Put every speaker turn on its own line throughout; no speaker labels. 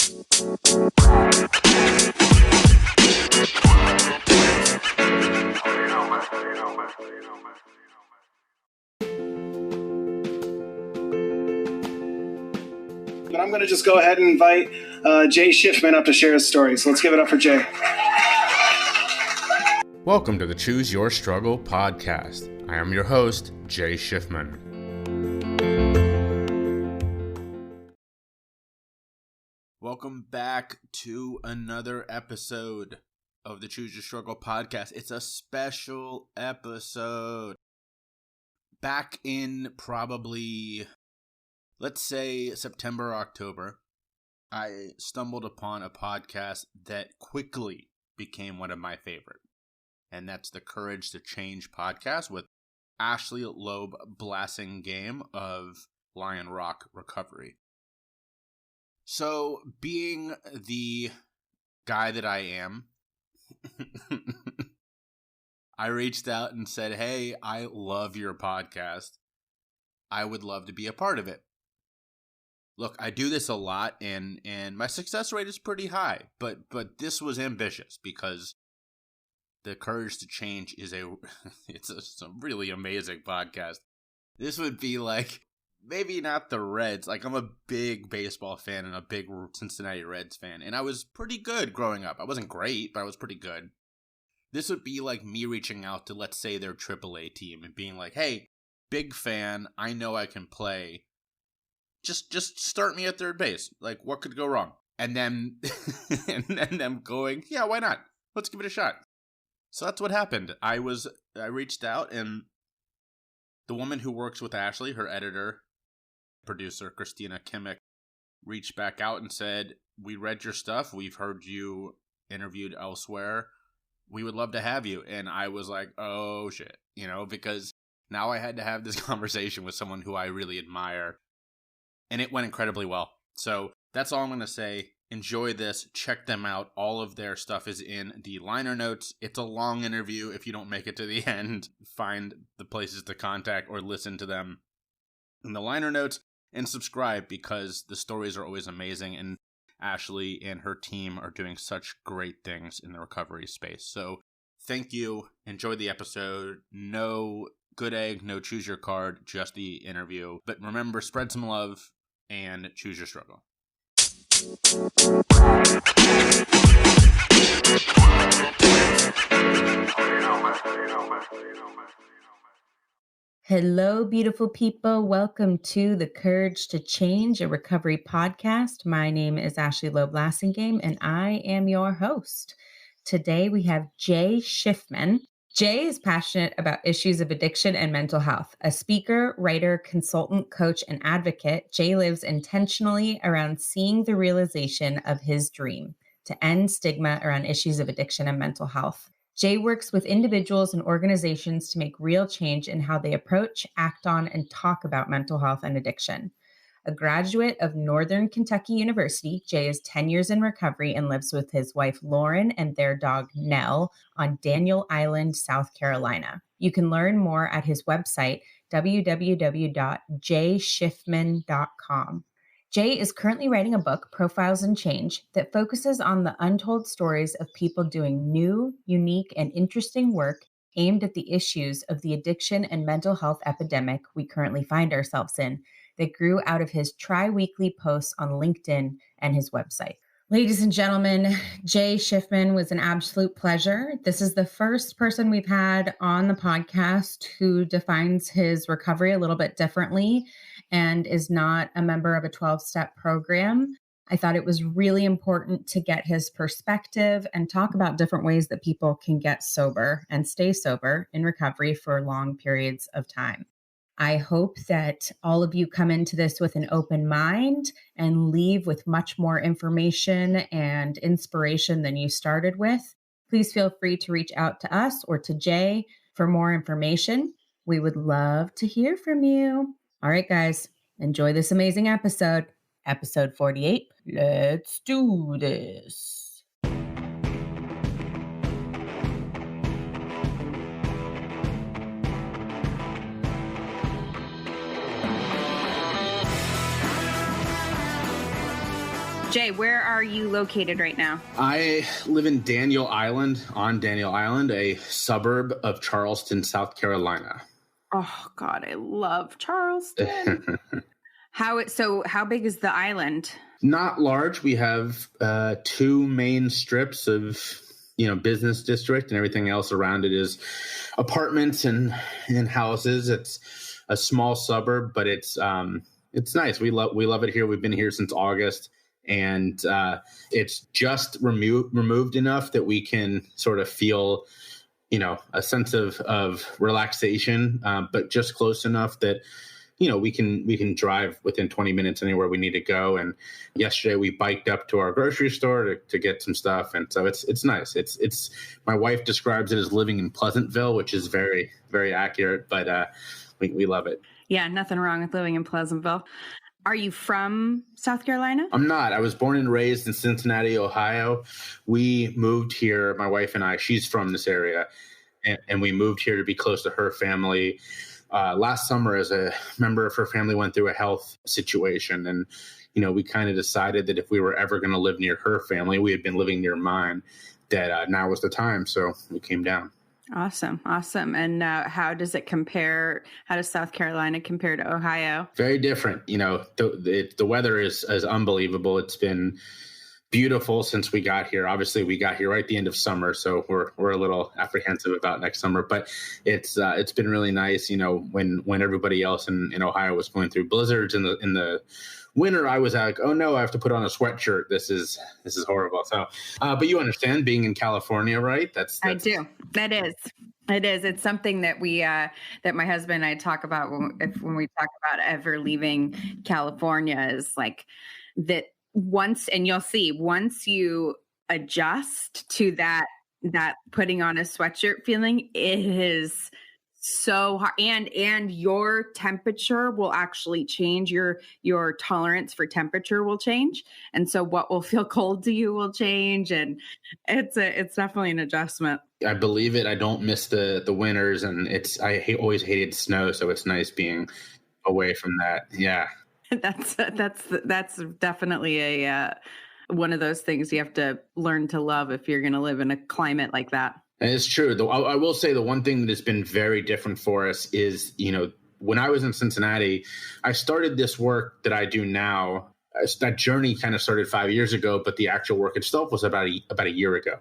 But I'm going to just go ahead and invite Jay Shifman up to share his story. So let's give it up for Jay.
Welcome to the Choose Your Struggle podcast. I am your host, Jay Shifman. Welcome back to another episode of the Choose Your Struggle podcast. It's a special episode. Back in probably, let's say, September, October, I stumbled upon a podcast that quickly became one of my favorite. And that's the Courage to Change podcast with Ashley Loeb Blassingame of Lion Rock Recovery. So, being the guy that I am, I reached out and said, hey, I love your podcast. I would love to be a part of it. Look, I do this a lot, and my success rate is pretty high, but this was ambitious because the Courage to Change is it's a really amazing podcast. This would be like, maybe not the Reds. Like, I'm a big baseball fan and a big Cincinnati Reds fan, and I was pretty good growing up. I wasn't great, but I was pretty good. This would be like me reaching out to, let's say, their AAA team and being like, hey, big fan, I know I can play. Just start me at third base. Like, what could go wrong? And then them going, yeah, why not? Let's give it a shot. So that's what happened. I reached out, and the woman who works with Ashley, her editor, producer, Christina Kimmick, reached back out and said, we read your stuff. We've heard you interviewed elsewhere. We would love to have you. And I was like, oh, shit. Because now I had to have this conversation with someone who I really admire. And it went incredibly well. So that's all I'm going to say. Enjoy this. Check them out. All of their stuff is in the liner notes. It's a long interview. If you don't make it to the end, find the places to contact or listen to them in the liner notes and subscribe because the stories are always amazing. And Ashley and her team are doing such great things in the recovery space. So thank you. Enjoy the episode. No good egg, no choose your card, just the interview. But remember, spread some love and choose your struggle.
Hello, beautiful people. Welcome to the Courage to Change, a recovery podcast. My name is Ashley Loeb Blassingame, and I am your host. Today, we have Jay Shifman. Jay is passionate about issues of addiction and mental health. A speaker, writer, consultant, coach, and advocate, Jay lives intentionally around seeing the realization of his dream to end stigma around issues of addiction and mental health. Jay works with individuals and organizations to make real change in how they approach, act on, and talk about mental health and addiction. A graduate of Northern Kentucky University, Jay is 10 years in recovery and lives with his wife, Lauren, and their dog, Nell, on Daniel Island, South Carolina. You can learn more at his website, www.jshifman.com. Jay is currently writing a book, Profiles in Change, that focuses on the untold stories of people doing new, unique, and interesting work aimed at the issues of the addiction and mental health epidemic we currently find ourselves in, that grew out of his tri-weekly posts on LinkedIn and his website. Ladies and gentlemen, Jay Shifman was an absolute pleasure. This is the first person we've had on the podcast who defines his recovery a little bit differently and is not a member of a 12-step program. I thought it was really important to get his perspective and talk about different ways that people can get sober and stay sober in recovery for long periods of time. I hope that all of you come into this with an open mind and leave with much more information and inspiration than you started with. Please feel free to reach out to us or to Jay for more information. We would love to hear from you. All right, guys, enjoy this amazing episode. Episode 48. Let's do this.
Jay, where are you located right now?
I live in Daniel Island, a suburb of Charleston, South Carolina.
Oh God, I love Charleston. How big is the island?
Not large. We have 2 main strips of business district, and everything else around it is apartments and houses. It's a small suburb, but it's nice. We love it here. We've been here since August, and it's just removed enough that we can sort of feel a sense of relaxation, but just close enough that we can drive within 20 minutes anywhere we need to go. And yesterday we biked up to our grocery store to get some stuff. And so it's nice. It's my wife describes it as living in Pleasantville, which is very, very accurate, but we love it.
Yeah, nothing wrong with living in Pleasantville. Are you from South Carolina?
I'm not. I was born and raised in Cincinnati, Ohio. We moved here, my wife and I, she's from this area, and we moved here to be close to her family. Last summer, as a member of her family went through a health situation, and we kind of decided that if we were ever going to live near her family, we had been living near mine, that now was the time. So we came down.
Awesome. And how does it compare? How does South Carolina compare to Ohio?
Very different. The weather is unbelievable. It's been beautiful since we got here. Obviously, we got here right at the end of summer, so we're a little apprehensive about next summer. But it's been really nice. When everybody else in Ohio was going through blizzards in the winter, I was like, oh no, I have to put on a sweatshirt. This is horrible. So, but you understand being in California, right? That's
I do. That is. It is. It's something that we that my husband and I talk about when we talk about ever leaving California, is like that. Once you adjust to that putting on a sweatshirt feeling, it is so hard, and your temperature will actually change. Your tolerance for temperature will change, and so what will feel cold to you will change, and it's definitely an adjustment.
I believe it. I don't miss the winters, and always hated snow, so it's nice being away from that. Yeah.
That's definitely a one of those things you have to learn to love if you're going to live in a climate like that.
And it's true. Though I will say the one thing that has been very different for us is, when I was in Cincinnati, I started this work that I do now. That journey kind of started 5 years ago, but the actual work itself was about a year ago.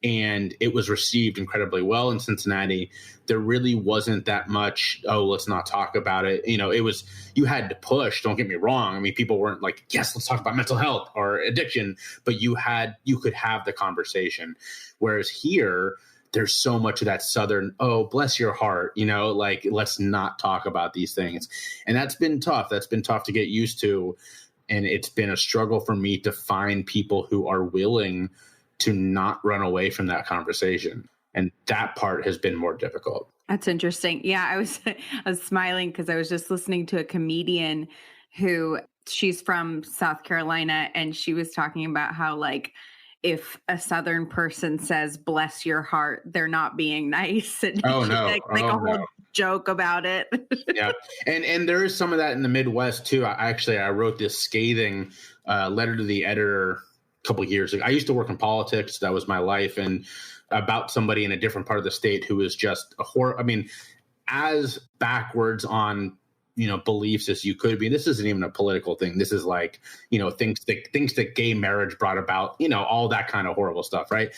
And it was received incredibly well in Cincinnati. There really wasn't that much, oh, let's not talk about it. It was, you had to push, don't get me wrong. I mean, people weren't like, yes, let's talk about mental health or addiction, but you could have the conversation. Whereas here, there's so much of that Southern, oh, bless your heart, like, let's not talk about these things. And that's been tough. That's been tough to get used to. And it's been a struggle for me to find people who are willing to not run away from that conversation. And that part has been more difficult.
That's interesting. Yeah, I was smiling because I was just listening to a comedian who, she's from South Carolina, and she was talking about how, like, if a Southern person says "bless your heart," they're not being nice. And
oh no,
like a whole joke about it.
Yeah, and there is some of that in the Midwest too. I wrote this scathing letter to the editor a couple of years ago. I used to work in politics. That was my life. And about somebody in a different part of the state who was just as backwards on, beliefs as you could be. This isn't even a political thing. This is like, things that gay marriage brought about, all that kind of horrible stuff. Right.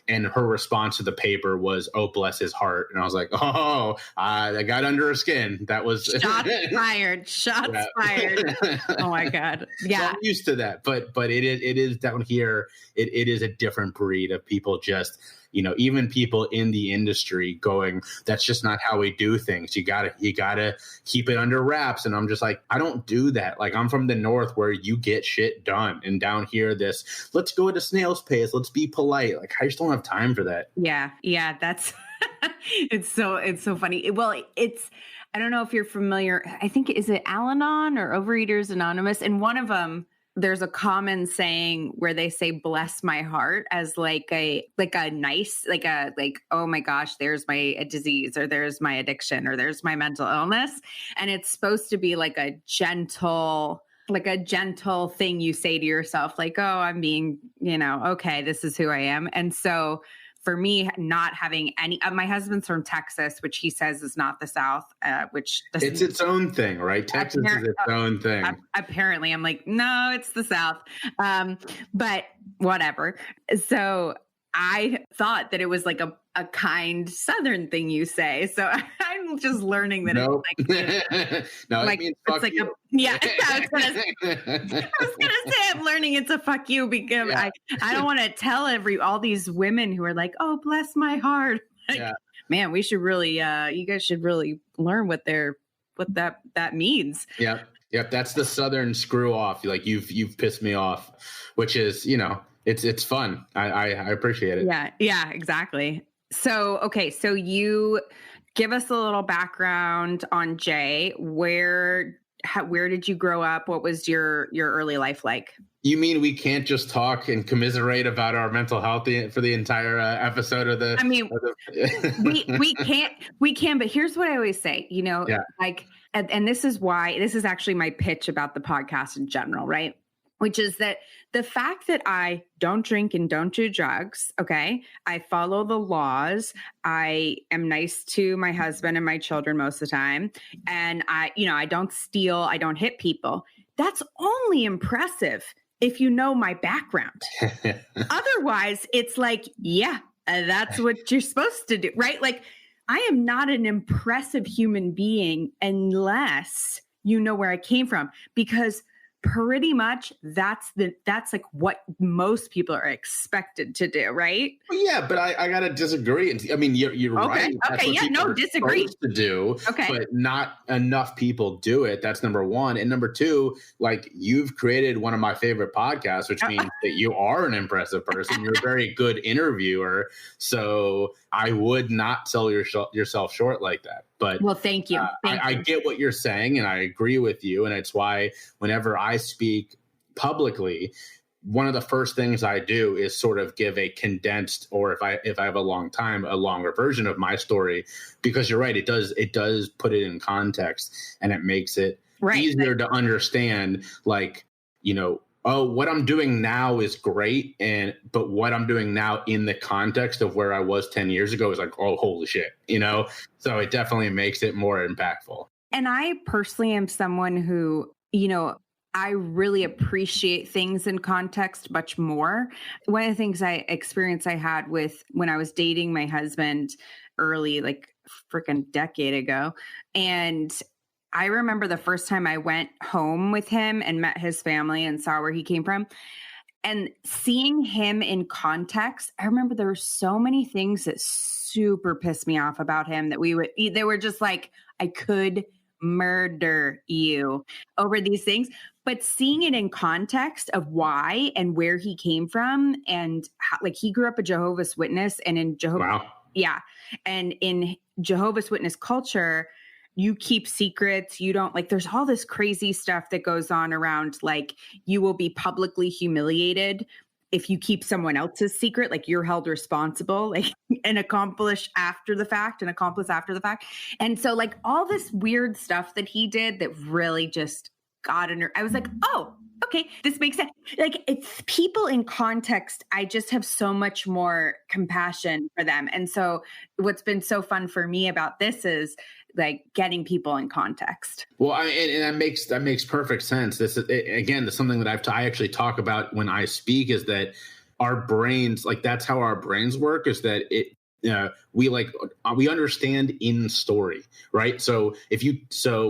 And her response to the paper was, oh, bless his heart. And I was like, oh, that got under her skin. That was
shots fired. Fired. Oh my God. Yeah.
So I'm used to that, but it is down here. It is a different breed of people, just, even people in the industry going, that's just not how we do things. You gotta keep it under wraps. And I'm just like, I don't do that. Like, I'm from the North where you get shit done. And down here, let's go at a snail's pace. Let's be polite. Like, I just don't have time for that.
Yeah. That's, it's so funny. Well, I don't know if you're familiar. I think, is it Al-Anon or Overeaters Anonymous? And one of them, there's a common saying where they say "bless my heart" as like a nice, oh my gosh, there's my disease, or there's my addiction, or there's my mental illness. And it's supposed to be like a gentle like a gentle thing you say to yourself, like, oh, I'm being, okay, this is who I am. And so for me, not having any, my husband's from Texas, which he says is not the South, which
it's its own thing, right? Texas is its own thing.
Apparently, I'm like, no, it's the South. But whatever. So I thought that it was like a kind Southern thing you say. So I'm just learning that
Nope.
it's like,
no,
like
it means
it's
fuck
like
you.
I was gonna say I'm learning it's a fuck you because I don't want to tell all these women who are like, oh, bless my heart. Like, man, we should really you guys should really learn what that means.
Yep, that's the Southern screw off. Like you've pissed me off, which is, it's fun. I appreciate it.
Yeah, exactly. So, okay, so you give us a little background on Jay. Where did you grow up? What was your early life like?
You mean we can't just talk and commiserate about our mental health for the entire episode of the?
I mean, we can, but here's what I always say, like, and this is actually my pitch about the podcast in general, right? Which is that the fact that I don't drink and don't do drugs, okay? I follow the laws. I am nice to my husband and my children most of the time. And I don't steal. I don't hit people. That's only impressive if you know my background. Otherwise, it's like, that's what you're supposed to do, right? Like, I am not an impressive human being unless you know where I came from, because pretty much that's like what most people are expected to do, right?
Well, yeah, but I gotta disagree. I mean, you're right.
Okay, disagree.
To do, but not enough people do it. That's number one, and number two, like, you've created one of my favorite podcasts, which means that you are an impressive person. You're a very good interviewer, so I would not sell yourself short like that. But
well, thank you.
I get what you're saying, and I agree with you. And it's why whenever I speak publicly, one of the first things I do is sort of give a condensed, or if I have a longer version of my story, because you're right, it does put it in context, and it makes it easier to understand. Like, oh, what I'm doing now is great, but what I'm doing now in the context of where I was 10 years ago is like, oh, holy shit, So it definitely makes it more impactful.
And I personally am someone who, I really appreciate things in context much more. One of the things I had with when I was dating my husband early, like freaking decade ago, and I remember the first time I went home with him and met his family and saw where he came from, and seeing him in context. I remember there were so many things that super pissed me off about him that they were just like, I could murder you over these things. But seeing it in context of why and where he came from, and how, like, he grew up a Jehovah's Witness, and in and in Jehovah's Witness culture, you keep secrets. You don't, like, there's all this crazy stuff that goes on around, like, you will be publicly humiliated if you keep someone else's secret, like you're held responsible, like an accomplice after the fact. And so, like, all this weird stuff that he did that really just got under, I was like, oh, okay, this makes sense. Like, it's people in context. I just have so much more compassion for them. And so what's been so fun for me about this is, like, getting people in context.
Well, and that makes perfect sense. This is, again, something that I actually talk about when I speak, is that our brains, like, that's how our brains work, is that we understand in story, right? So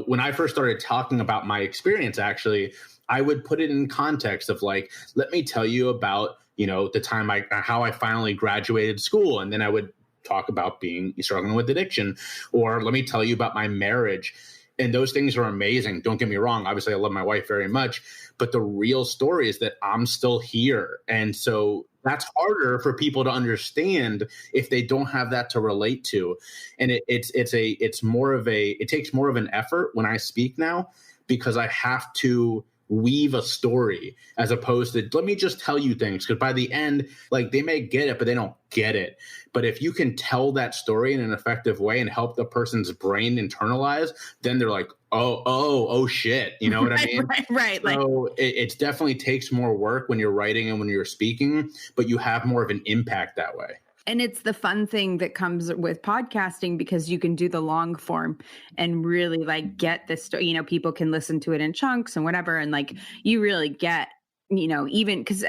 when I first started talking about my experience, actually, I would put it in context of, like, let me tell you about, the time how I finally graduated school. And then I would talk about struggling with addiction, or let me tell you about my marriage. And those things are amazing. Don't get me wrong. Obviously, I love my wife very much, but the real story is that I'm still here. And so that's harder for people to understand if they don't have that to relate to. And it takes more of an effort when I speak now, because I have to
weave a story as opposed to let me just tell you things, because by the end, like, they may get it but they don't get it. But if you can tell that story in an effective way and help the person's brain internalize, then they're like, oh shit, you know what I mean?
Right.
So it definitely takes more work when you're writing and when you're speaking, but you have more of an impact that way.
And it's the fun thing that comes with podcasting, because you can do the long form and really like get this story. You know, people can listen to it in chunks and whatever. And like, you really get, you know, even because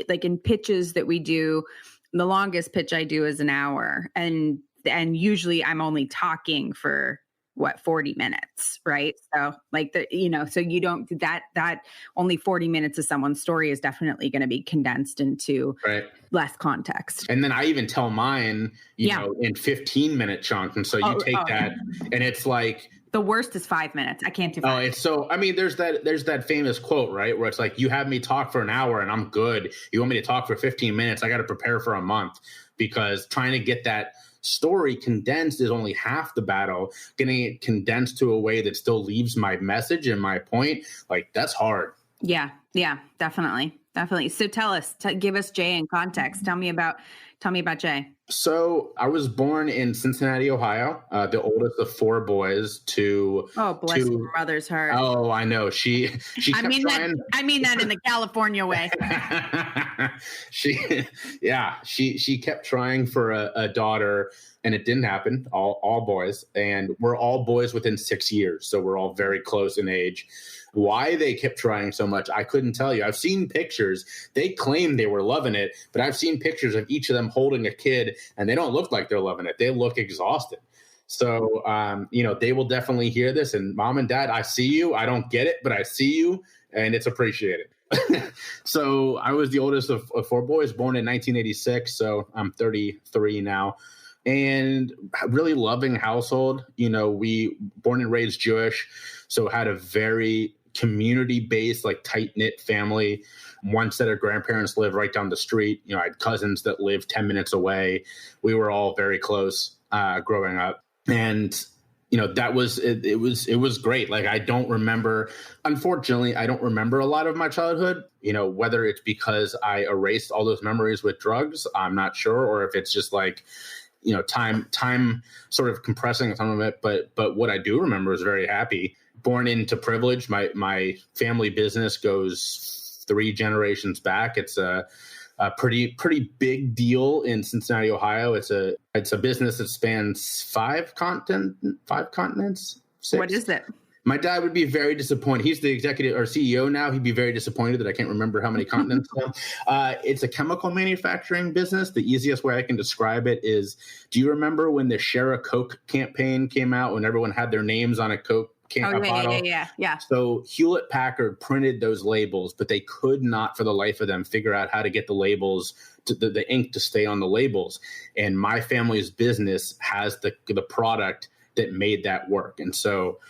like in pitches that we do, the longest pitch I do is an hour. And usually I'm only talking for 40 minutes, right? So like so you don't, that only 40 minutes of someone's story is definitely going to be condensed into less context.
And then I even tell mine, you know, in 15-minute chunks. And so you take that and it's like,
the worst is 5 minutes. I can't do 5.
Oh, it's so, I mean, there's that famous quote, right? Where it's like, you have me talk for an hour and I'm good. You want me to talk for 15 minutes. I got to prepare for a month, because trying to get that story condensed is only half the battle. Getting it condensed to a way that still leaves my message and my point, like, that's hard.
Yeah, definitely. So tell us, give us Jay in context. Tell me about Jay.
So I was born in Cincinnati, Ohio, the oldest of 4 boys.
Bless your mother's heart.
Oh, I know. She
I mean that in the California way.
She kept trying for a daughter, and it didn't happen. All boys, and we're all boys within 6 years, so we're all very close in age. Why they kept trying so much, I couldn't tell you. I've seen pictures. They claim they were loving it, but I've seen pictures of each of them holding a kid, and they don't look like they're loving it. They look exhausted. So, they will definitely hear this. And Mom and Dad, I see you. I don't get it, but I see you, and it's appreciated. So I was the oldest of 4 boys, born in 1986. So I'm 33 now. And really loving household. You know, we born and raised Jewish, so had a very community-based, like, tight-knit family. One set of grandparents lived right down the street. You know, I had cousins that lived 10 minutes away. We were all very close growing up. And, you know, that was, it was great. Like, unfortunately, I don't remember a lot of my childhood, you know, whether it's because I erased all those memories with drugs, I'm not sure, or if it's just like, you know, time sort of compressing some of it. But what I do remember is very happy. Born into privilege. My family business goes 3 generations back. It's a pretty big deal in Cincinnati, Ohio. It's a business that spans 5 continents. 6.
What is it?
My dad would be very disappointed. He's the executive or CEO now. He'd be very disappointed that I can't remember how many continents. It's a chemical manufacturing business. The easiest way I can describe it is, do you remember when the Share a Coke campaign came out, when everyone had their names on a Coke bottle?
Yeah.
So Hewlett Packard printed those labels, but they could not for the life of them figure out how to get the labels, the ink to stay on the labels. And my family's business has the product that made that work. And so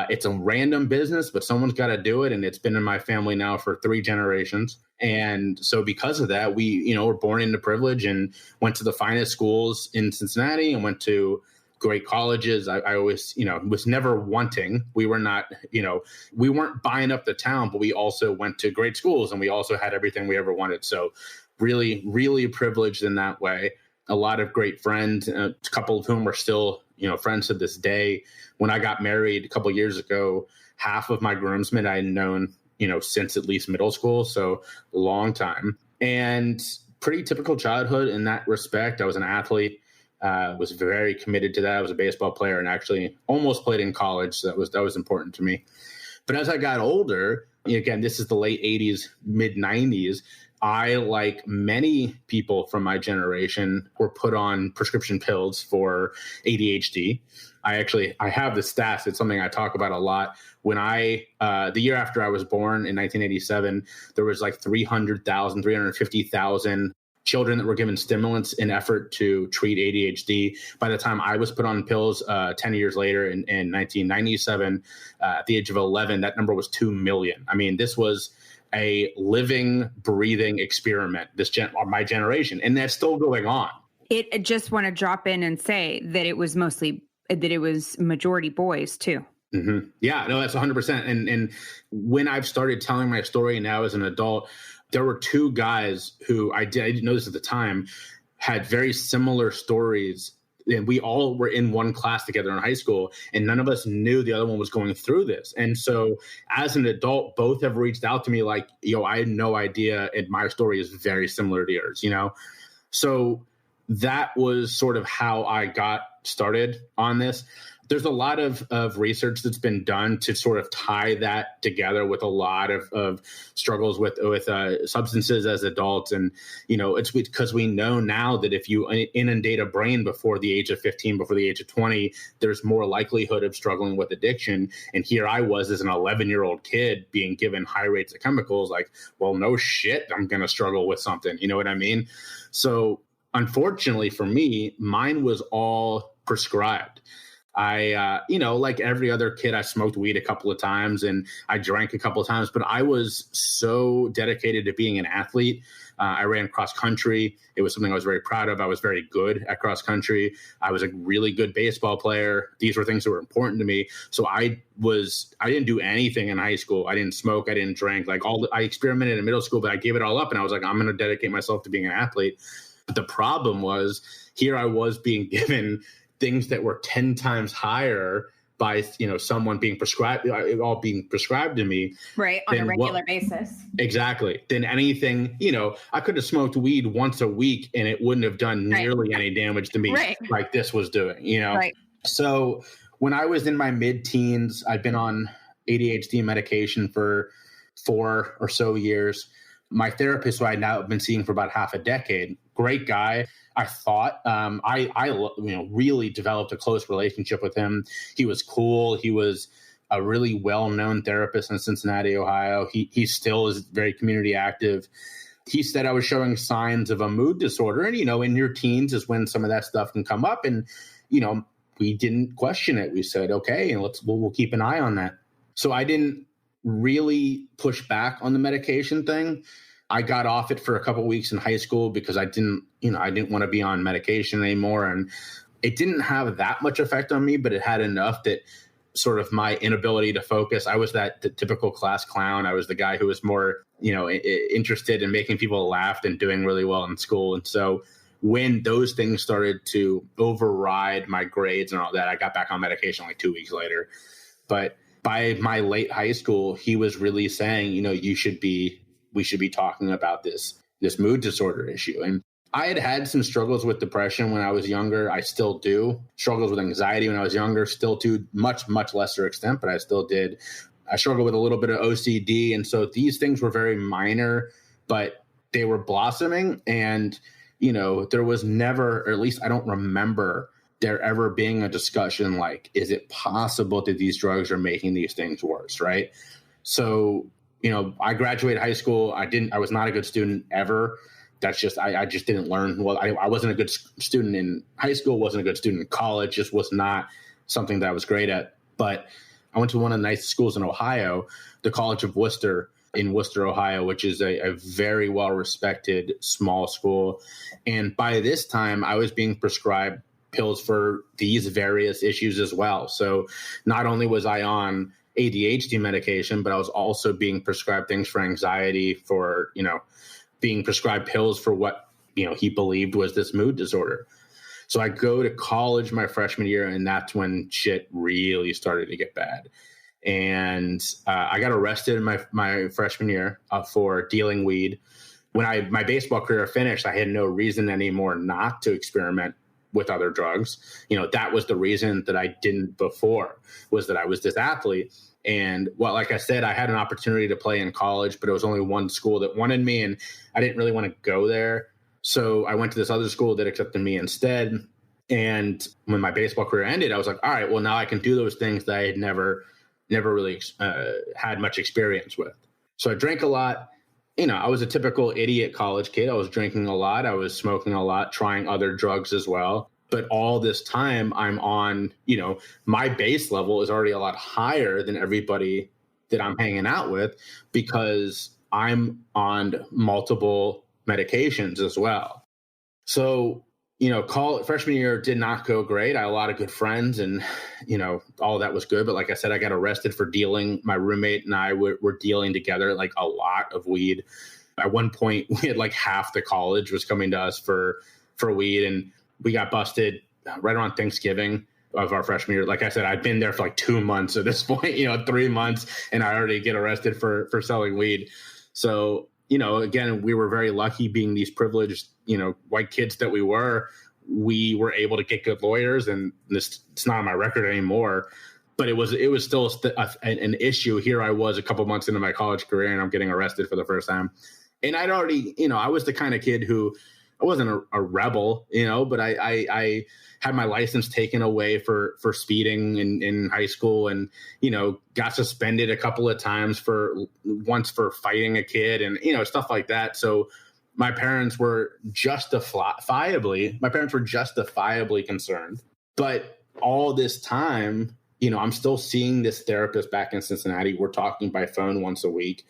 it's a random business, but someone's got to do it. And it's been in my family now for 3 generations. And so because of that, we, you know, were born into privilege and went to the finest schools in Cincinnati and went to great colleges. I always, you know, was never wanting. We were not, you know, we weren't buying up the town, but we also went to great schools and we also had everything we ever wanted. So really, really privileged in that way. A lot of great friends, a couple of whom are still, you know, friends to this day. When I got married a couple of years ago, half of my groomsmen I had known, you know, since at least middle school. So a long time, and pretty typical childhood in that respect. I was an athlete, was very committed to that. I was a baseball player and actually almost played in college. So that was important to me. But as I got older, again, this is the late 80s, mid 90s. I, like many people from my generation, were put on prescription pills for ADHD. I have the stats. It's something I talk about a lot. When the year after I was born in 1987, there was like 350,000 children that were given stimulants in effort to treat ADHD. By the time I was put on pills 10 years later in 1997, at the age of 11, that number was 2 million. I mean, this was a living, breathing experiment, my generation, and that's still going on.
I just want to drop in and say that it was majority boys too.
Yeah, no, that's 100%. And when I've started telling my story now as an adult, there were two guys who I didn't know this at the time, had very similar stories. And we all were in one class together in high school, and none of us knew the other one was going through this. And so as an adult, both have reached out to me like, yo, I had no idea. And my story is very similar to yours, you know? So that was sort of how I got started on this. There's a lot of research that's been done to sort of tie that together with a lot of struggles with substances as adults. And, you know, it's because we know now that if you inundate a brain before the age of 15, before the age of 20, there's more likelihood of struggling with addiction. And here I was as an 11-year-old kid being given high rates of chemicals, like, well, no shit, I'm going to struggle with something. You know what I mean? So unfortunately for me, mine was all prescribed. I, like every other kid, I smoked weed a couple of times and I drank a couple of times, but I was so dedicated to being an athlete. I ran cross country. It was something I was very proud of. I was very good at cross country. I was a really good baseball player. These were things that were important to me. So I didn't do anything in high school. I didn't smoke. I didn't drink. I experimented in middle school, but I gave it all up. And I was like, I'm going to dedicate myself to being an athlete. But the problem was, here I was being given things that were 10 times higher by, someone being prescribed, all being prescribed to me.
Right. On a regular basis.
Exactly. Than anything, I could have smoked weed once a week and it wouldn't have done nearly any damage to me like this was doing, Right. So when I was in my mid-teens, I'd been on ADHD medication for 4 or so years. My therapist, who I now have been seeing for about half a decade, great guy. I thought I really developed a close relationship with him. He was cool. He was a really well-known therapist in Cincinnati, Ohio. He still is very community active. He said I was showing signs of a mood disorder. And, in your teens is when some of that stuff can come up. And, we didn't question it. We said, okay, and we'll keep an eye on that. So I didn't really push back on the medication thing. I got off it for a couple of weeks in high school because I didn't want to be on medication anymore. And it didn't have that much effect on me, but it had enough that sort of my inability to focus. I was the typical class clown. I was the guy who was more, interested in making people laugh and doing really well in school. And so when those things started to override my grades and all that, I got back on medication like 2 weeks later. But by my late high school, he was really saying, we should be talking about this mood disorder issue. And I had some struggles with depression when I was younger. I still do. Struggles with anxiety when I was younger, still to much, much lesser extent, but I still did. I struggled with a little bit of OCD. And so these things were very minor, but they were blossoming. And, there was never, or at least I don't remember there ever being a discussion like, is it possible that these drugs are making these things worse, right? So, I graduated high school. I was not a good student ever. That's just, I just didn't learn well. I wasn't a good student in high school, wasn't a good student in college, just was not something that I was great at. But I went to one of the nicest schools in Ohio, the College of Worcester in Worcester, Ohio, which is a very well-respected small school. And by this time, I was being prescribed pills for these various issues as well. So not only was I on ADHD medication, but I was also being prescribed things for anxiety, for, being prescribed pills for what, he believed was this mood disorder. So I go to college my freshman year, and that's when shit really started to get bad. And I got arrested in my freshman year for dealing weed. When my baseball career finished, I had no reason anymore not to experiment with other drugs. That was the reason that I didn't before, was that I was this athlete. And like I said, I had an opportunity to play in college, but it was only one school that wanted me, and I didn't really want to go there. So I went to this other school that accepted me instead. And when my baseball career ended, I was like, all right, well, now I can do those things that I had never really had much experience with. So I drank a lot. I was a typical idiot college kid. I was drinking a lot. I was smoking a lot, trying other drugs as well. But all this time I'm on, my base level is already a lot higher than everybody that I'm hanging out with, because I'm on multiple medications as well. So freshman year did not go great. I had a lot of good friends and, all of that was good. But like I said, I got arrested for dealing. My roommate and I were dealing together like a lot of weed. At one point, we had like half the college was coming to us for weed, and we got busted right around Thanksgiving of our freshman year. Like I said, I'd been there for like 2 months at this point, 3 months, and I already get arrested for selling weed. So, again, we were very lucky being these privileged, white kids that we were able to get good lawyers, and it's not on my record anymore, but it was still an issue. Here I was a couple months into my college career and I'm getting arrested for the first time. And I'd already, I was the kind of kid who I wasn't a rebel, but I had my license taken away for speeding in high school, and, got suspended a couple of times once for fighting a kid and, stuff like that. So my parents were justifiably concerned. But all this time, I'm still seeing this therapist back in Cincinnati. We're talking by phone once a week,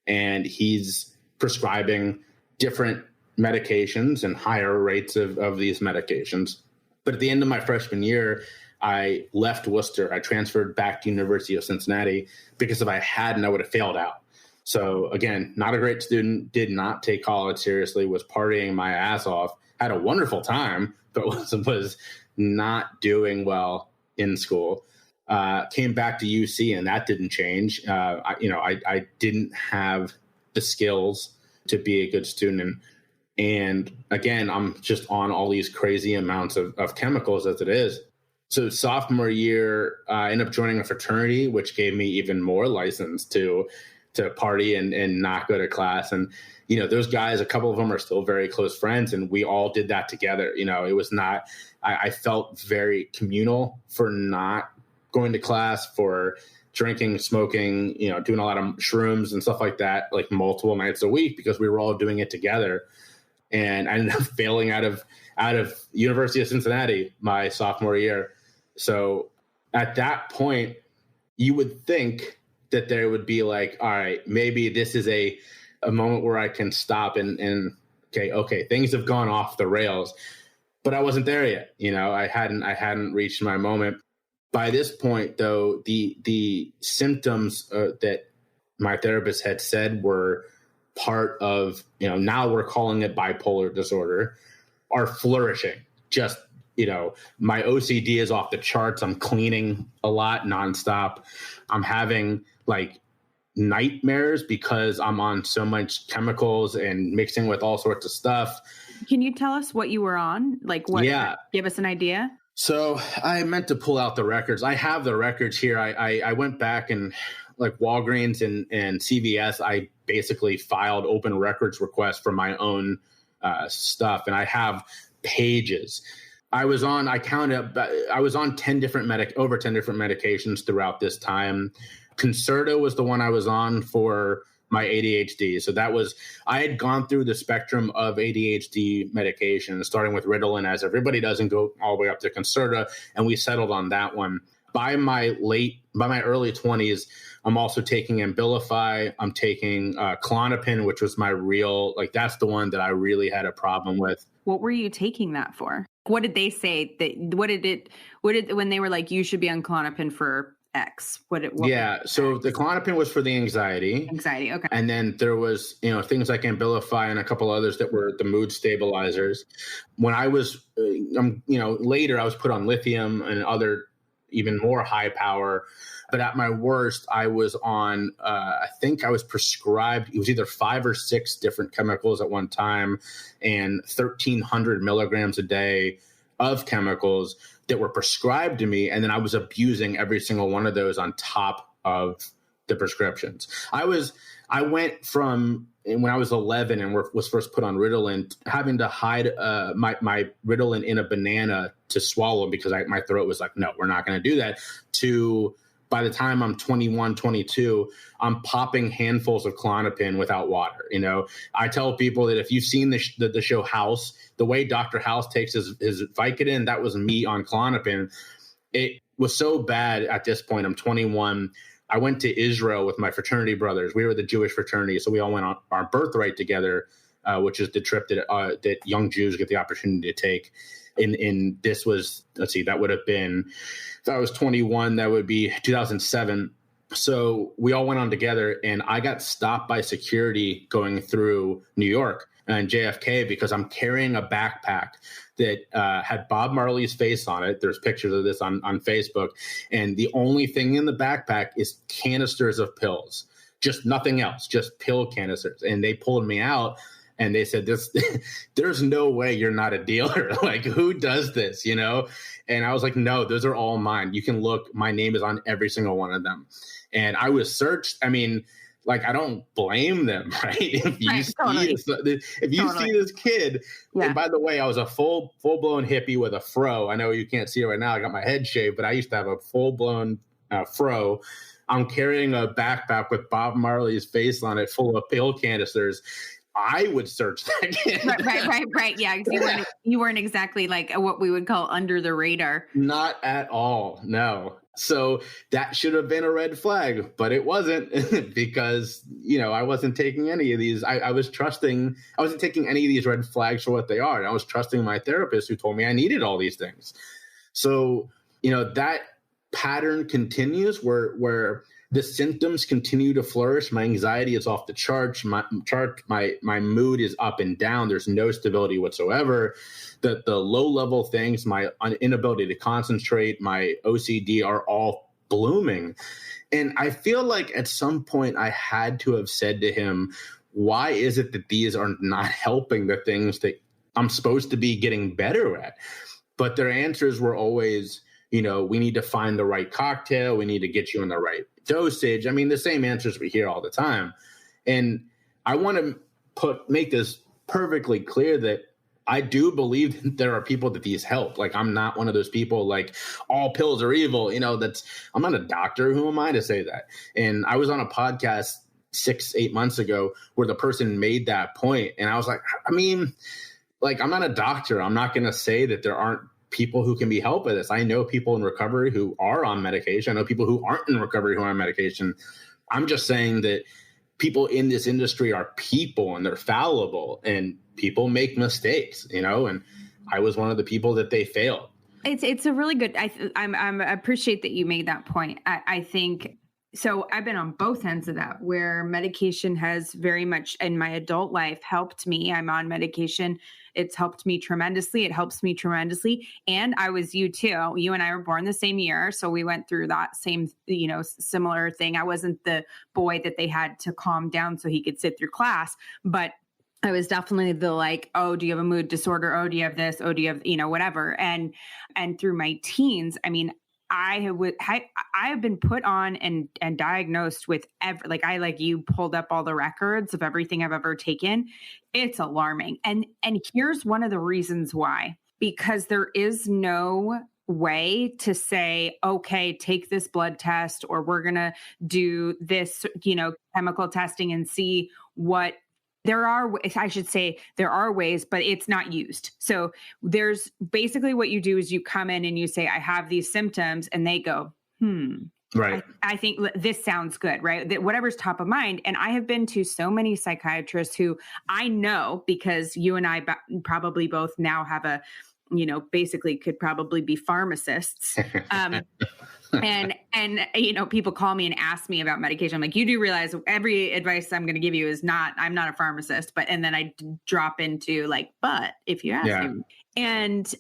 and he's prescribing different medications and higher rates of these medications. But at the end of my freshman year, I left Worcester. I transferred back to University of Cincinnati because if I hadn't, I would have failed out. So again, not a great student, did not take college seriously, was partying my ass off, had a wonderful time, but was not doing well in school. Came back to UC and that didn't change. I didn't have the skills to be a good student. And again, I'm just on all these crazy amounts of chemicals as it is. So sophomore year, I ended up joining a fraternity, which gave me even more license to party and not go to class. And, those guys, a couple of them are still very close friends, and we all did that together. It was not, I felt very communal for not going to class, for drinking, smoking, doing a lot of shrooms and stuff like that, like multiple nights a week, because we were all doing it together. And I ended up failing out of University of Cincinnati my sophomore year. So at that point, you would think that there would be like, all right, maybe this is a moment where I can stop and okay, things have gone off the rails. But I wasn't there yet. I hadn't reached my moment. By this point, though, the symptoms that my therapist had said were part of, now we're calling it bipolar disorder, are flourishing. Just, my OCD is off the charts. I'm cleaning a lot nonstop. I'm having like nightmares because I'm on so much chemicals and mixing with all sorts of stuff.
Can you tell us what you were on? Like what?
Yeah.
Give us an idea.
So I meant to pull out the records. I have the records here. I went back and like Walgreens and CVS, I basically filed open records requests for my own stuff. And I have pages. I was on 10 different medications throughout this time. Concerta was the one I was on for my ADHD. So I had gone through the spectrum of ADHD medication, starting with Ritalin, as everybody does, and go all the way up to Concerta. And we settled on that one. By my early 20s, I'm also taking Abilify. I'm taking Klonopin, which was my real, that's the one that I really had a problem with.
What were you taking that for? What did they say? When they were like, you should be on Klonopin for X? So the Klonopin was for the anxiety. Anxiety, okay. And then there was, things like Abilify and a couple others that were the mood stabilizers. When I was, later I was put on lithium and other even more high power. But at my worst, I was on, I think I was prescribed, it was either 5 or 6 different chemicals at one time and 1,300 milligrams a day of chemicals that were prescribed to me. And then I was abusing every single one of those on top of the prescriptions. I went from, when I was 11 and was first put on Ritalin, having to hide my Ritalin in a banana to swallow because my throat was like, no, we're not going to do that, to by the time I'm 21, 22, I'm popping handfuls of Klonopin without water. I tell people that if you've seen the show House, the way Dr. House takes his Vicodin, that was me on Klonopin. It was so bad at this point. I'm 21. I went to Israel with my fraternity brothers. We were the Jewish fraternity, so we all went on our birthright together
which is the trip that young Jews get the opportunity to take. In this was, let's see, that would have been, if I was 21, that would be 2007. So we all went on together, and I got stopped by security going through New York and JFK because I'm carrying a backpack that had Bob Marley's face on it. There's pictures of this on Facebook. And the only thing in the backpack is canisters of pills, just nothing else, just pill canisters. And they pulled me out and they said, there's no way you're not a dealer. Like, who does this, you know? And I was like, no, those are all mine. You can look, my name is on every single one of them. And I was searched. I mean, like, I don't blame them, right? If you see this kid, and by the way, I was a full blown hippie with a fro. I know you can't see it right now. I got my head shaved, but I used to have a full blown fro. I'm carrying a backpack with Bob Marley's face on it, full of pill canisters. I would search that kid.
Right. Yeah, you weren't exactly like what we would call under the radar.
Not at all. No. So that should have been a red flag, but it wasn't because, you know, I wasn't taking any of these. I wasn't taking any of these red flags for what they are. And I was trusting my therapist who told me I needed all these things. So, you know, that pattern continues where the symptoms continue to flourish. My anxiety is off the charts. My mood is up and down. There's no stability whatsoever. The low level things, my inability to concentrate, my OCD are all blooming. And I feel like at some point I had to have said to him, why is it that these are not helping the things that I'm supposed to be getting better at? But their answers were always, you know, we need to find the right cocktail. We need to get you in the right dosage. I mean, the same answers we hear all the time. And I want to make this perfectly clear that I do believe that there are people that these help. Like, I'm not one of those people like all pills are evil. You know, I'm not a doctor. Who am I to say that? And I was on a podcast 6-8 months ago where the person made that point. And I was like, I mean, like, I'm not a doctor. I'm not going to say that there aren't people who can be helped with this. I know people in recovery who are on medication. I know people who aren't in recovery who are on medication. I'm just saying that people in this industry are people and they're fallible and people make mistakes, you know, and I was one of the people that they failed.
It's a really good, I appreciate that you made that point. I think, so I've been on both ends of that, where medication has very much in my adult life helped me. I'm on medication. It's helped me tremendously. It helps me tremendously. And I was you too. You and I were born the same year. So we went through that same, you know, similar thing. I wasn't the boy that they had to calm down so he could sit through class, but I was definitely the like, oh, do you have a mood disorder? Oh, do you have this? Oh, do you have, you know, whatever. And through my teens, I mean, I have been put on and diagnosed with like you pulled up all the records of everything I've ever taken. It's alarming. And here's one of the reasons why, because there is no way to say, okay, take this blood test, or we're going to do this, you know, chemical testing and see what. There are ways, but it's not used. So there's basically what you do is you come in and you say, I have these symptoms, and they go,
right.
I think this sounds good, right? That whatever's top of mind. And I have been to so many psychiatrists who I know, because you and I probably both now have a, you know, basically could probably be pharmacists. And, you know, people call me and ask me about medication. I'm like, you do realize every advice I'm going to give you is I'm not a pharmacist, and then I drop into like, but if you ask me. And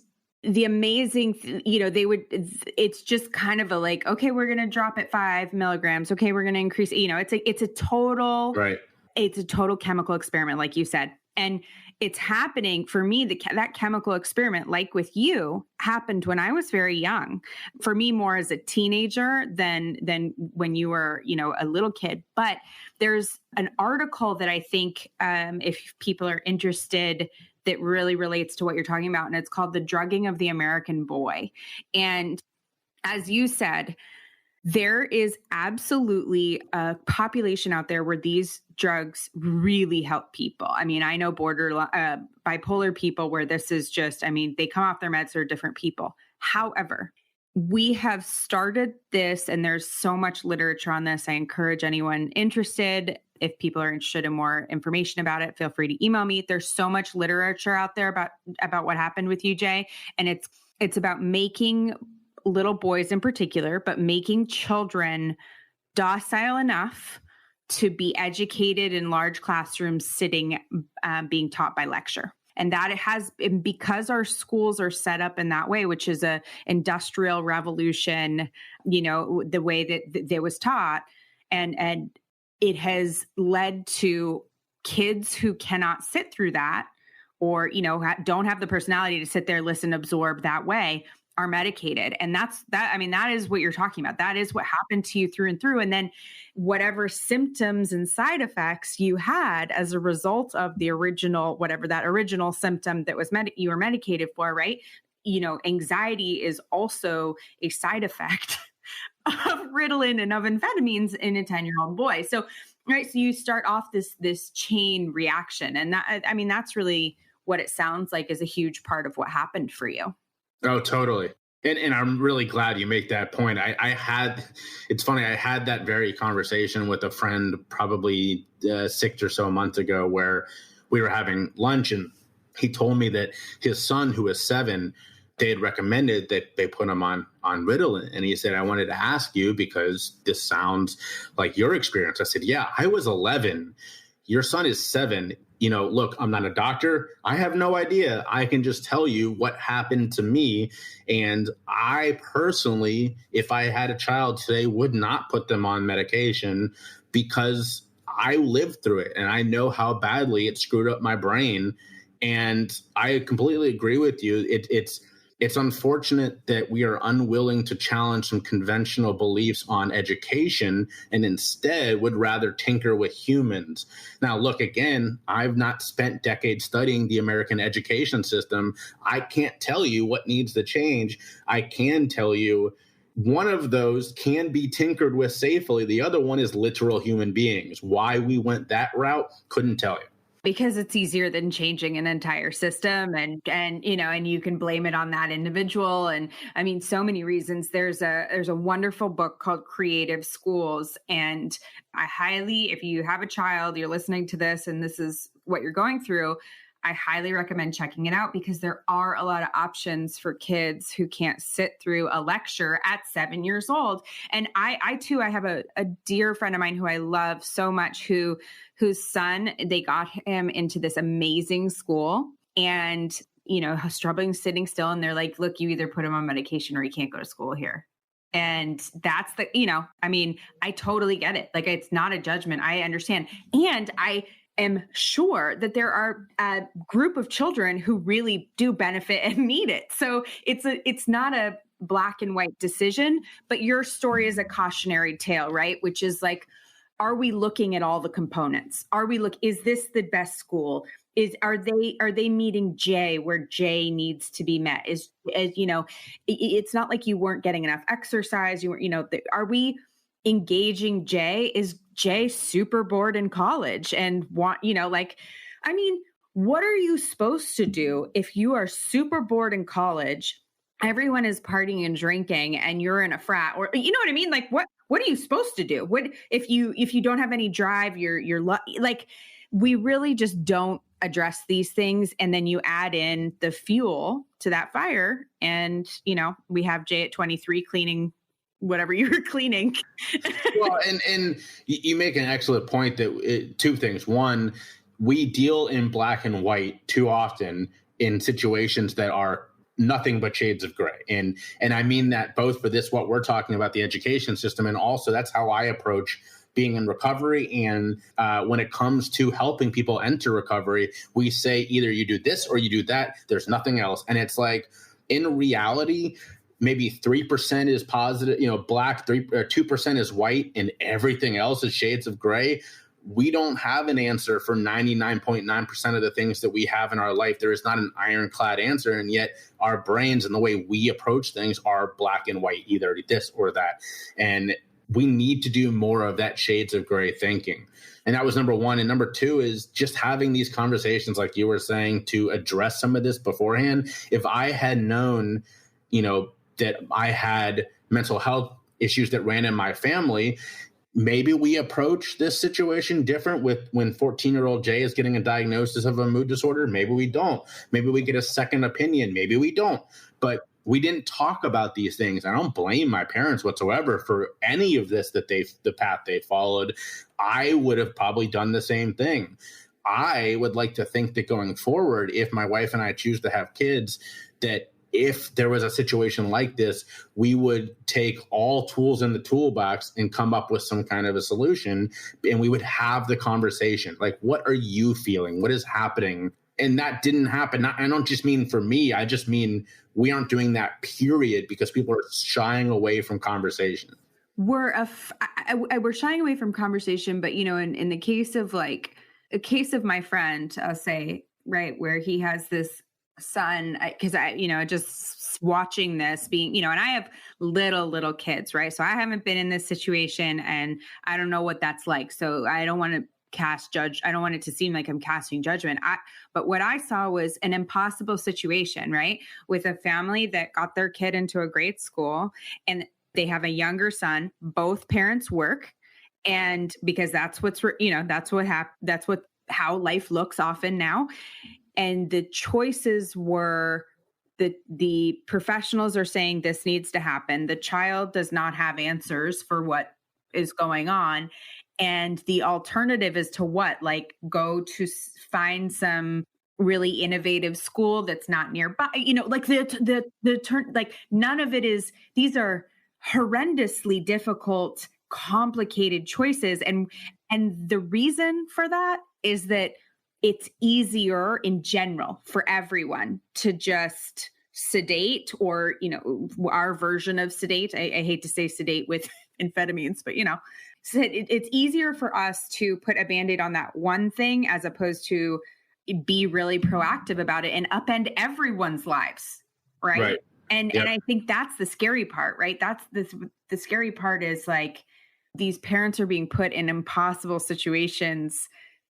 the amazing, you know, it's just kind of a like, okay, we're going to drop it 5 milligrams. Okay. We're going to increase, you know, it's a total,
right.
It's a total chemical experiment, like you said. And it's happening for me, that chemical experiment, like with you, happened when I was very young. For me, more as a teenager than when you were, you know, a little kid. But there's an article that I think, if people are interested, that really relates to what you're talking about. And it's called The Drugging of the American Boy. And as you said, there is absolutely a population out there where these drugs really help people. I mean, I know bipolar people where this is just, I mean, they come off their meds, they're different people. However, we have started this, and there's so much literature on this. I encourage anyone interested, if people are interested in more information about it, feel free to email me. There's so much literature out there about what happened with you, Jay. And it's about making little boys in particular, but making children docile enough to be educated in large classrooms, sitting, being taught by lecture. And that it has, because our schools are set up in that way, which is a industrial revolution, the way that it was taught. And it has led to kids who cannot sit through that, or, don't have the personality to sit there, listen, absorb that way, are medicated. And that is what you're talking about. That is what happened to you through and through. And then whatever symptoms and side effects you had as a result of the original, whatever that original symptom that was you were medicated for, right? Anxiety is also a side effect of Ritalin and of amphetamines in a 10-year-old boy. So, right. So you start off this chain reaction. And that's really what it sounds like is a huge part of what happened for you.
Oh, totally. And I'm really glad you make that point. It's funny, I had that very conversation with a friend probably 6 or so months ago, where we were having lunch, and he told me that his son, who is 7, they had recommended that they put him on Ritalin. And he said, I wanted to ask you, because this sounds like your experience. I said, yeah, I was 11. Your son is 7. Look, I'm not a doctor. I have no idea. I can just tell you what happened to me. And I personally, if I had a child today, would not put them on medication, because I lived through it and I know how badly it screwed up my brain. And I completely agree with you. It's unfortunate that we are unwilling to challenge some conventional beliefs on education, and instead would rather tinker with humans. Now, look, again, I've not spent decades studying the American education system. I can't tell you what needs to change. I can tell you one of those can be tinkered with safely. The other one is literal human beings. Why we went that route, couldn't tell you.
Because it's easier than changing an entire system, and you can blame it on that individual. And so many reasons. There's a wonderful book called Creative Schools. And I highly, if you have a child, you're listening to this and this is what you're going through, I highly recommend checking it out, because there are a lot of options for kids who can't sit through a lecture at 7 years old. And I too, I have a dear friend of mine who I love so much, whose son, they got him into this amazing school, and, struggling sitting still. And they're like, look, you either put him on medication or he can't go to school here. And that's I totally get it. Like, it's not a judgment. I understand. And I am sure that there are a group of children who really do benefit and need it. So it's not a black and white decision, but your story is a cautionary tale, right? Which is like, are we looking at all the components? Is this the best school? Are they meeting J where J needs to be met? It's not like you weren't getting enough exercise. Are we engaging J? Is J super bored in college and what are you supposed to do if you are super bored in college? Everyone is partying and drinking and you're in a frat, or you know what I mean? Like, what are you supposed to do? What if you don't have any drive, you're like, we really just don't address these things. And then you add in the fuel to that fire, and we have Jay at 23 cleaning whatever you were cleaning.
Well, and you make an excellent point that two things. One, we deal in black and white too often in situations that are nothing but shades of gray. And I mean that both for what we're talking about, the education system, and also that's how I approach being in recovery. And when it comes to helping people enter recovery, we say either you do this or you do that. There's nothing else. And it's like, in reality, maybe 3% is positive, black, 2% is white, and everything else is shades of gray. We don't have an answer for 99.9% of the things that we have in our life. There is not an ironclad answer. And yet our brains and the way we approach things are black and white, either this or that. And we need to do more of that shades of gray thinking. And that was number one. And number two is just having these conversations, like you were saying, to address some of this beforehand. If I had known, that I had mental health issues that ran in my family. Maybe we approach this situation different with when 14-year-old Jay is getting a diagnosis of a mood disorder. Maybe we don't. Maybe we get a second opinion. Maybe we don't. But we didn't talk about these things. I don't blame my parents whatsoever for any of this, the path they followed. I would have probably done the same thing. I would like to think that going forward, if my wife and I choose to have kids, that if there was a situation like this, we would take all tools in the toolbox and come up with some kind of a solution, and we would have the conversation. Like, what are you feeling? What is happening? And that didn't happen. I don't just mean for me. I just mean we aren't doing that, period, because people are shying away from conversation.
We're shying away from conversation, but in the case of like a case of my friend, I'll say, right, where he has this son, because just watching this being, and I have little kids, right? So I haven't been in this situation and I don't know what that's like. So I don't want to I don't want it to seem like I'm casting judgment. But what I saw was an impossible situation, right? With a family that got their kid into a great school and they have a younger son, both parents work. And because that's how life looks often now. And the choices were the professionals are saying this needs to happen. The child does not have answers for what is going on. And the alternative is to what? Like go to find some really innovative school that's not nearby, like the turn, like none of it is, these are horrendously difficult, complicated choices. And the reason for that is that it's easier in general for everyone to just sedate or, our version of sedate. I hate to say sedate with amphetamines, but, so it's easier for us to put a Band-Aid on that one thing as opposed to be really proactive about it and upend everyone's lives. Right. And I think that's the scary part, right? That's the scary part is like these parents are being put in impossible situations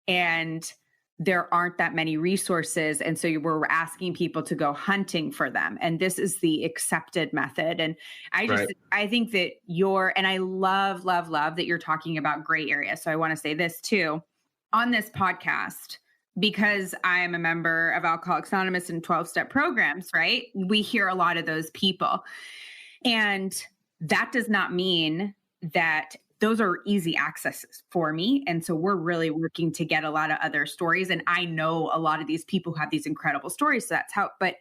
and there aren't that many resources. And so we're asking people to go hunting for them. And this is the accepted method. And I think that and I love that you're talking about gray area. So I want to say this too, on this podcast, because I am a member of Alcoholics Anonymous and 12-step programs, right? We hear a lot of those people. And that does not mean that those are easy accesses for me. And so we're really working to get a lot of other stories. And I know a lot of these people who have these incredible stories. So that's how, but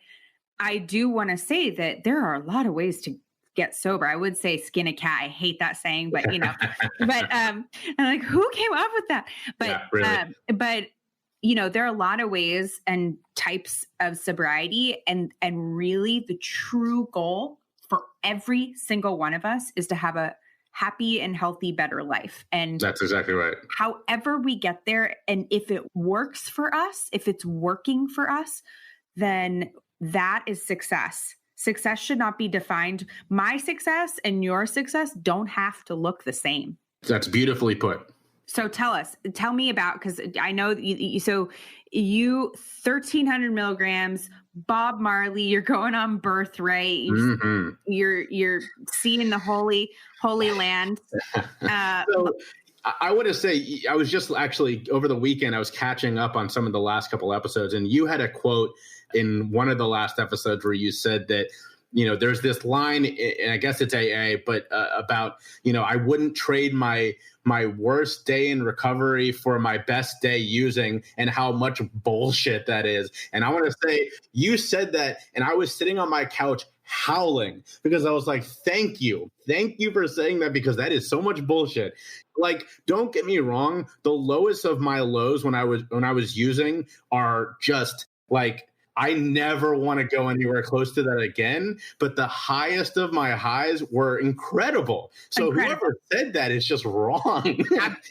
I do want to say that there are a lot of ways to get sober. I would say skin a cat. I hate that saying, but I'm like, who came up with that? But,
yeah, really.
There are a lot of ways and types of sobriety and really the true goal for every single one of us is to have a happy and healthy, better life. And
that's exactly right.
However we get there, and if it works for us, if it's working for us, then that is success. Success should not be defined. My success and your success don't have to look the same.
That's beautifully put.
So tell me about, because I know you 1,300 milligrams, Bob Marley, you're going on Birthright, you're seeing the holy land.
So I want to say, I was just actually over the weekend, I was catching up on some of the last couple episodes, and you had a quote in one of the last episodes where you said that, there's this line, and I guess it's AA, but about, I wouldn't trade my worst day in recovery for my best day using, and how much bullshit that is. And I want to say, you said that, and I was sitting on my couch howling because I was like, thank you for saying that, because that is so much bullshit. Like, don't get me wrong, the lowest of my lows when I was using are just like, I never want to go anywhere close to that again. But the highest of my highs were incredible. So whoever said that is just wrong.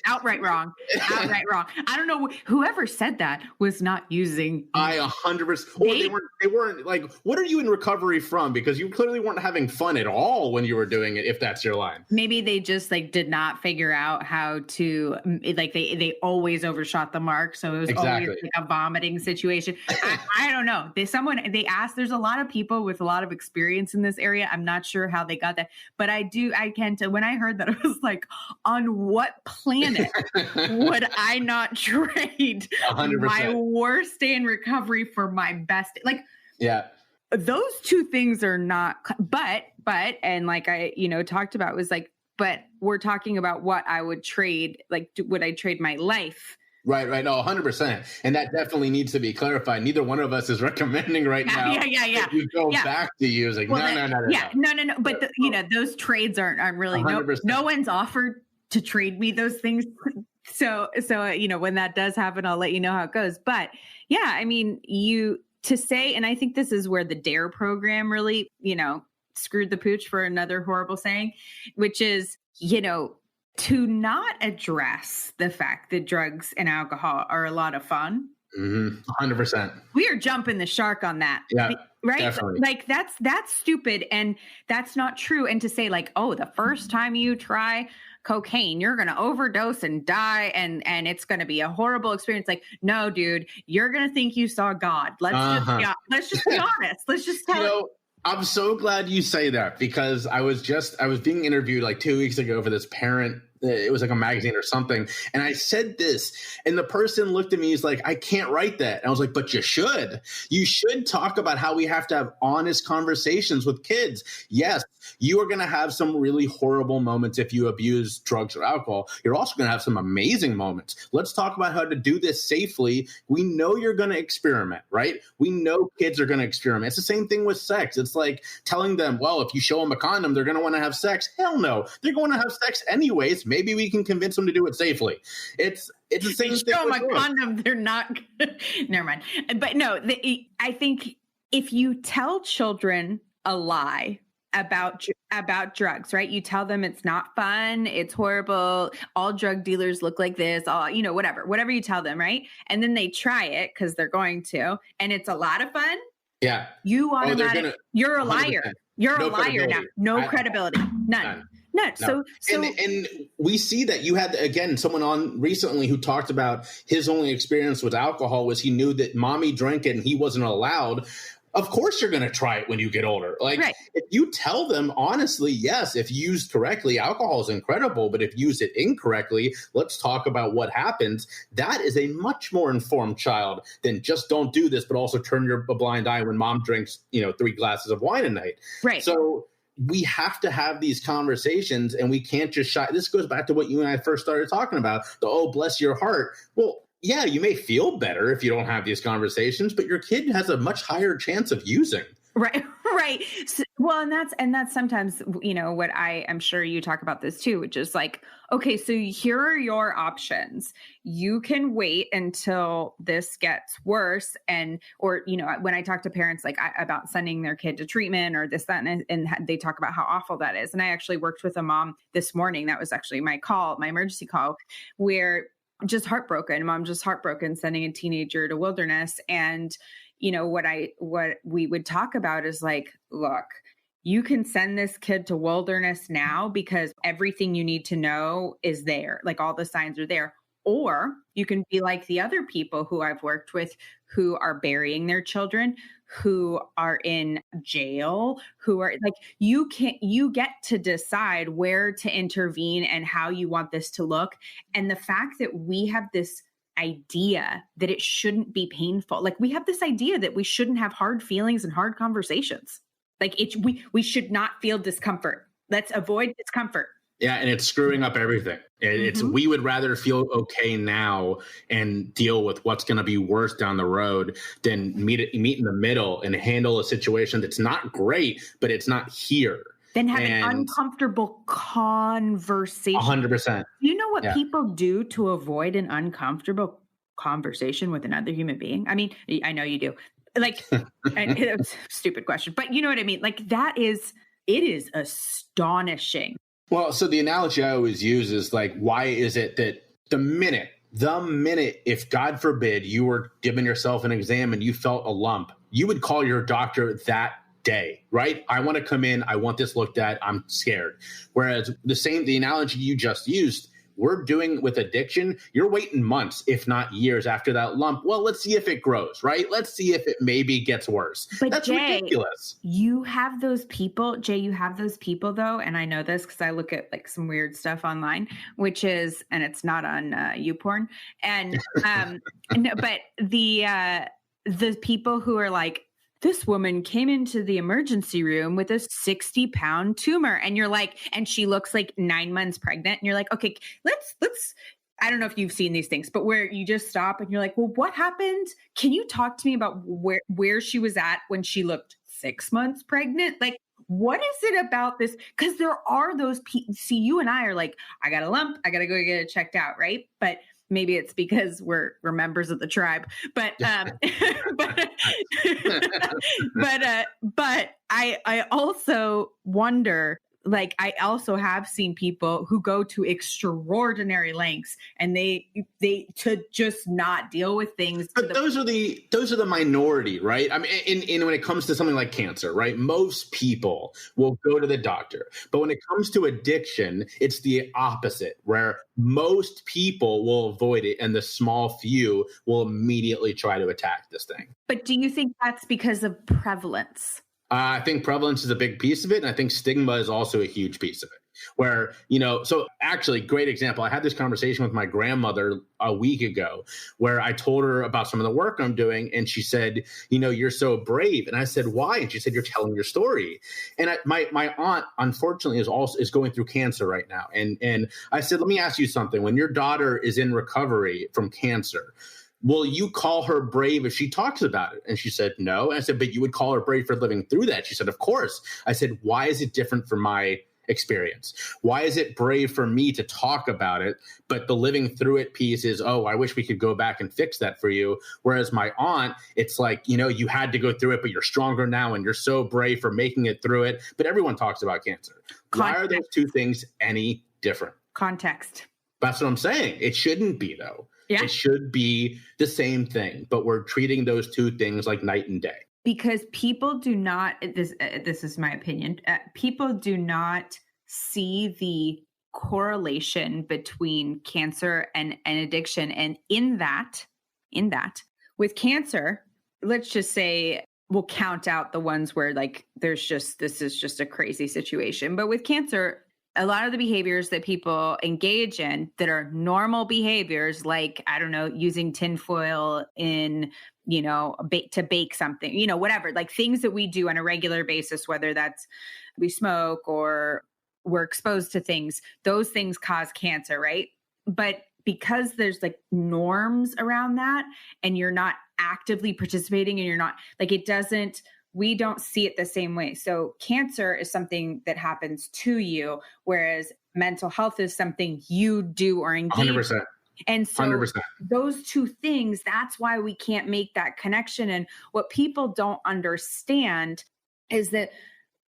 Outright wrong. Outright wrong. I don't know. Whoever said that was not using.
I 100%. Or they weren't like, what are you in recovery from? Because you clearly weren't having fun at all when you were doing it, if that's your line.
Maybe they just did not figure out how to, they always overshot the mark. So it was always like a vomiting situation. I don't know. know. They asked, there's a lot of people with a lot of experience in this area. I'm not sure how they got that, but I can tell when I heard that, I was like, on what planet would I not trade
100%.
my worst day in recovery for my best? Like,
yeah,
those two things are not, but, and like I, talked about was like, but we're talking about what I would trade. Like, would I trade my life?
Right. No, 100%. And that definitely needs to be clarified. Neither one of us is recommending right now.
Yeah.
You go back to use like, no.
No. But those trades aren't really, no one's offered to trade me those things. So, when that does happen, I'll let you know how it goes. But yeah, I mean, to say, and I think this is where the DARE program really, screwed the pooch, for another horrible saying, which is, to not address the fact that drugs and alcohol are a lot of fun.
100%.
We are jumping the shark on that.
Yeah,
right.
Definitely.
Like that's stupid. And that's not true. And to say like, oh, the first time you try cocaine, you're going to overdose and die. And it's going to be a horrible experience. Like, no, dude, you're going to think you saw God. Let's just be honest. Let's just tell it.
I'm so glad you say that, because I was being interviewed like 2 weeks ago for this parent. It was like a magazine or something. And I said this, and the person looked at me, he's like, I can't write that. And I was like, but you should. You should talk about how we have to have honest conversations with kids. Yes, you are going to have some really horrible moments if you abuse drugs or alcohol. You're also going to have some amazing moments. Let's talk about how to do this safely. We know you're going to experiment, right? We know kids are going to experiment. It's the same thing with sex. It's like telling them, well, if you show them a condom, they're going to want to have sex. Hell no. They're going to have sex anyways. Maybe we can convince them to do it safely. It's the same thing.
Show them a condom, they're not. Never mind. But no, I think if you tell children a lie about drugs, right? You tell them it's not fun, it's horrible, all drug dealers look like this, all whatever you tell them, right? And then they try it because they're going to, and it's a lot of fun.
Yeah,
you automatically, you're a liar.
100%.
You're
No
a liar now. No credibility. None. No. So
and we see that you had, again, someone on recently who talked about his only experience with alcohol was he knew that mommy drank it and he wasn't allowed. Of course you're going to try it when you get older. Like, right. If you tell them honestly, yes, if used correctly, alcohol is incredible, but if used it incorrectly, let's talk about what happens. That is a much more informed child than just don't do this, but also turn a blind eye when mom drinks, 3 glasses of wine a night.
Right.
So we have to have these conversations, and we can't just shy. This goes back to what you and I first started talking about, the, bless your heart. Well, yeah, you may feel better if you don't have these conversations, but your kid has a much higher chance of using.
Right. So, well, and that's sometimes, what I'm sure you talk about this too, which is like, okay, so here are your options. You can wait until this gets worse. Or when I talk to parents, like about sending their kid to treatment or this, that, and they talk about how awful that is. And I actually worked with a mom this morning. That was actually my emergency call, where mom just heartbroken sending a teenager to wilderness. And what we would talk about is like, look, you can send this kid to wilderness now because everything you need to know is there. Like all the signs are there. Or you can be like the other people who I've worked with who are burying their children, who are in jail, who are like, you get to decide where to intervene and how you want this to look. And the fact that we have this idea that it shouldn't be painful. Like we have this idea that we shouldn't have hard feelings and hard conversations. Like we should not feel discomfort. Let's avoid discomfort.
Yeah. And it's screwing up everything. We would rather feel okay now and deal with what's going to be worse down the road than meet in the middle and handle a situation that's not great, but it's not here.
Then have an uncomfortable conversation.
100%.
You know what people do to avoid an uncomfortable conversation with another human being? I mean, I know you do. Like, it's a stupid question, but you know what I mean? Like it is astonishing.
Well, so the analogy I always use is like, why is it that the minute, if God forbid you were giving yourself an exam and you felt a lump, you would call your doctor that day, right? I want to come in. I want this looked at. I'm scared. Whereas the analogy you just used, we're doing with addiction, you're waiting months, if not years after that lump. Well, let's see if it grows, right? Let's see if it maybe gets worse.
But
that's
Jay,
ridiculous.
You have those people, though, and I know this because I look at like some weird stuff online, which is, and it's not on YouPorn, and no, but the people who are like, this woman came into the emergency room with a 60-pound tumor, and you're like, and she looks like 9 months pregnant, and you're like, okay, let's. I don't know if you've seen these things, but where you just stop and you're like, well, what happened? Can you talk to me about where she was at when she looked 6 months pregnant? Like, what is it about this? Because there are those people. See, you and I are like, I got a lump, I got to go get it checked out, right? But maybe it's because we're members of the tribe, but but I also wonder, like, I also have seen people who go to extraordinary lengths and they to just not deal with things.
But those are the minority, right? I mean, in when it comes to something like cancer, right? Most people will go to the doctor, but when it comes to addiction, it's the opposite, where most people will avoid it, and the small few will immediately try to attack this thing.
But do you think that's because of prevalence?
I think prevalence is a big piece of it. And I think stigma is also a huge piece of it. Where, so actually, great example. I had this conversation with my grandmother a week ago where I told her about some of the work I'm doing. And she said, you're so brave. And I said, why? And she said, you're telling your story. And my aunt, unfortunately, is going through cancer right now. And I said, let me ask you something. When your daughter is in recovery from cancer, will you call her brave if she talks about it? And she said, no. And I said, but you would call her brave for living through that. She said, of course. I said, why is it different from my experience? Why is it brave for me to talk about it, but the living through it piece is, oh, I wish we could go back and fix that for you. Whereas my aunt, it's like, you had to go through it, but you're stronger now and you're so brave for making it through it. But everyone talks about cancer. Why are those two things any different?
Context.
That's what I'm saying. It shouldn't be, though.
Yeah.
It should be the same thing, but we're treating those two things like night and day.
Because people do not, this is my opinion, people do not see the correlation between cancer and addiction. And in that, with cancer, let's just say we'll count out the ones where like this is just a crazy situation. But with cancer, a lot of the behaviors that people engage in that are normal behaviors, like, I don't know, using tinfoil in, to bake something, whatever, like things that we do on a regular basis, whether that's we smoke or we're exposed to things, those things cause cancer, right? But because there's like norms around that and you're not actively participating and you're not like, we don't see it the same way. So cancer is something that happens to you, whereas mental health is something you do or engage.
100%.
And so
100%.
Those two things, that's why we can't make that connection. And what people don't understand is that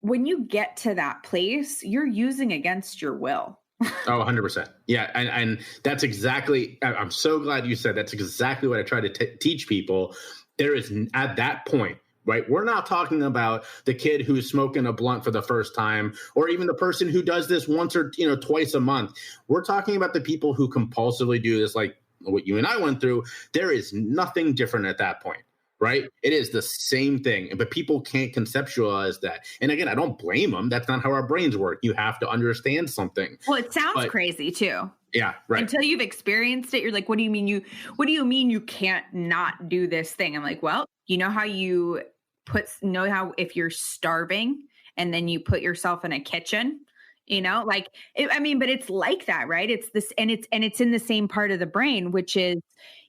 when you get to that place, you're using against your will.
Oh, 100%. Yeah. And that's exactly, I'm so glad you said that's exactly what I try to teach people. There is, at that point, right? We're not talking about the kid who's smoking a blunt for the first time, or even the person who does this once or twice a month. We're talking about the people who compulsively do this, like what you and I went through. There is nothing different at that point, right? It is the same thing, but people can't conceptualize that. And again, I don't blame them. That's not how our brains work. You have to understand something.
Well, it sounds crazy too.
Yeah, right.
Until you've experienced it, you're like, what do you mean you can't not do this thing? I'm like, well, you know how if you're starving and then you put yourself in a kitchen, but it's like that, right? It's this, and it's in the same part of the brain, which is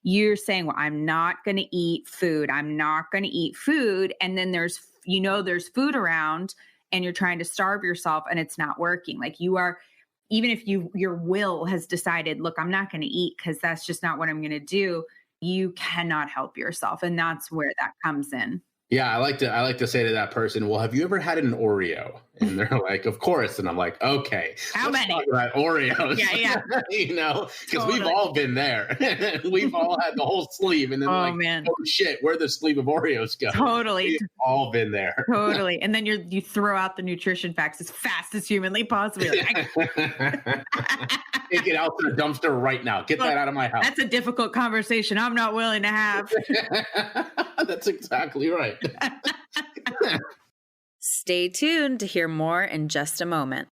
you're saying, well, I'm not going to eat food. I'm not going to eat food. And then there's food around and you're trying to starve yourself and it's not working. Like you are, even if your will has decided, look, I'm not going to eat because that's just not what I'm going to do. You cannot help yourself. And that's where that comes in.
Yeah, I like to say to that person, well, have you ever had an Oreo? And they're like, of course. And I'm like, okay.
How many?
Talk about Oreos.
Yeah.
Because we've all been there. We've all had the whole sleeve. And then
man.
Oh shit, where'd the sleeve of Oreos go?
Totally.
We've all been there.
Totally. And then you throw out the nutrition facts as fast as humanly possible. Like,
Take it out to the dumpster right now. Get that out of my house.
That's a difficult conversation I'm not willing to have.
That's exactly right.
Stay tuned to hear more in just a moment.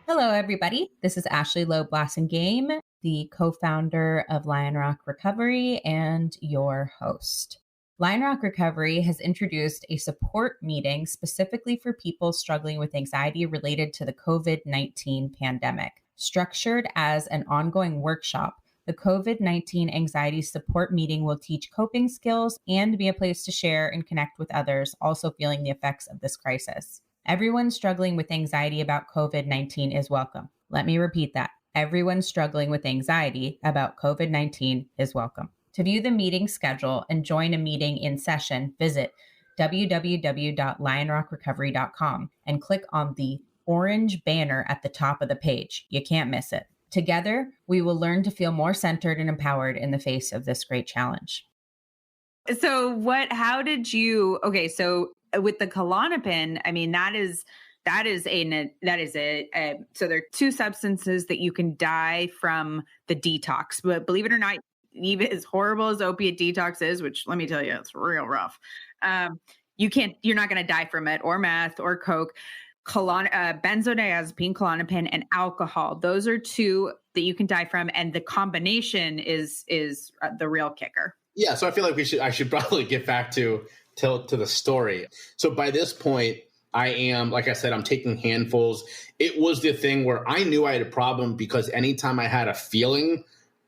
Hello, everybody. This is Ashley Loeb Blassingame, the co-founder of Lion Rock Recovery and your host. Lion Rock Recovery has introduced a support meeting specifically for people struggling with anxiety related to the COVID-19 pandemic. Structured as an ongoing workshop, the COVID-19 anxiety support meeting will teach coping skills and be a place to share and connect with others also feeling the effects of this crisis. Everyone struggling with anxiety about COVID-19 is welcome. Let me repeat that. Everyone struggling with anxiety about COVID-19 is welcome. To view the meeting schedule and join a meeting in session, visit www.lionrockrecovery.com and click on the orange banner at the top of the page. You can't miss it. Together, we will learn to feel more centered and empowered in the face of this great challenge.
So so with the Klonopin, I mean, so there are two substances that you can die from the detox, but believe it or not, even as horrible as opiate detox is, which let me tell you, it's real rough. You're not going to die from it, or meth or coke. Benzodiazepine, Klonopin, and alcohol. Those are two that you can die from, and the combination is the real kicker.
Yeah, so I feel like I should probably get back to the story. So by this point, I am, like I said, I'm taking handfuls. It was the thing where I knew I had a problem because anytime I had a feeling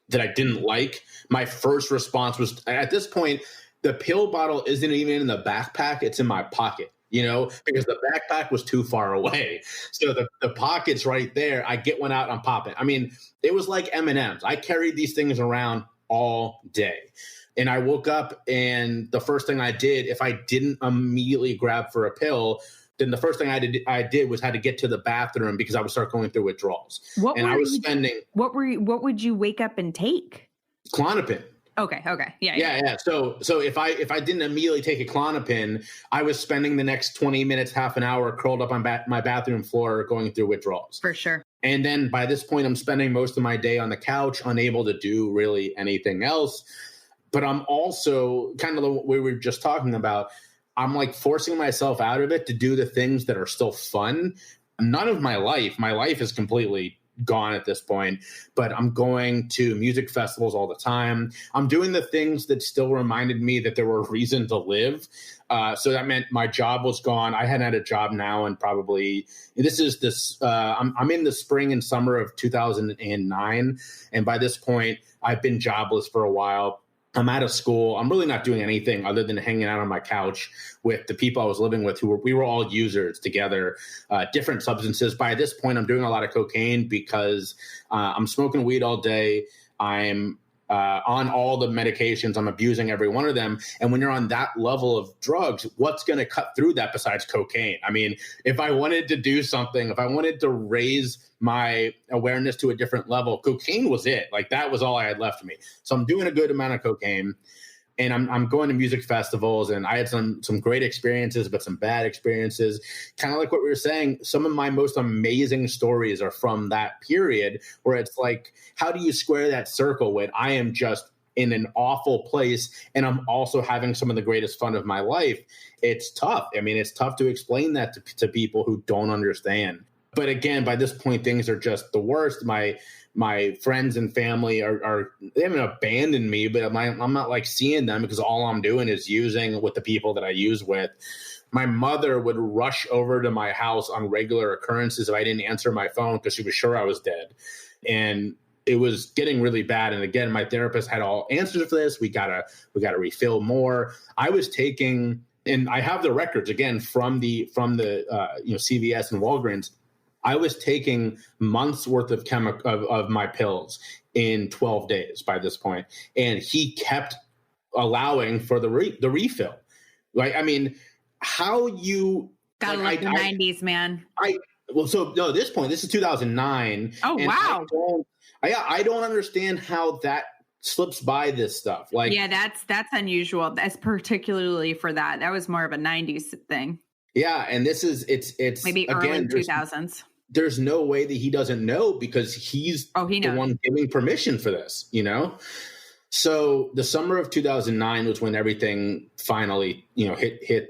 that I didn't like, my first response was, at this point, the pill bottle isn't even in the backpack, it's in my pocket, because the backpack was too far away. So the pocket's right there. I get one out, I'm popping. I mean, it was like M&Ms. I carried these things around all day. And I woke up, and the first thing I did, if I didn't immediately grab for a pill, then the first thing I did was had to get to the bathroom because I would start going through withdrawals. What
would you wake up and take?
Klonopin.
Okay.
Yeah. So if I didn't immediately take a Klonopin, I was spending the next 20 minutes, half an hour curled up on my bathroom floor going through withdrawals.
For sure.
And then by this point, I'm spending most of my day on the couch, unable to do really anything else. But I'm also kind of the way we were just talking about, I'm like forcing myself out of it to do the things that are still fun. None of my life is completely gone at this point, but I'm going to music festivals all the time. I'm doing the things that still reminded me that there were a reason to live. So that meant my job was gone. I hadn't had a job now, and probably I'm in the spring and summer of 2009. And by this point, I've been jobless for a while. I'm out of school. I'm really not doing anything other than hanging out on my couch with the people I was living with we were all users together, different substances. By this point, I'm doing a lot of cocaine because I'm smoking weed all day. I'm on all the medications. I'm abusing every one of them. And when you're on that level of drugs, what's going to cut through that besides cocaine? I mean, if I wanted to do something, if I wanted to raise my awareness to a different level, cocaine was it. Like, that was all I had left of me. So I'm doing a good amount of cocaine, and I'm going to music festivals, and I had some great experiences, but some bad experiences. Kind of like what we were saying, some of my most amazing stories are from that period where it's like, how do you square that circle when I am just in an awful place and I'm also having some of the greatest fun of my life? It's tough. I mean, it's tough to explain that to people who don't understand. But again, by this point, things are just the worst. My friends and family they haven't abandoned me, but I'm not like seeing them because all I'm doing is using with the people that I use with. My mother would rush over to my house on regular occurrences if I didn't answer my phone because she was sure I was dead. And it was getting really bad. And again, my therapist had all answers for this. We gotta refill more. I was taking, and I have the records again from the CVS and Walgreens. I was taking months worth of my pills in 12 days by this point, and he kept allowing for the refill. Like, I mean, how you
gotta like the 90s, man.
At this point, this is 2009.
Oh, wow.
I don't understand how that slips by this stuff. Like,
yeah, that's unusual. That's particularly for that. That was more of a 90s thing.
Yeah, and it's
maybe
again,
early 2000s.
there's no way that he doesn't know, because he's
he
the
knows.
one giving permission for this, you know? So the summer of 2009 was when everything finally,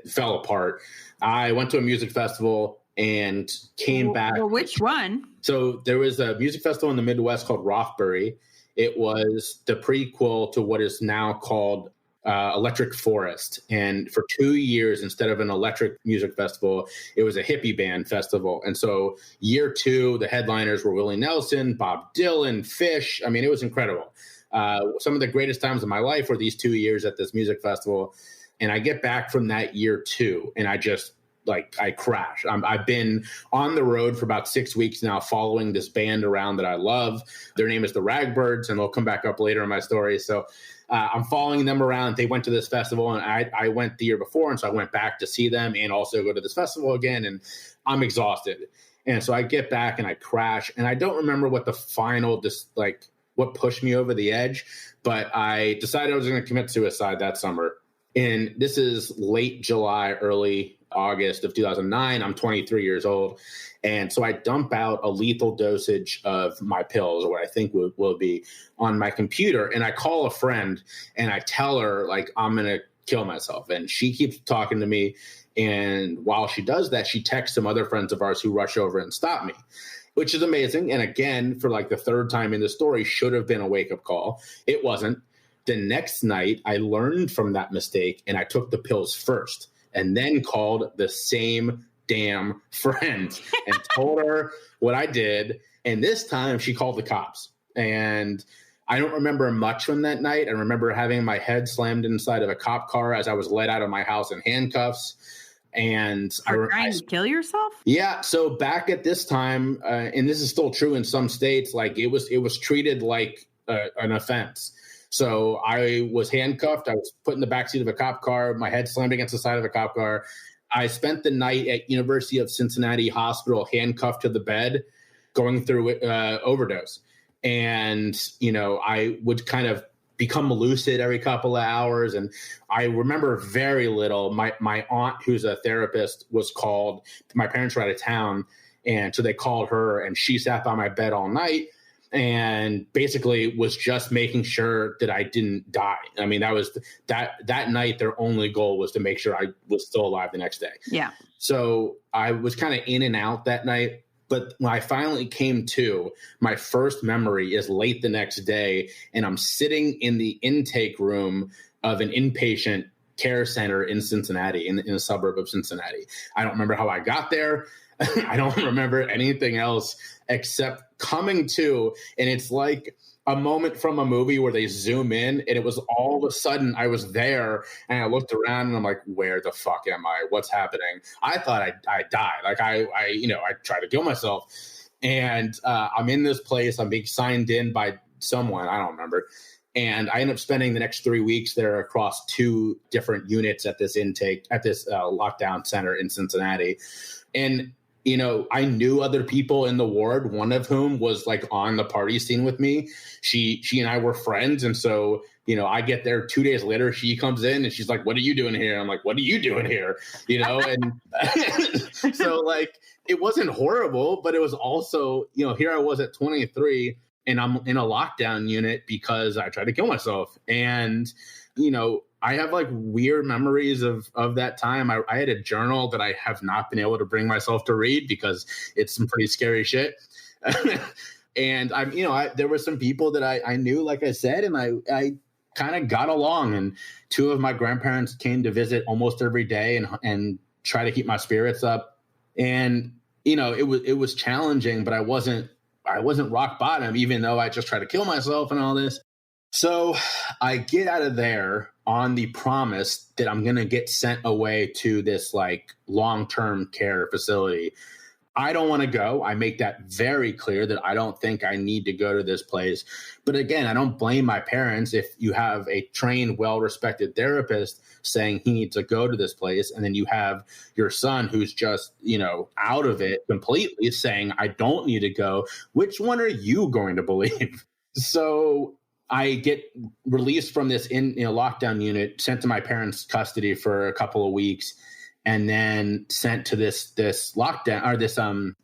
fell apart. I went to a music festival and came back.
Well, which one?
So there was a music festival in the Midwest called Rothbury. It was the prequel to what is now called Electric Forest. And for 2 years, instead of an electric music festival, it was a hippie band festival. And so year 2, the headliners were Willie Nelson, Bob Dylan, Fish. I mean, it was incredible. Some of the greatest times of my life were these 2 years at this music festival. And I get back from that year 2, and I just, I crash. I've been on the road for about 6 weeks now, following this band around that I love. Their name is the Ragbirds, and they'll come back up later in my story. So I'm following them around. They went to this festival, and I went the year before, and so I went back to see them and also go to this festival again, and I'm exhausted. And so I get back and I crash, and I don't remember what the final, what pushed me over the edge, but I decided I was going to commit suicide that summer. And this is late July, early August of 2009. I'm 23 years old. And so I dump out a lethal dosage of my pills, or what I think will be, on my computer. And I call a friend and I tell her, I'm going to kill myself. And she keeps talking to me. And while she does that, she texts some other friends of ours who rush over and stop me, which is amazing. And again, for the third time in the story, should have been a wake-up call. It wasn't. The next night, I learned from that mistake, and I took the pills first, and then called the same damn friend and told her what I did. And this time, she called the cops. And I don't remember much from that night. I remember having my head slammed inside of a cop car as I was led out of my house in handcuffs. And
trying to kill yourself?
Yeah. So back at this time, and this is still true in some states, it was treated like an offense. So I was handcuffed. I was put in the backseat of a cop car. My head slammed against the side of a cop car. I spent the night at University of Cincinnati Hospital, handcuffed to the bed, going through overdose. And, I would kind of become lucid every couple of hours. And I remember very little. My aunt, who's a therapist, was called. My parents were out of town. And so they called her, and she sat by my bed all night and basically was just making sure that I didn't die. I mean, that was that night. Their only goal was to make sure I was still alive the next day.
Yeah.
So I was kind of in and out that night. But when I finally came to, my first memory is late the next day, and I'm sitting in the intake room of an inpatient care center in Cincinnati, in a suburb of Cincinnati. I don't remember how I got there. I don't remember anything else except coming to, and it's like a moment from a movie where they zoom in, and it was all of a sudden I was there, and I looked around and I'm like, where the fuck am I? What's happening? I thought I died. I tried to kill myself, and I'm in this place. I'm being signed in by someone. I don't remember. And I ended up spending the next 3 weeks there across 2 different units at this lockdown center in Cincinnati. And I knew other people in the ward, one of whom was on the party scene with me. She and I were friends. And so, I get there 2 days later, she comes in and she's like, what are you doing here? I'm like, what are you doing here? And so it wasn't horrible, but it was also, here I was at 23 and I'm in a lockdown unit because I tried to kill myself. And, I have weird memories of that time. I had a journal that I have not been able to bring myself to read because it's some pretty scary shit. And there were some people that I knew, like I said, and I kind of got along. And 2 of my grandparents came to visit almost every day and try to keep my spirits up. And, it was challenging, but I wasn't rock bottom, even though I just tried to kill myself and all this. So I get out of there on the promise that I'm going to get sent away to this long-term care facility. I don't want to go. I make that very clear that I don't think I need to go to this place. But again, I don't blame my parents if you have a trained, well-respected therapist saying he needs to go to this place. And then you have your son who's just, out of it completely saying, I don't need to go. Which one are you going to believe? So I get released from this lockdown unit, sent to my parents' custody for a couple of weeks. and then sent to this lockdown or this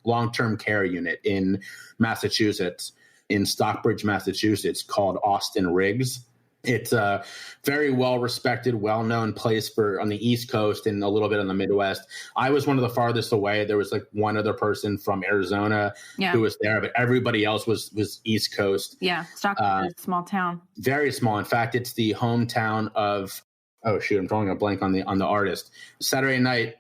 long-term care unit in Massachusetts, in Stockbridge, Massachusetts, called Austin Riggs. It's a very well-respected, well-known place on the East Coast and a little bit on the Midwest. I was one of the farthest away. There was like one other person from Arizona who was there, but everybody else was East Coast.
Yeah, Stockton is a small town.
Very small. In fact, it's the hometown of, oh shoot, I'm drawing a blank on the artist. Saturday Night,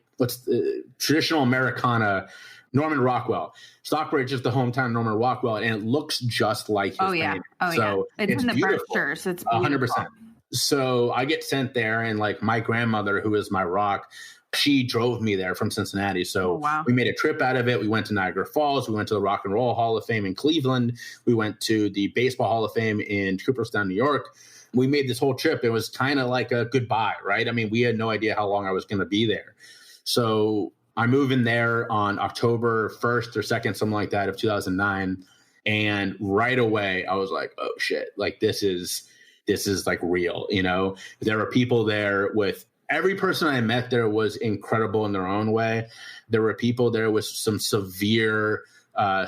traditional Americana, Norman Rockwell. Stockbridge is the hometown of Norman Rockwell, and it looks just like his family. So
it's in the
beautiful.
Berkshire, so it's beautiful.
100%. So I get sent there, and like my grandmother, who is my rock, she drove me there from Cincinnati. So we made a trip out of it. We went to Niagara Falls. We went to the Rock and Roll Hall of Fame in Cleveland. We went to the Baseball Hall of Fame in Cooperstown, New York. We made this whole trip. It was kind of like a goodbye, right? I mean, we had no idea how long I was going to be there. So I moved in there on October 1st or 2nd, something like that, of 2009. And right away, I was like, oh shit, like this is like real, you know? There were people there with every person I met there was incredible in their own way. There were people there with some severe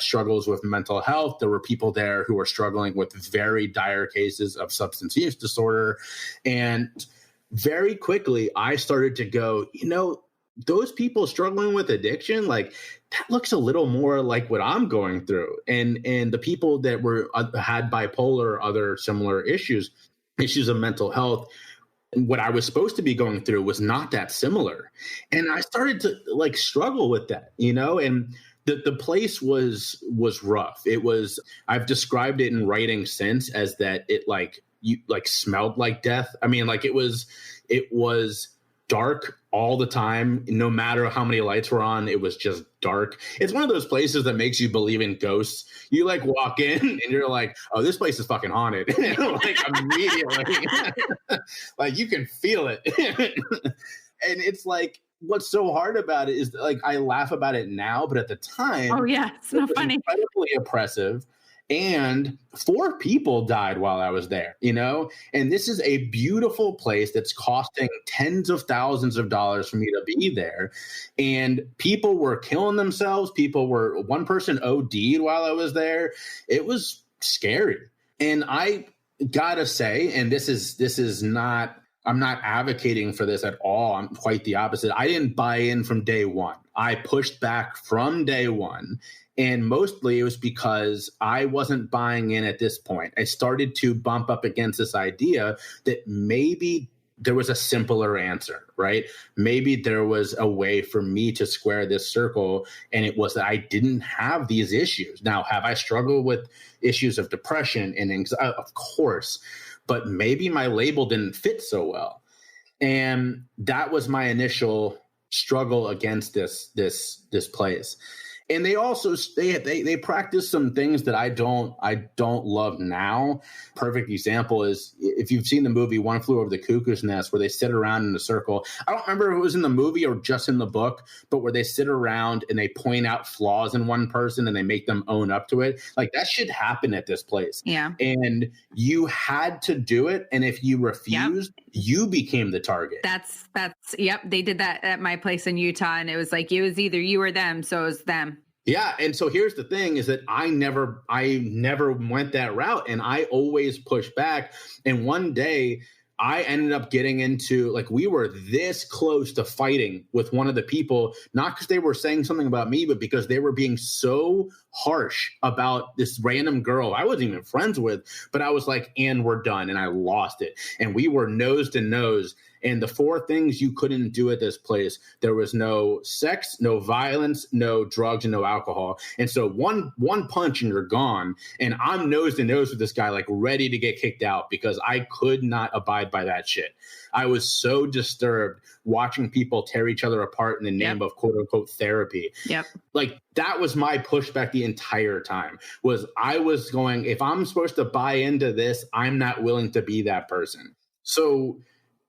struggles with mental health. There were people there who were struggling with very dire cases of substance use disorder. And very quickly, I started to go, you know, those people struggling with addiction, like that looks a little more like what I'm going through. And the people that had bipolar or other similar issues of mental health, what I was supposed to be going through was not that similar. And I started to like struggle with that, you know, and the place was rough. It was, I've described it in writing since as that it smelled like death. I mean, like it was dark all the time. No matter how many lights were on, it was just dark. It's one of those places that makes you believe in ghosts. You like walk in and you're like, oh, this place is fucking haunted. Like immediately, like you can feel it. And it's like, what's so hard about it is like, I laugh about it now, but at the time,
oh yeah, it's not funny.
Incredibly oppressive. And 4 people died while I was there, you know? And this is a beautiful place that's costing tens of thousands of dollars for me to be there. And people were killing themselves. One person OD'd while I was there. It was scary. And I gotta say, and this is not, I'm not advocating for this at all. I'm quite the opposite. I didn't buy in from day one. I pushed back from day one. And mostly it was because I wasn't buying in at this point. I started to bump up against this idea that maybe there was a simpler answer, right? Maybe there was a way for me to square this circle, and it was that I didn't have these issues. Now, have I struggled with issues of depression and anxiety? Of course, but maybe my label didn't fit so well. And that was my initial struggle against this place. And they also they practice some things that I don't love now. Perfect example is if you've seen the movie One Flew Over the Cuckoo's Nest, where they sit around in a circle. I don't remember if it was in the movie or just in the book, but where they sit around and they point out flaws in one person and they make them own up to it. Like that should happen at this place.
Yeah.
And you had to do it. And if you refused, you became the target.
That's yep. They did that at my place in Utah, and it was like it was either you or them. So it was them.
Yeah. And so here's the thing is that I never went that route, and I always pushed back. And one day I ended up getting into, like, we were this close to fighting with one of the people, not because they were saying something about me, but because they were being so harsh about this random girl I wasn't even friends with. But I was like, and we're done. And I lost it. And we were nose to nose. And the 4 things you couldn't do at this place, there was no sex, no violence, no drugs, and no alcohol. And so one punch and you're gone. And I'm nose to nose with this guy, like ready to get kicked out because I could not abide by that shit. I was so disturbed watching people tear each other apart in the name of quote unquote therapy.
Yep.
Like that was my pushback the entire time, was I was going, if I'm supposed to buy into this, I'm not willing to be that person. So,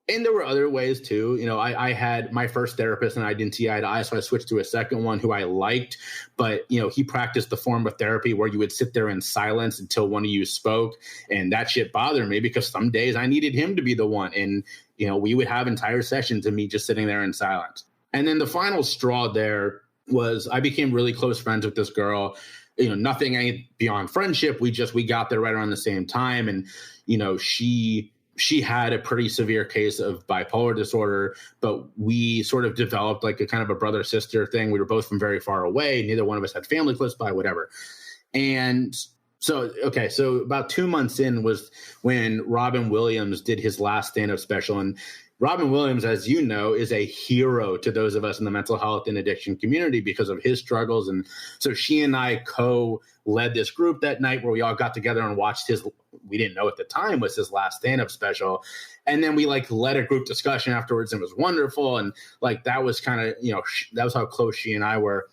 and there were other ways too. You know, I had my first therapist and I didn't see eye to eye. So I switched to a second one who I liked, but you know, he practiced the form of therapy where you would sit there in silence until one of you spoke. And that shit bothered me because some days I needed him to be the one. And, you know, we would have entire sessions of me just sitting there in silence. And then the final straw there was I became really close friends with this girl. Nothing beyond friendship. We got there right around the same time. And, she had a pretty severe case of bipolar disorder, but we sort of developed like a kind of a brother-sister thing. We were both from very far away. Neither one of us had family close by, whatever. And so about 2 months in was when Robin Williams did his last stand-up special. And Robin Williams, as you know, is a hero to those of us in the mental health and addiction community because of his struggles. And so she and I co-led this group that night where we all got together and watched we didn't know at the time was his last stand-up special. And then we led a group discussion afterwards, and it was wonderful. And that was kind of, that was how close she and I were.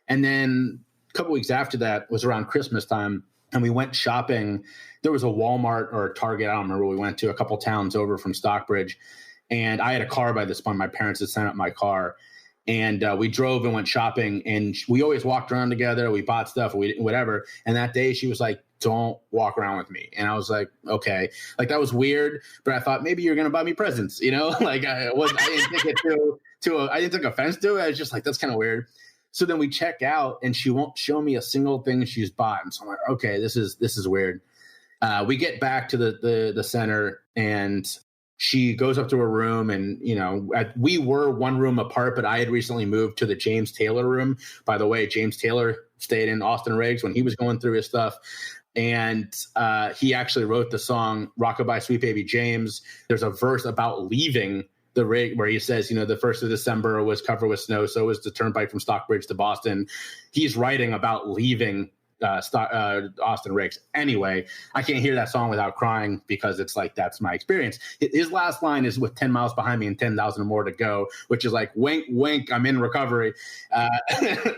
And then a couple weeks after that was around Christmas time, and we went shopping. There was a Walmart or a Target, I don't remember, we went to a couple towns over from Stockbridge. And I had a car by this point. My parents had sent up my car. And we drove and went shopping. And we always walked around together. We bought stuff, whatever. And that day she was like, don't walk around with me. And I was like, okay. That was weird. But I thought maybe you're going to buy me presents, I didn't take it I didn't take offense to it. I was just like, that's kind of weird. So then we check out and she won't show me a single thing she's bought. And so I'm like, okay, this is weird. We get back to the center, and she goes up to her room, and, we were one room apart, but I had recently moved to the James Taylor room. By the way, James Taylor stayed in Austin Riggs when he was going through his stuff. And he actually wrote the song Rockabye Sweet Baby James. There's a verse about leaving the rig where he says, the 1st of December was covered with snow. So was the turnpike from Stockbridge to Boston. He's writing about leaving Austin Riggs. Anyway, I can't hear that song without crying because it's that's my experience. His last line is with 10 miles behind me and 10,000 more to go, which is like, wink, wink, I'm in recovery.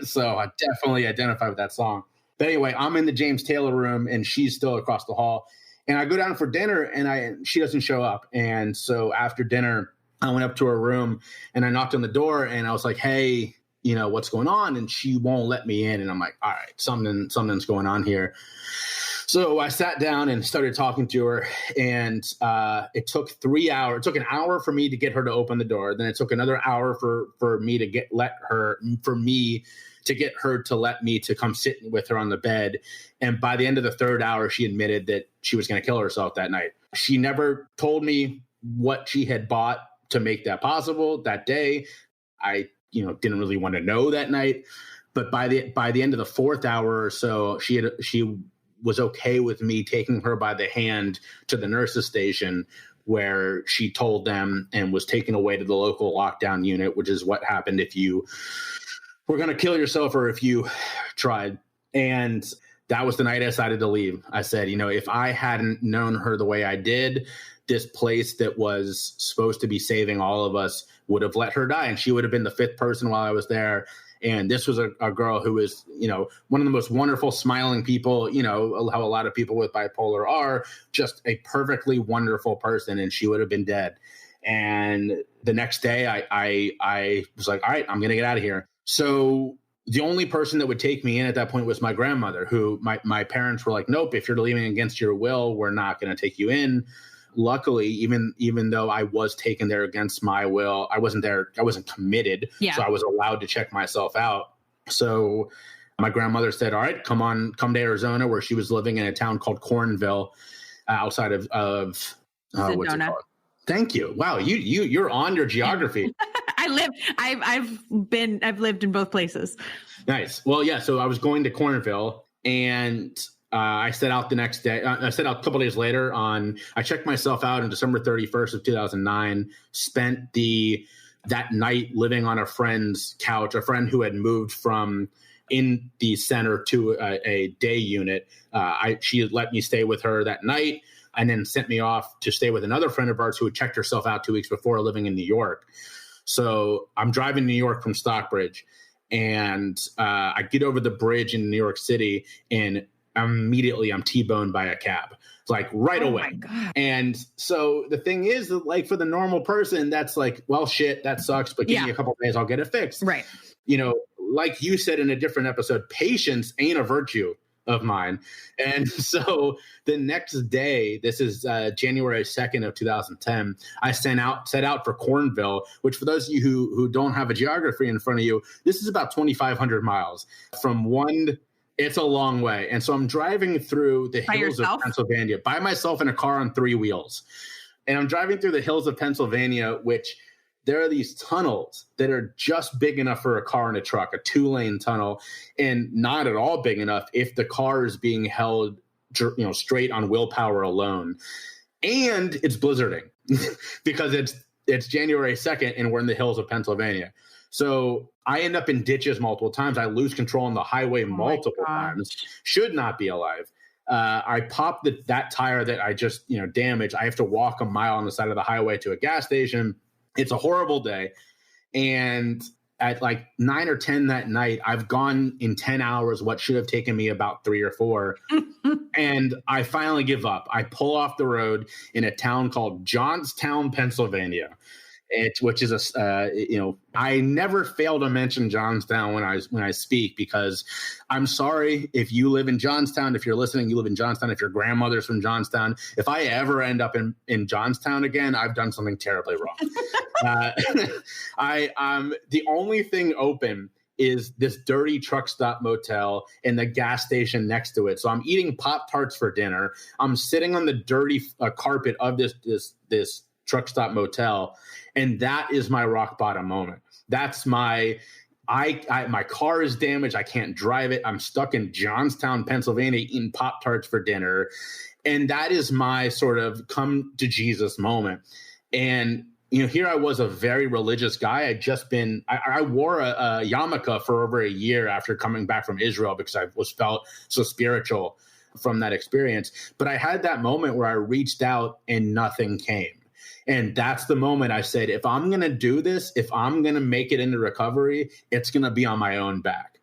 So I definitely identify with that song. But anyway, I'm in the James Taylor room and she's still across the hall. And I go down for dinner and she doesn't show up. And so after dinner, I went up to her room and I knocked on the door and I was like, hey, what's going on? And she won't let me in. And I'm like, all right, something's going on here. So I sat down and started talking to her, and it took 3 hours. It took an hour for me to get her to open the door. Then it took another hour for me to get her to let me to come sit with her on the bed. And by the end of the third hour, she admitted that she was going to kill herself that night. She never told me what she had bought to make that possible that day. I didn't really want to know that night, but by the end of the fourth hour or so, she was okay with me taking her by the hand to the nurse's station, where she told them and was taken away to the local lockdown unit, which is what happened if you were going to kill yourself or if you tried. And that was the night I decided to leave. I said, if I hadn't known her the way I did, this place that was supposed to be saving all of us would have let her die, and she would have been the fifth person while I was there. And this was a girl who was, one of the most wonderful, smiling people, how a lot of people with bipolar are, just a perfectly wonderful person, and she would have been dead. And the next day I was like, all right, I'm going to get out of here. So the only person that would take me in at that point was my grandmother, who my parents were like, nope, if you're leaving against your will, we're not going to take you in. Luckily, even though I was taken there against my will, I wasn't committed. Yeah. So I was allowed to check myself out. So my grandmother said, all right, come to Arizona, where she was living in a town called Cornville, outside of what's it called? Thank you. Wow. You're on your geography.
I've lived in both places.
Nice. Well, yeah. So I was going to Cornville, and I set out the next day. I set out a couple days later I checked myself out on December 31st of 2009, spent that night living on a friend's couch, a friend who had moved from in the center to a day unit. She had let me stay with her that night, and then sent me off to stay with another friend of ours who had checked herself out 2 weeks before, living in New York. So I'm driving to New York from Stockbridge, and I get over the bridge in New York City, and immediately I'm T-boned by a cab, right away. My God. And so the thing is that, for the normal person, that's like, well, shit, that sucks, but give me a couple of days, I'll get it fixed.
Right.
Like you said in a different episode, patience ain't a virtue. of mine. And so the next day, this is January 2nd of 2010, I set out for Cornville, which for those of you who don't have a geography in front of you, this is about 2,500 miles from one. It's a long way. And so I'm driving through the hills of Pennsylvania by myself in a car on 3 wheels. And I'm driving through the hills of Pennsylvania, which there are these tunnels that are just big enough for a car and a truck, a 2-lane tunnel, and not at all big enough if the car is being held, straight on willpower alone. And it's blizzarding because it's January 2nd and we're in the hills of Pennsylvania. So I end up in ditches multiple times. I lose control on the highway multiple times. Should not be alive. I popped that tire that I just damaged. I have to walk a mile on the side of the highway to a gas station. It's a horrible day. And at like 9 or 10 that night, I've gone in 10 hours what should have taken me about 3 or 4. And I finally give up. I pull off the road in a town called Johnstown, Pennsylvania. Which is I never fail to mention Johnstown when I speak, because I'm sorry if you live in Johnstown. If you're listening, you live in Johnstown. If your grandmother's from Johnstown, if I ever end up in Johnstown again, I've done something terribly wrong. The only thing open is this dirty truck stop motel and the gas station next to it. So I'm eating Pop-Tarts for dinner. I'm sitting on the dirty carpet of this truck stop motel. And that is my rock bottom moment. That's my car is damaged. I can't drive it. I'm stuck in Johnstown, Pennsylvania, eating Pop-Tarts for dinner. And that is my sort of come to Jesus moment. And, here I was, a very religious guy. I wore a yarmulke for over a year after coming back from Israel because I felt so spiritual from that experience. But I had that moment where I reached out and nothing came. And that's the moment I said, if I'm going to do this, if I'm going to make it into recovery, it's going to be on my own back.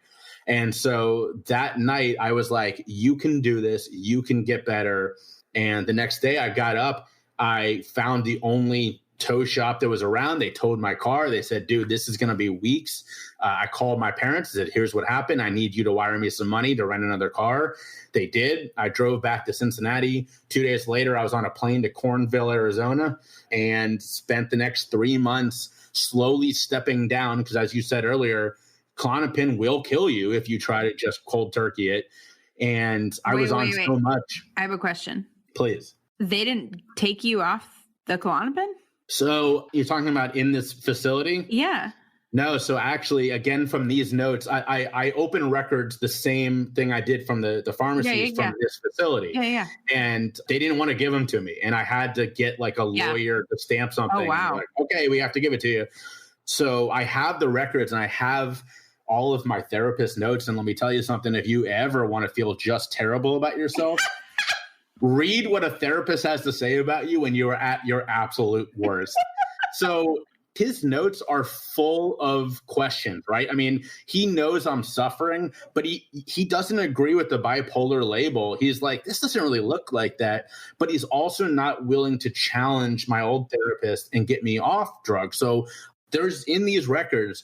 And so that night I was like, you can do this. You can get better. And the next day I got up, I found the only tow shop that was around. They towed my car. They said, dude, this is going to be weeks. I called my parents and said, here's what happened. I need you to wire me some money to rent another car. They did. I drove back to Cincinnati. 2 days later, I was on a plane to Cornville, Arizona, and spent the next 3 months slowly stepping down. Because as you said earlier, Klonopin will kill you if you try to just cold turkey it. And I was on so much.
I have a question.
Please.
They didn't take you off the Klonopin?
So you're talking about in this facility?
Yeah.
No. So actually, again, from these notes, I open records, the same thing I did from the pharmacies from this facility.
Yeah.
And they didn't want to give them to me. And I had to get like a lawyer to stamp something.
Oh, wow.
Like, okay, we have to give it to you. So I have the records and I have all of my therapist notes. And let me tell you something, if you ever want to feel just terrible about yourself, read what a therapist has to say about you when you are at your absolute worst. So his notes are full of questions, right? I mean, he knows I'm suffering, but he doesn't agree with the bipolar label. He's like, this doesn't really look like that. But he's also not willing to challenge my old therapist and get me off drugs. So there's in these records,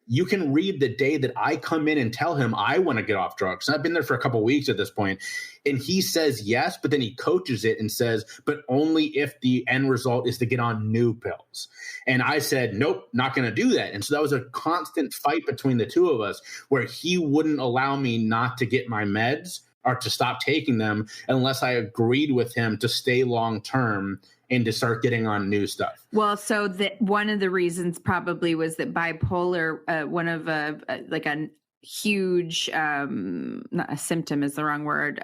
you can read the day that I come in and tell him I want to get off drugs. I've been there for a couple of weeks at this point. And he says yes, but then he coaches it and says, but only if the end result is to get on new pills. And I said, nope, not going to do that. And so that was a constant fight between the two of us where he wouldn't allow me not to get my meds or to stop taking them unless I agreed with him to stay long term and to start getting on new stuff.
Well, so one of the reasons probably was that bipolar, one of like a huge, not a symptom is the wrong word,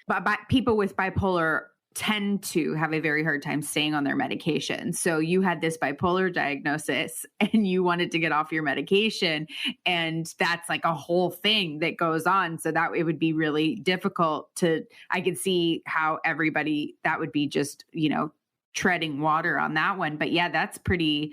but people with bipolar tend to have a very hard time staying on their medication. So you had this bipolar diagnosis and you wanted to get off your medication, and that's like a whole thing that goes on. So that it would be really difficult I could see how that would be just, treading water on that one. But yeah, that's pretty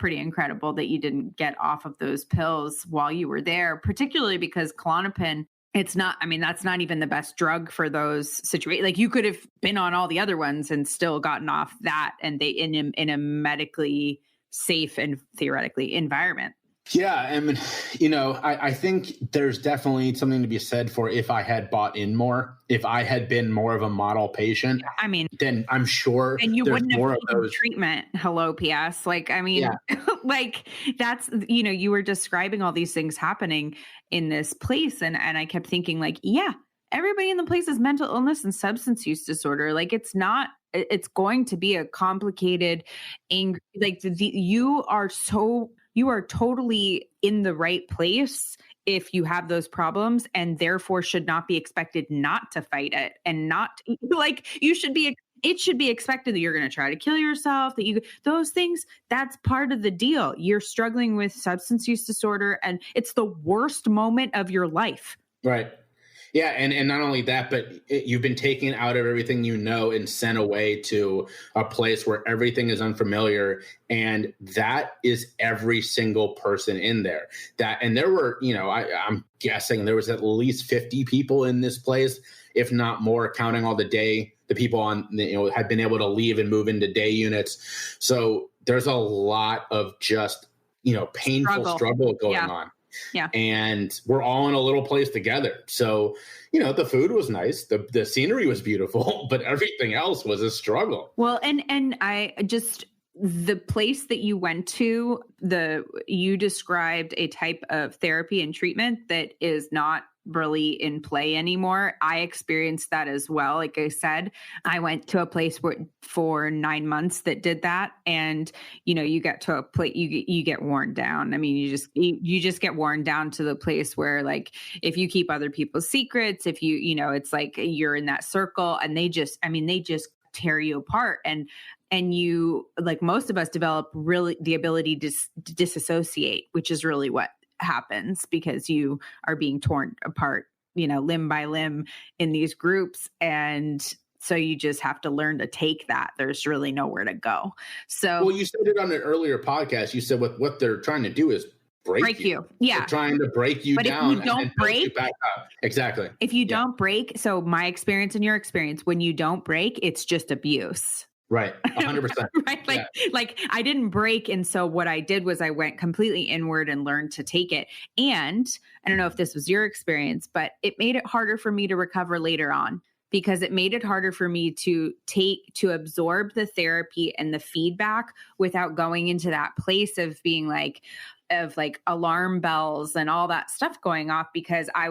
incredible that you didn't get off of those pills while you were there, particularly because Klonopin, that's not even the best drug for those situations. Like you could have been on all the other ones and still gotten off that, and they in a medically safe and theoretically environment.
Yeah, I mean, I think there's definitely something to be said for if I had bought in more, if I had been more of a model patient,
I mean,
then I'm sure
and you
there's
wouldn't have
more of
needed
those.
treatment. Hello, PS. Like, I mean,
Yeah.
like that's, you were describing all these things happening in this place. And I kept thinking like, yeah, everybody in the place has mental illness and substance use disorder. Like it's going to be a complicated, angry, like you are totally in the right place if you have those problems, and therefore should not be expected not to fight it, and not like it should be expected that you're going to try to kill yourself, those things, that's part of the deal. You're struggling with substance use disorder and it's the worst moment of your life.
Right. Yeah, and not only that, but you've been taken out of everything and sent away to a place where everything is unfamiliar, and that is every single person in there. And there were, I'm guessing there was at least 50 people in this place, if not more, counting all the people had been able to leave and move into day units. So there's a lot of just painful struggle going on.
Yeah.
And we're all in a little place together. So, the food was nice. The scenery was beautiful, but everything else was a struggle.
Well, and the place that you went to, you described a type of therapy and treatment that is not really in play anymore. I experienced that as well. Like I said, I went to a place for 9 months that did that. And, you get to a place, you get worn down. I mean, you just get worn down to the place where, like, if you keep other people's secrets, if it's like you're in that circle and they just tear you apart. And you, like most of us, develop really the ability to disassociate, which is really what happens because you are being torn apart, limb by limb in these groups. And so you just have to learn to take that. There's really nowhere to go. So,
well, you said it on an earlier podcast. You said what they're trying to do is break you.
Yeah.
They're trying to break you down.
If you don't break,
you back up. Exactly.
If you don't break, so my experience and your experience, when you don't break, it's just abuse.
Right. 100%.
Right. Like I didn't break. And so what I did was I went completely inward and learned to take it. And I don't know if this was your experience, but it made it harder for me to recover later on, because it made it harder for me to absorb the therapy and the feedback without going into that place of being like alarm bells and all that stuff going off, because I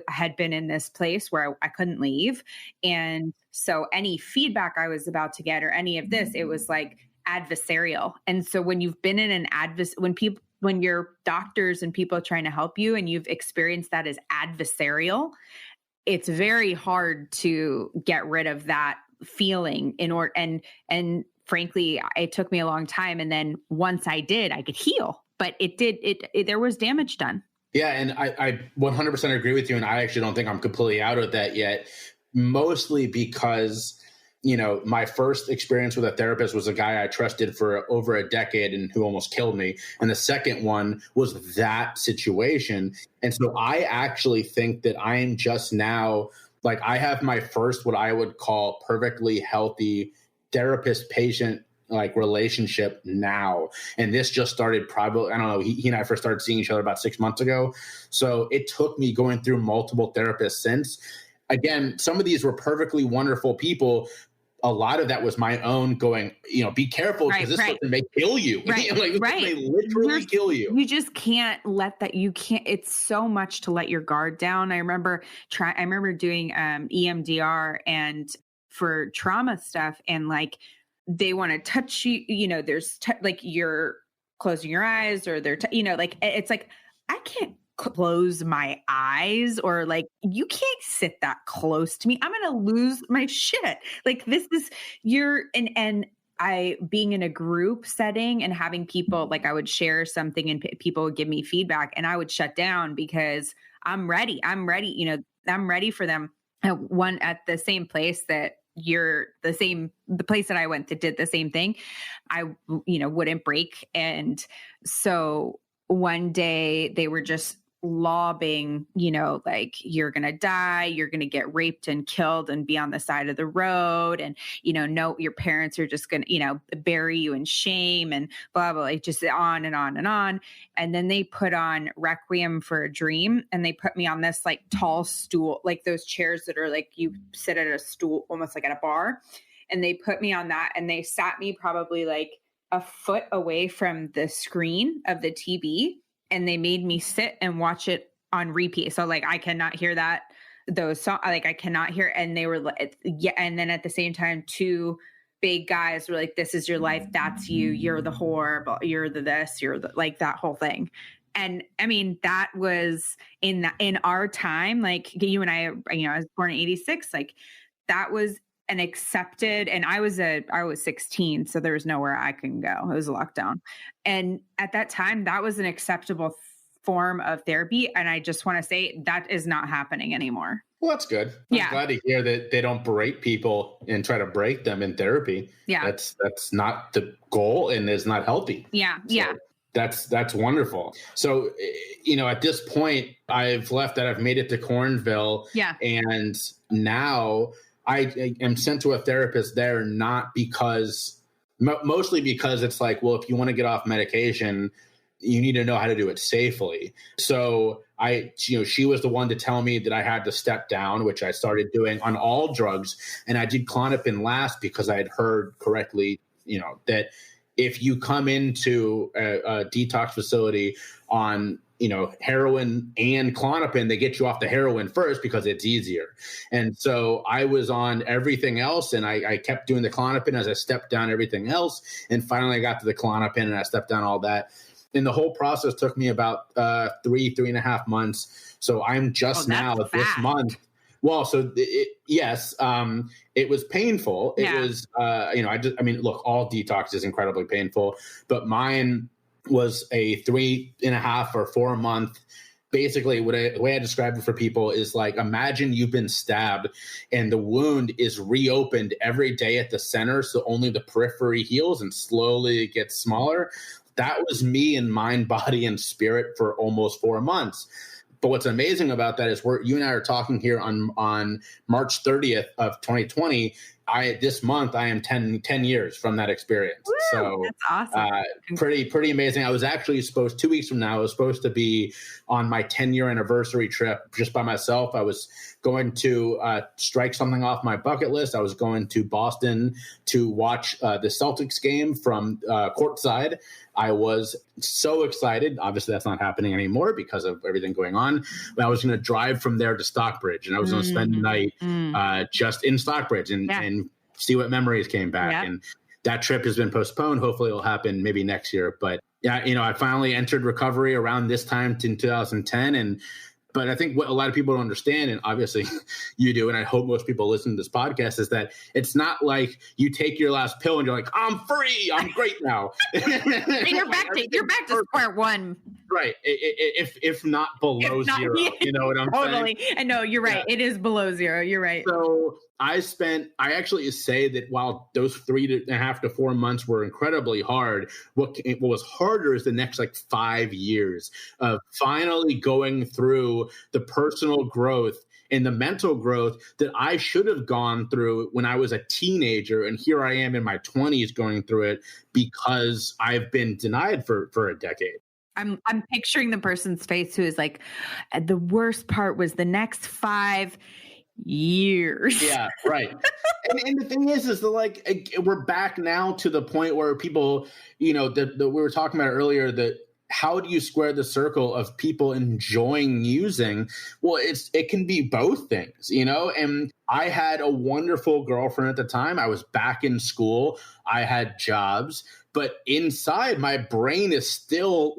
had been in this place where I couldn't leave. And so any feedback I was about to get or any of this, it was like adversarial. And so when you've been in when your doctors and people are trying to help you and you've experienced that as adversarial, it's very hard to get rid of that feeling and frankly, it took me a long time. And then once I did, I could heal. But there was damage done.
Yeah. And I 100% agree with you. And I actually don't think I'm completely out of that yet, mostly because, my first experience with a therapist was a guy I trusted for over a decade and who almost killed me. And the second one was that situation. And so I actually think that I'm just now, like, I have my first, what I would call perfectly healthy therapist-patient relationship now. And this just started probably, I don't know, he and I first started seeing each other about 6 months ago. So it took me going through multiple therapists since. Again, some of these were perfectly wonderful people. A lot of that was my own going, be careful because this person may kill you.
Right.
They literally kill you.
You just can't let that. It's so much to let your guard down. I remember doing EMDR and for trauma stuff, and like, they want to touch you, there's like you're closing your eyes or they're, it's like, I can't close my eyes, or like, you can't sit that close to me. I'm going to lose my shit. Like this is and I being in a group setting and having people, like I would share something and people would give me feedback and I would shut down because I'm ready, I'm ready for them. At the same place that the place that I went that did the same thing, I, wouldn't break. And so one day they were just law being, like you're going to die, you're going to get raped and killed and be on the side of the road. And, no, your parents are just going to, bury you in shame and blah, blah, like just on and on and on. And then they put on Requiem for a Dream, and they put me on this like tall stool, like those chairs that are like you sit at a stool, almost like at a bar. And they put me on that, and they sat me probably like a foot away from the screen of the TV. And they made me sit and watch it on repeat. So like, I cannot hear those songs. Like I cannot hear. And they were like, yeah. And then at the same time, two big guys were like, this is your life. That's you. You're the whore, but you're the this, you're the, like that whole thing. And I mean, that was in our time, like you and I was born in 86. Like that was an accepted, and I was 16, so there was nowhere I can go. It was a lockdown. And at that time, that was an acceptable form of therapy. And I just want to say that is not happening anymore.
Well, that's good.
Yeah.
I'm glad to hear that they don't berate people and try to break them in therapy.
Yeah.
That's not the goal and is not healthy.
Yeah.
So
yeah.
That's wonderful. So, at this point, I've left that. I've made it to Cornville.
Yeah.
And now I am sent to a therapist there, not because, mostly because it's like, well, if you want to get off medication, you need to know how to do it safely. So she was the one to tell me that I had to step down, which I started doing on all drugs. And I did Klonopin last because I had heard correctly, that if you come into a detox facility on heroin and Klonopin, they get you off the heroin first because it's easier. And so I was on everything else, and I kept doing the Klonopin as I stepped down everything else. And finally I got to the Klonopin and I stepped down all that. And the whole process took me about 3.5 months. So I'm just now this month. Well, so yes, it was painful. It was, look, all detox is incredibly painful, but mine was a 3.5 or 4 month. Basically, the way I describe it for people is like, imagine you've been stabbed and the wound is reopened every day at the center. So only the periphery heals and slowly it gets smaller. That was me in mind, body, and spirit for almost 4 months. But what's amazing about that is you and I are talking here on March 30th of 2020. This month I am 10 years from that experience.
Woo,
so
that's awesome.
Pretty amazing. I was actually 2 weeks from now, I was supposed to be on my 10-year anniversary trip just by myself. I was going to strike something off my bucket list. I was going to Boston to watch the Celtics game from courtside. I was so excited. Obviously, that's not happening anymore because of everything going on. But I was going to drive from there to Stockbridge, and I was going to spend the night just in Stockbridge and see what memories came back. Yeah. And that trip has been postponed. Hopefully, it'll happen maybe next year. But yeah, I finally entered recovery around this time in 2010, But I think what a lot of people don't understand, and obviously you do, and I hope most people listen to this podcast, is that it's not like you take your last pill and you're like, I'm free, I'm great now.
And you're back to square one.
Right. If not below zero. Yeah. You know what I'm saying?
Totally. I know, you're right. Yeah. It is below zero. You're right.
So I actually say that while those 3.5 to 4 months were incredibly hard, what was harder is the next 5 years of finally going through the personal growth and the mental growth that I should have gone through when I was a teenager. And here I am in my 20s going through it because I've been denied for a decade.
I'm picturing the person's face who is like, the worst part was the next 5 years.
Yeah, right. and the thing is we're back now to the point where people, we were talking about earlier, that how do you square the circle of people enjoying using? Well, it can be both things, and I had a wonderful girlfriend at the time. I was back in school. I had jobs, but inside my brain is still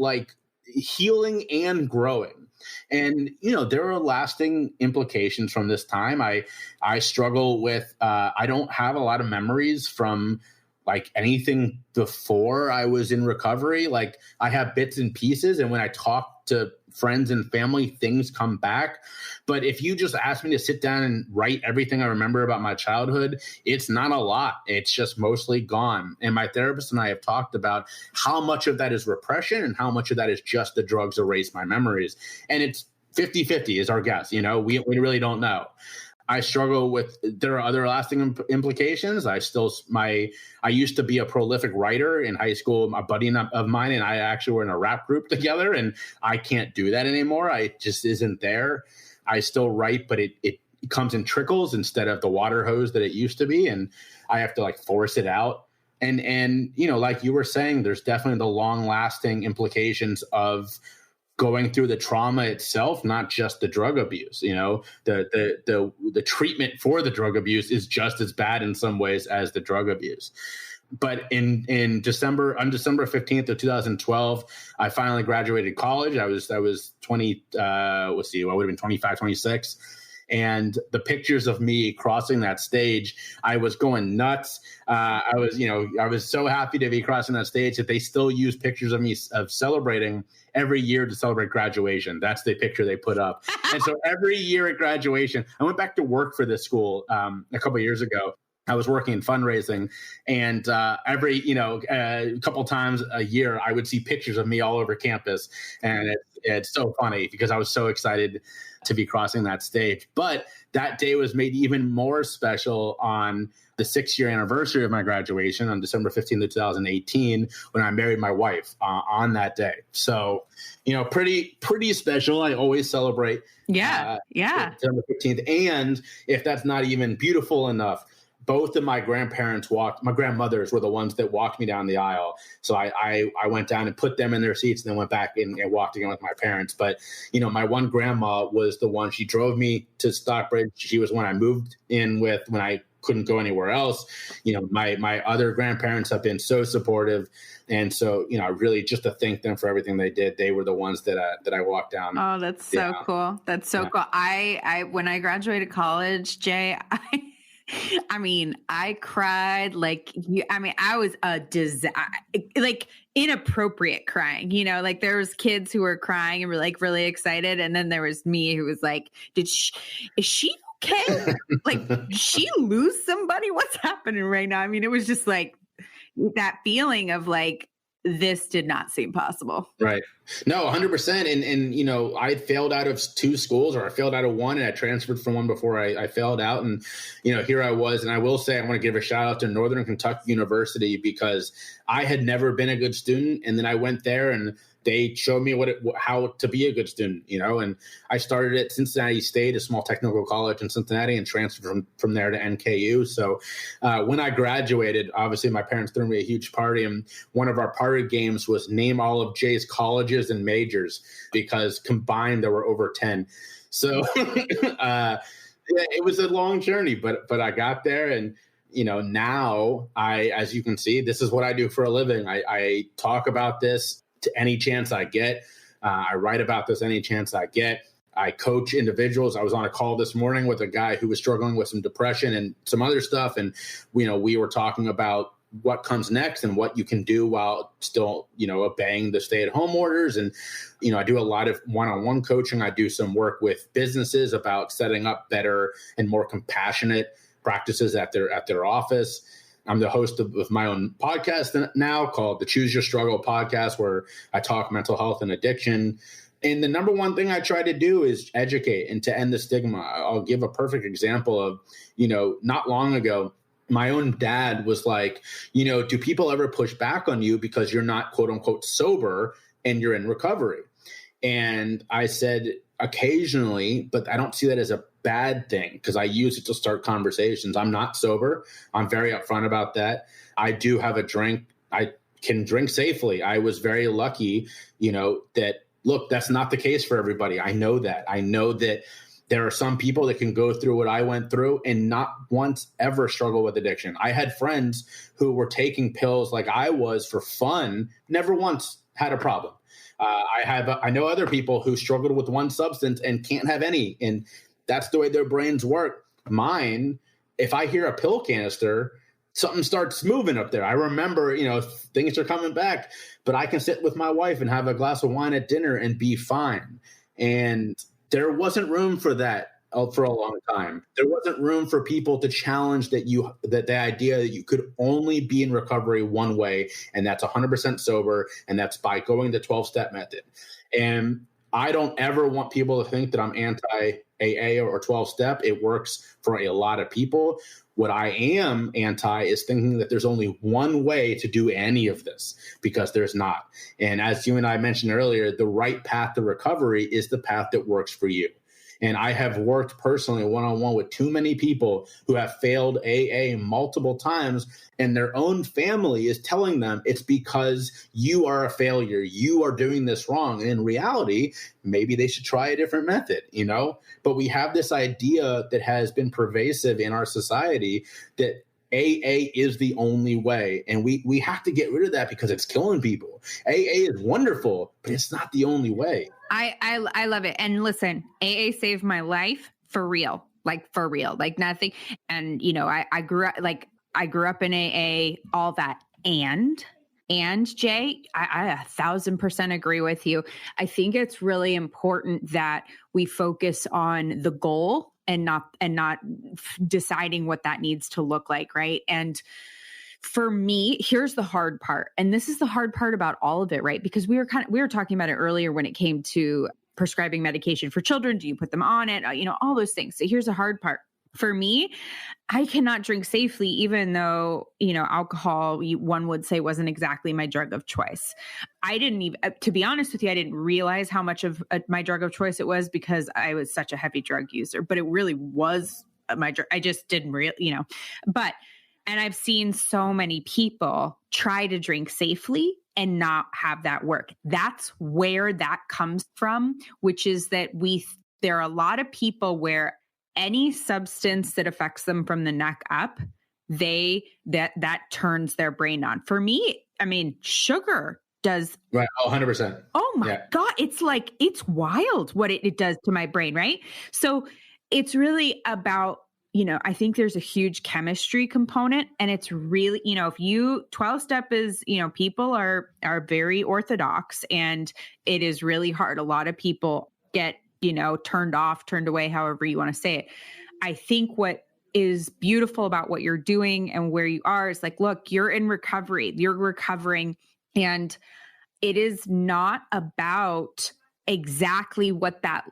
healing and growing. And, there are lasting implications from this time. I struggle with, I don't have a lot of memories from like anything before I was in recovery. Like I have bits and pieces, and when I talk to friends and family, things come back. But if you just ask me to sit down and write everything I remember about my childhood, it's not a lot. It's just mostly gone. And my therapist and I have talked about how much of that is repression and how much of that is just the drugs erase my memories. And it's 50-50 is our guess. You know, we really don't know. I struggle with, there are other lasting implications. I used to be a prolific writer in high school. A buddy of mine and I actually were in a rap group together, and I can't do that anymore. I just isn't there. I still write, but it comes in trickles instead of the water hose that it used to be. And I have to like force it out. And, you know, like you were saying, there's definitely the long lasting implications of going through the trauma itself, not just the drug abuse. You know, the treatment for the drug abuse is just as bad in some ways as the drug abuse. But on December 15th of 2012, I finally graduated college. I was 20, I would have been 25, 26. And the pictures of me crossing that stage, I was going nuts. I was so happy to be crossing that stage that they still use pictures of me of celebrating every year to celebrate graduation. That's the picture they put up. And so every year at graduation, I went back to work for this school a couple of years ago. I was working in fundraising, and every couple times a year, I would see pictures of me all over campus, and it's so funny because I was so excited to be crossing that stage. But that day was made even more special on the 6-year anniversary of my graduation on December 15th of 2018, when I married my wife on that day. So, you know, pretty special. I always celebrate.
Yeah.
December 15th. And if that's not even beautiful enough, both of my grandmothers were the ones that walked me down the aisle. So I went down and put them in their seats and then went back and walked again with my parents. But, you know, my one grandma was the one, she drove me to Stockbridge. She was one I moved in with when I couldn't go anywhere else. You know, my other grandparents have been so supportive. And so, you know, really just to thank them for everything they did. They were the ones that I walked down.
Oh, that's so cool. That's so cool. I when I graduated college, Jay, I cried like you. I mean, I was like inappropriate crying, you know, like there was kids who were crying and were like really excited. And then there was me who was like, is she okay? Like, did she lose somebody? What's happening right now? I mean, it was just like that feeling of like, this did not seem possible.
Right. No, 100%. And, you know, I failed out of 2 schools, or I failed out of one, and I transferred from one before I failed out. And, you know, here I was. And I will say, I want to give a shout out to Northern Kentucky University, because I had never been a good student. And then I went there and they showed me how to be a good student, you know, and I started at Cincinnati State, a small technical college in Cincinnati, and transferred from there to NKU. So when I graduated, obviously my parents threw me a huge party, and one of our party games was name all of Jay's colleges and majors, because combined there were over 10. So it was a long journey, but I got there. And, you know, now as you can see, this is what I do for a living. I talk about this to any chance I get. I write about this any chance I get. I coach individuals. I was on a call this morning with a guy who was struggling with some depression and some other stuff. And, you know, we were talking about what comes next and what you can do while still, you know, obeying the stay-at-home orders. And, you know, I do a lot of one-on-one coaching. I do some work with businesses about setting up better and more compassionate practices at their office. I'm the host of my own podcast now called the Choose Your Struggle podcast, where I talk mental health and addiction. And the number one thing I try to do is educate and to end the stigma. I'll give a perfect example of, you know, not long ago, my own dad was like, you know, do people ever push back on you because you're not, quote unquote, sober and you're in recovery? And I said, occasionally, but I don't see that as a bad thing, because I use it to start conversations. I'm not sober. I'm very upfront about that. I do have a drink. I can drink safely. I was very lucky, you know, that, look, that's not the case for everybody. I know that. I know that there are some people that can go through what I went through and not once ever struggle with addiction. I had friends who were taking pills like I was for fun, never once had a problem. I know other people who struggled with one substance and can't have any, and that's the way their brains work. Mine, if I hear a pill canister, something starts moving up there. I remember, things are coming back, but I can sit with my wife and have a glass of wine at dinner and be fine. And there wasn't room for that for a long time. There wasn't room for people to challenge that the idea that you could only be in recovery one way, and that's 100% sober, and that's by going the 12-step method. And I don't ever want people to think that I'm anti-AA or 12-step. It works for a lot of people. What I am anti is thinking that there's only one way to do any of this, because there's not. And as you and I mentioned earlier, the right path to recovery is the path that works for you. And I have worked personally one-on-one with too many people who have failed AA multiple times, and their own family is telling them it's because you are a failure. You are doing this wrong. And in reality, maybe they should try a different method, But we have this idea that has been pervasive in our society that AA is the only way. And we have to get rid of that because it's killing people. AA is wonderful, but it's not the only way.
I love it. And listen, AA saved my life for real, like nothing. And, I grew up in AA, all that. And Jay, I 1,000% agree with you. I think it's really important that we focus on the goal and not deciding what that needs to look like. Right. And for me, here's the hard part. And this is the hard part about all of it, right? Because we were talking about it earlier when it came to prescribing medication for children. Do you put them on it? All those things. So here's the hard part. For me, I cannot drink safely, even though, alcohol, one would say, wasn't exactly my drug of choice. I didn't even, to be honest with you, I didn't realize how much of my drug of choice it was because I was such a heavy drug user, but it really was my drug. I just didn't really, and I've seen so many people try to drink safely and not have that work. That's where that comes from, which is that there are a lot of people where any substance that affects them from the neck up, that turns their brain on. For me, sugar does.
Right. 100%.
Oh my God. It's wild what it does to my brain. Right. So it's really about, I think there's a huge chemistry component, and it's really, if 12-step is, people are very orthodox, and it is really hard. A lot of people get, turned off, turned away, however you want to say it. I think what is beautiful about what you're doing and where you are is look, you're in recovery, you're recovering, and it is not about exactly what that,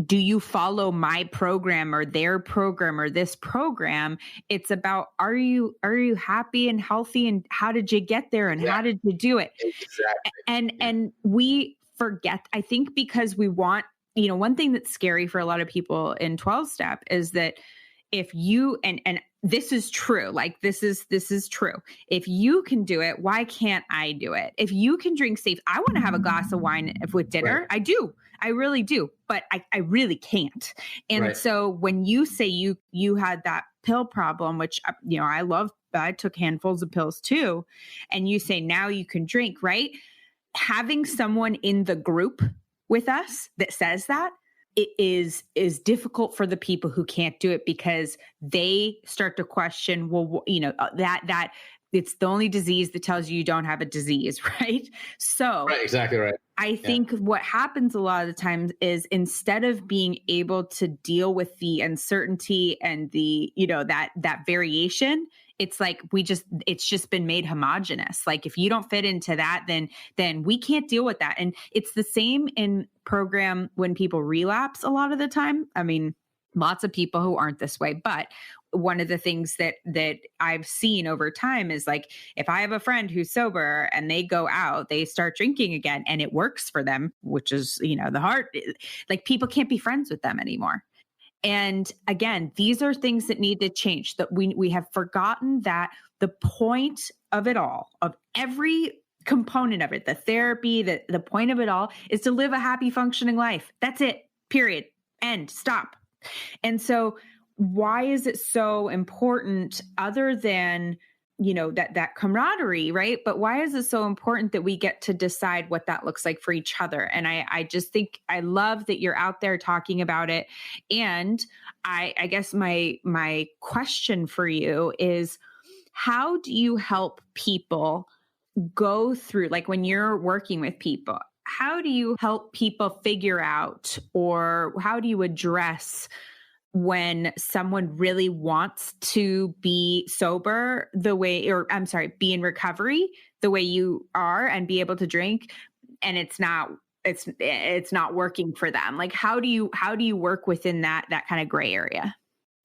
do you follow my program or their program or this program? It's about, are you happy and healthy, and how did you get there, and how did you do it? Exactly. And we forget, I think, because we want, one thing that's scary for a lot of people in 12-step is that if you, and this is true, this is true. If you can do it, why can't I do it? If you can drink safe, I want to have a glass of wine with dinner. Right. I do. I really do, but I really can't. And so when you say you had that pill problem, which, I took handfuls of pills too. And you say, now you can drink, right? Having someone in the group with us that says that, it is difficult for the people who can't do it, because they start to question, well, that it's the only disease that tells you don't have a disease, right? So
exactly right.
I think what happens a lot of the times is, instead of being able to deal with the uncertainty and the, that variation, it's it's just been made homogenous. If you don't fit into that, then we can't deal with that. And it's the same in program when people relapse a lot of the time. Lots of people who aren't this way, but one of the things that I've seen over time is, if I have a friend who's sober and they go out, they start drinking again, and it works for them, which is, the hard, people can't be friends with them anymore. And again, these are things that need to change, that we have forgotten that the point of it all, of every component of it, the therapy, the point of it all is to live a happy, functioning life. That's it. Period. End. Stop. And so why is it so important, other than, that camaraderie, right? But why is it so important that we get to decide what that looks like for each other? And I just think, I love that you're out there talking about it. And I guess my question for you is, how do you help people go through, like when you're working with people, how do you help people figure out, or how do you address when someone really wants to be sober the way, or I'm sorry, be in recovery the way you are and be able to drink, and it's not working for them? Like, how do you work within that kind of gray area?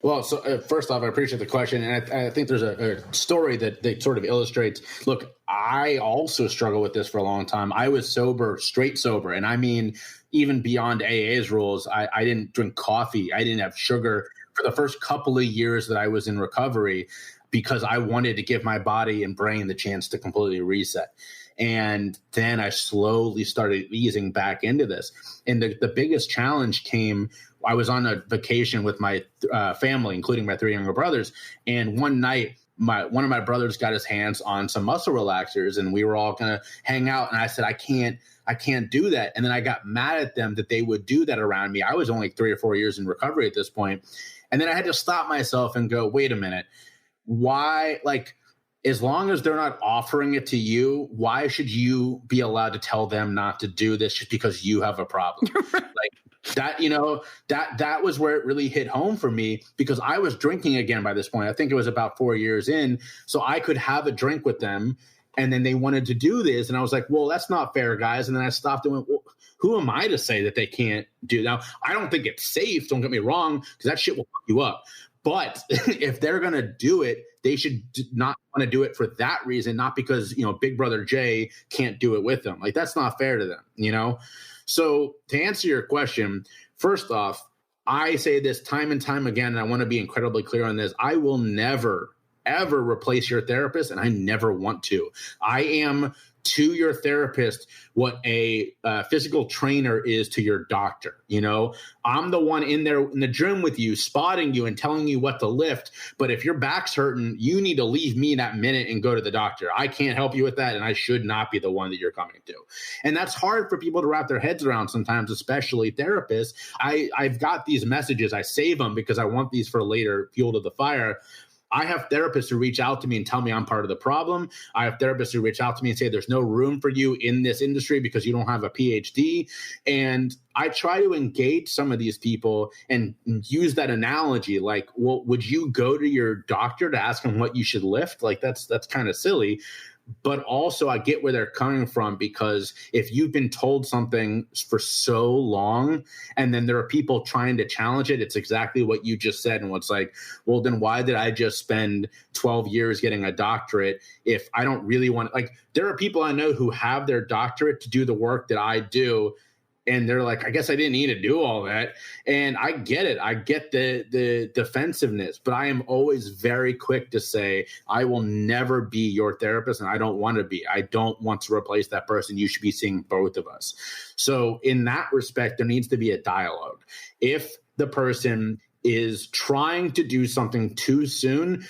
Well, so first off, I appreciate the question. And I think there's a story that sort of illustrates, look, I also struggle with this for a long time. I was sober, straight sober. And I mean, even beyond AA's rules, I didn't drink coffee. I didn't have sugar for the first couple of years that I was in recovery, because I wanted to give my body and brain the chance to completely reset. And then I slowly started easing back into this. And the biggest challenge came, I was on a vacation with my family, including my 3 younger brothers. And one night, one of my brothers got his hands on some muscle relaxers, and we were all going to hang out. And I said, I can't do that. And then I got mad at them that they would do that around me. I was only 3 or 4 years in recovery at this point. And then I had to stop myself and go, wait a minute, why, like, as long as they're not offering it to you, why should you be allowed to tell them not to do this just because you have a problem? Like that, that was where it really hit home for me, because I was drinking again by this point. I think it was about 4 years in. So I could have a drink with them, and then they wanted to do this. And I was like, well, that's not fair, guys. And then I stopped and went, well, who am I to say that they can't do that? Now, I don't think it's safe. Don't get me wrong, because that shit will fuck you up. But if they're going to do it, they should not want to do it for that reason, not because, Big Brother Jay can't do it with them. Like, that's not fair to them, So to answer your question, first off, I say this time and time again, and I want to be incredibly clear on this. I will never, ever replace your therapist, and I never want to. I am to your therapist what a physical trainer is to your doctor. I'm the one in there in the gym with you, spotting you and telling you what to lift. But if your back's hurting, you need to leave me that minute and go to the doctor. I can't help you with that, and I should not be the one that you're coming to. And that's hard for people to wrap their heads around sometimes, especially therapists. I've got these messages. I save them because I want these for later, fuel to the fire. I have therapists who reach out to me and tell me I'm part of the problem. I have therapists who reach out to me and say there's no room for you in this industry because you don't have a PhD. And I try to engage some of these people and use that analogy, like, well, would you go to your doctor to ask him what you should lift? Like, that's kind of silly. But also I get where they're coming from, because if you've been told something for so long and then there are people trying to challenge it, it's exactly what you just said. And what's like, well, then why did I just spend 12 years getting a doctorate if I don't really want, like, there are people I know who have their doctorate to do the work that I do. And they're like, I guess I didn't need to do all that. And I get it. I get the defensiveness, but I am always very quick to say, I will never be your therapist, and I don't want to be. I don't want to replace that person. You should be seeing both of us. So in that respect, there needs to be a dialogue. If the person is trying to do something too soon,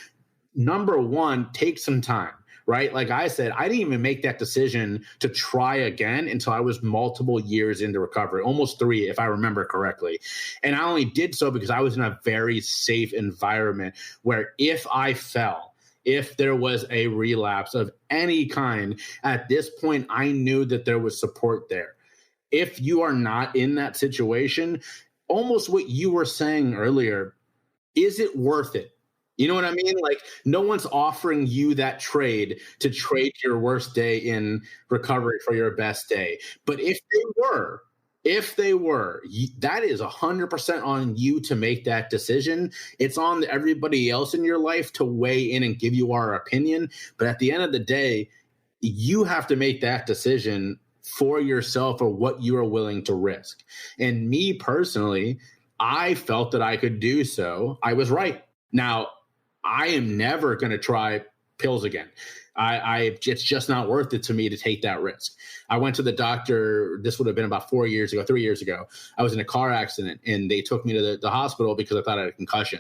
number one, take some time. Right? Like I said, I didn't even make that decision to try again until I was multiple years into recovery, almost 3, if I remember correctly. And I only did so because I was in a very safe environment where if I fell, if there was a relapse of any kind, at this point, I knew that there was support there. If you are not in that situation, almost what you were saying earlier, is it worth it? You know what I mean? Like, no one's offering you that trade to trade your worst day in recovery for your best day. But if they were, that is 100% on you to make that decision. It's on everybody else in your life to weigh in and give you our opinion. But at the end of the day, you have to make that decision for yourself or what you are willing to risk. And me personally, I felt that I could do so. I was right. Now, I am never going to try pills again. It's just not worth it to me to take that risk. I went to the doctor. This would have been about 3 years ago. I was in a car accident, and they took me to the hospital because I thought I had a concussion.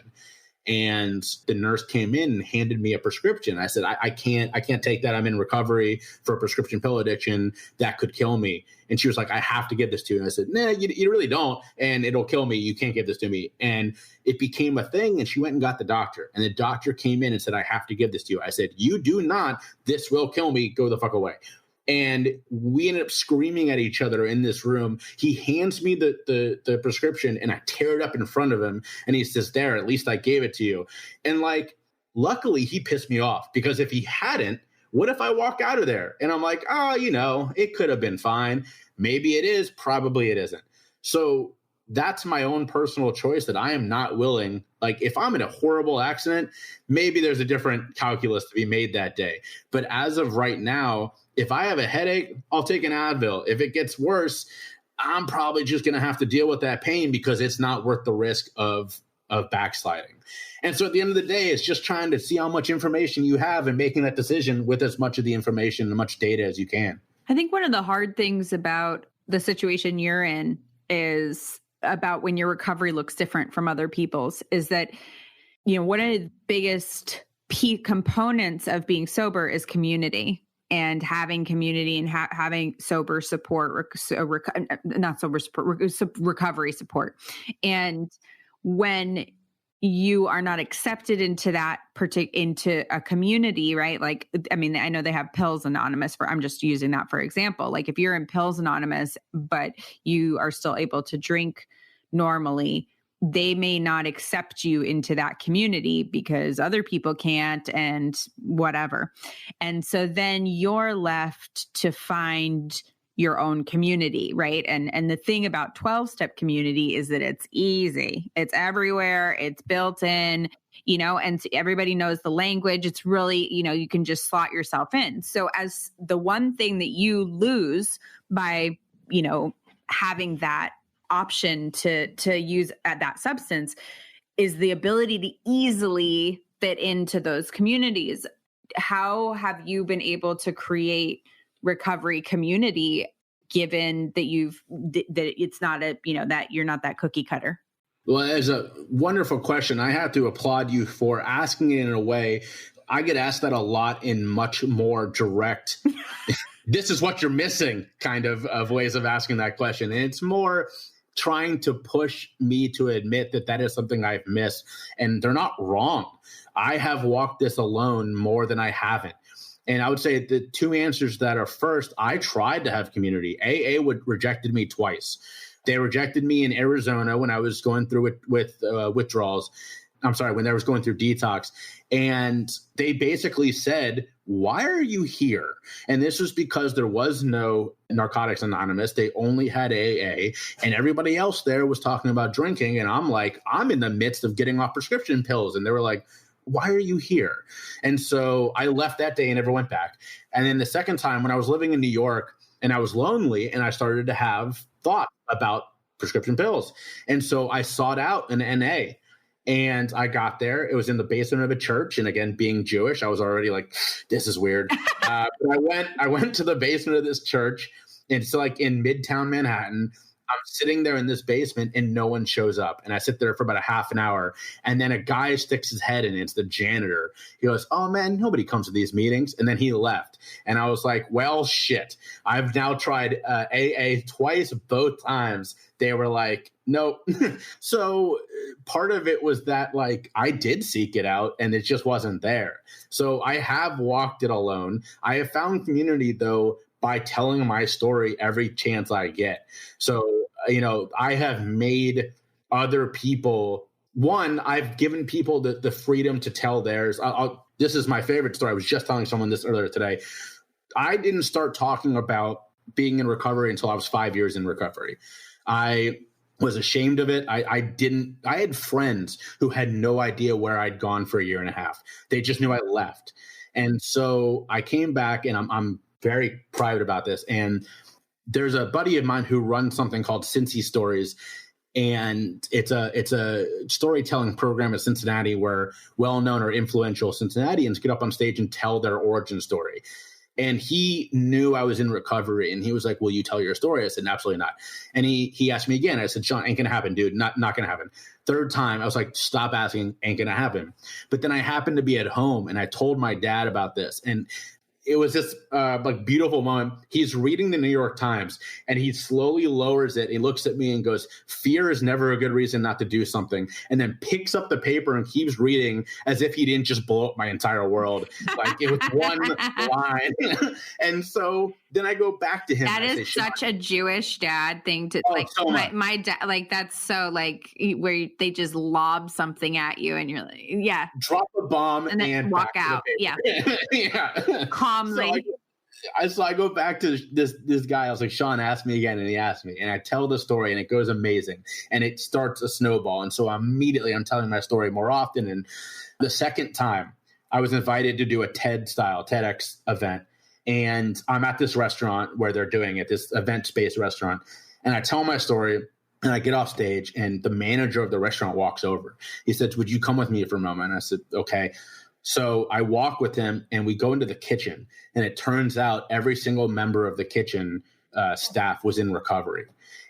And the nurse came in and handed me a prescription. I said, I can't take that. I'm in recovery for a prescription pill addiction. That could kill me. And she was like, I have to give this to you. And I said, nah, you really don't. And it'll kill me. You can't give this to me. And it became a thing. And she went and got the doctor. And the doctor came in and said, I have to give this to you. I said, you do not. This will kill me. Go the fuck away. And we ended up screaming at each other in this room. He hands me the prescription and I tear it up in front of him. And he says, there, at least I gave it to you. And like, luckily he pissed me off, because if he hadn't, what if I walk out of there? And I'm like, it could have been fine. Maybe it is. Probably it isn't. So that's my own personal choice, that I am not willing. Like, if I'm in a horrible accident, maybe there's a different calculus to be made that day. But as of right now, if I have a headache, I'll take an Advil. If it gets worse, I'm probably just going to have to deal with that pain, because it's not worth the risk of backsliding. And so at the end of the day, it's just trying to see how much information you have and making that decision with as much of the information and much data as you can.
I think one of the hard things about the situation you're in is about when your recovery looks different from other people's, is that, one of the biggest components of being sober is community. And having community and having sober support, recovery support. And when you are not accepted into that into a community, right? Like, I mean, I know they have Pills Anonymous I'm just using that for example. Like, if you're in Pills Anonymous, but you are still able to drink normally, they may not accept you into that community because other people can't and whatever. And so then you're left to find your own community, right? And the thing about 12-step community is that it's easy. It's everywhere. It's built in, and everybody knows the language. It's really, you can just slot yourself in. So as the one thing that you lose by, having that option to use that substance is the ability to easily fit into those communities. How have you been able to create recovery community, given that that it's not that you're not that cookie cutter?
Well, it's a wonderful question. I have to applaud you for asking it in a way. I get asked that a lot in much more direct, this is what you're missing kind of ways of asking that question. And it's more trying to push me to admit that is something I've missed. And they're not wrong. I have walked this alone more than I haven't. And I would say the two answers that are, first, I tried to have community. AA rejected me twice. They rejected me in Arizona when I was going through it with withdrawals. I'm sorry, when I was going through detox. And they basically said, why are you here? And this was because there was no Narcotics Anonymous. They only had AA, and everybody else there was talking about drinking. And I'm like, I'm in the midst of getting off prescription pills. And they were like, why are you here? And so I left that day and never went back. And then the second time, when I was living in New York and I was lonely and I started to have thoughts about prescription pills. And so I sought out an NA. And I got there. It was in the basement of a church. And again, being Jewish, I was already like, this is weird. But I went to the basement of this church. And it's like in Midtown Manhattan. I'm sitting there in this basement and no one shows up. And I sit there for about a half an hour. And then a guy sticks his head in. It's the janitor. He goes, oh, man, nobody comes to these meetings. And then he left. And I was like, well, shit. I've now tried AA twice, both times. They were like, nope. So part of it was that, like, I did seek it out and it just wasn't there. So I have walked it alone. I have found community, though, by telling my story every chance I get. So, I have made other people, one, I've given people the freedom to tell theirs. This is my favorite story. I was just telling someone this earlier today. I didn't start talking about being in recovery until I was 5 years in recovery. I was ashamed of it. I had friends who had no idea where I'd gone for a year and a half. They just knew I left. And so I came back, and I'm very private about this. And there's a buddy of mine who runs something called Cincy Stories. And it's a storytelling program in Cincinnati where well-known or influential Cincinnatians get up on stage and tell their origin story. And he knew I was in recovery, and he was like, will you tell your story? I said, absolutely not. And he asked me again. I said, Sean, ain't gonna happen, dude. Not gonna happen. Third time, I was like, stop asking, ain't gonna happen. But then I happened to be at home, and I told my dad about this. And it was this like beautiful moment. He's reading the New York Times, and he slowly lowers it. He looks at me and goes, fear is never a good reason not to do something. And then picks up the paper and keeps reading as if he didn't just blow up my entire world. Like it was one line. And so then I go back to him.
That is such a Jewish dad thing to like.
So
my dad, like that's so like where they just lob something at you, and you're like, yeah,
drop a bomb
and then walk out. Yeah,
yeah,
calmly.
So I go back to this guy. I was like, Sean, ask me again, and he asked me, and I tell the story, and it goes amazing, and it starts a snowball, and so immediately I'm telling my story more often. And the second time, I was invited to do a TEDx event. And I'm at this restaurant where they're doing it, this event-based restaurant. And I tell my story, and I get off stage, and the manager of the restaurant walks over. He said, would you come with me for a moment? And I said, okay. So I walk with him, and we go into the kitchen. And it turns out every single member of the kitchen staff was in recovery.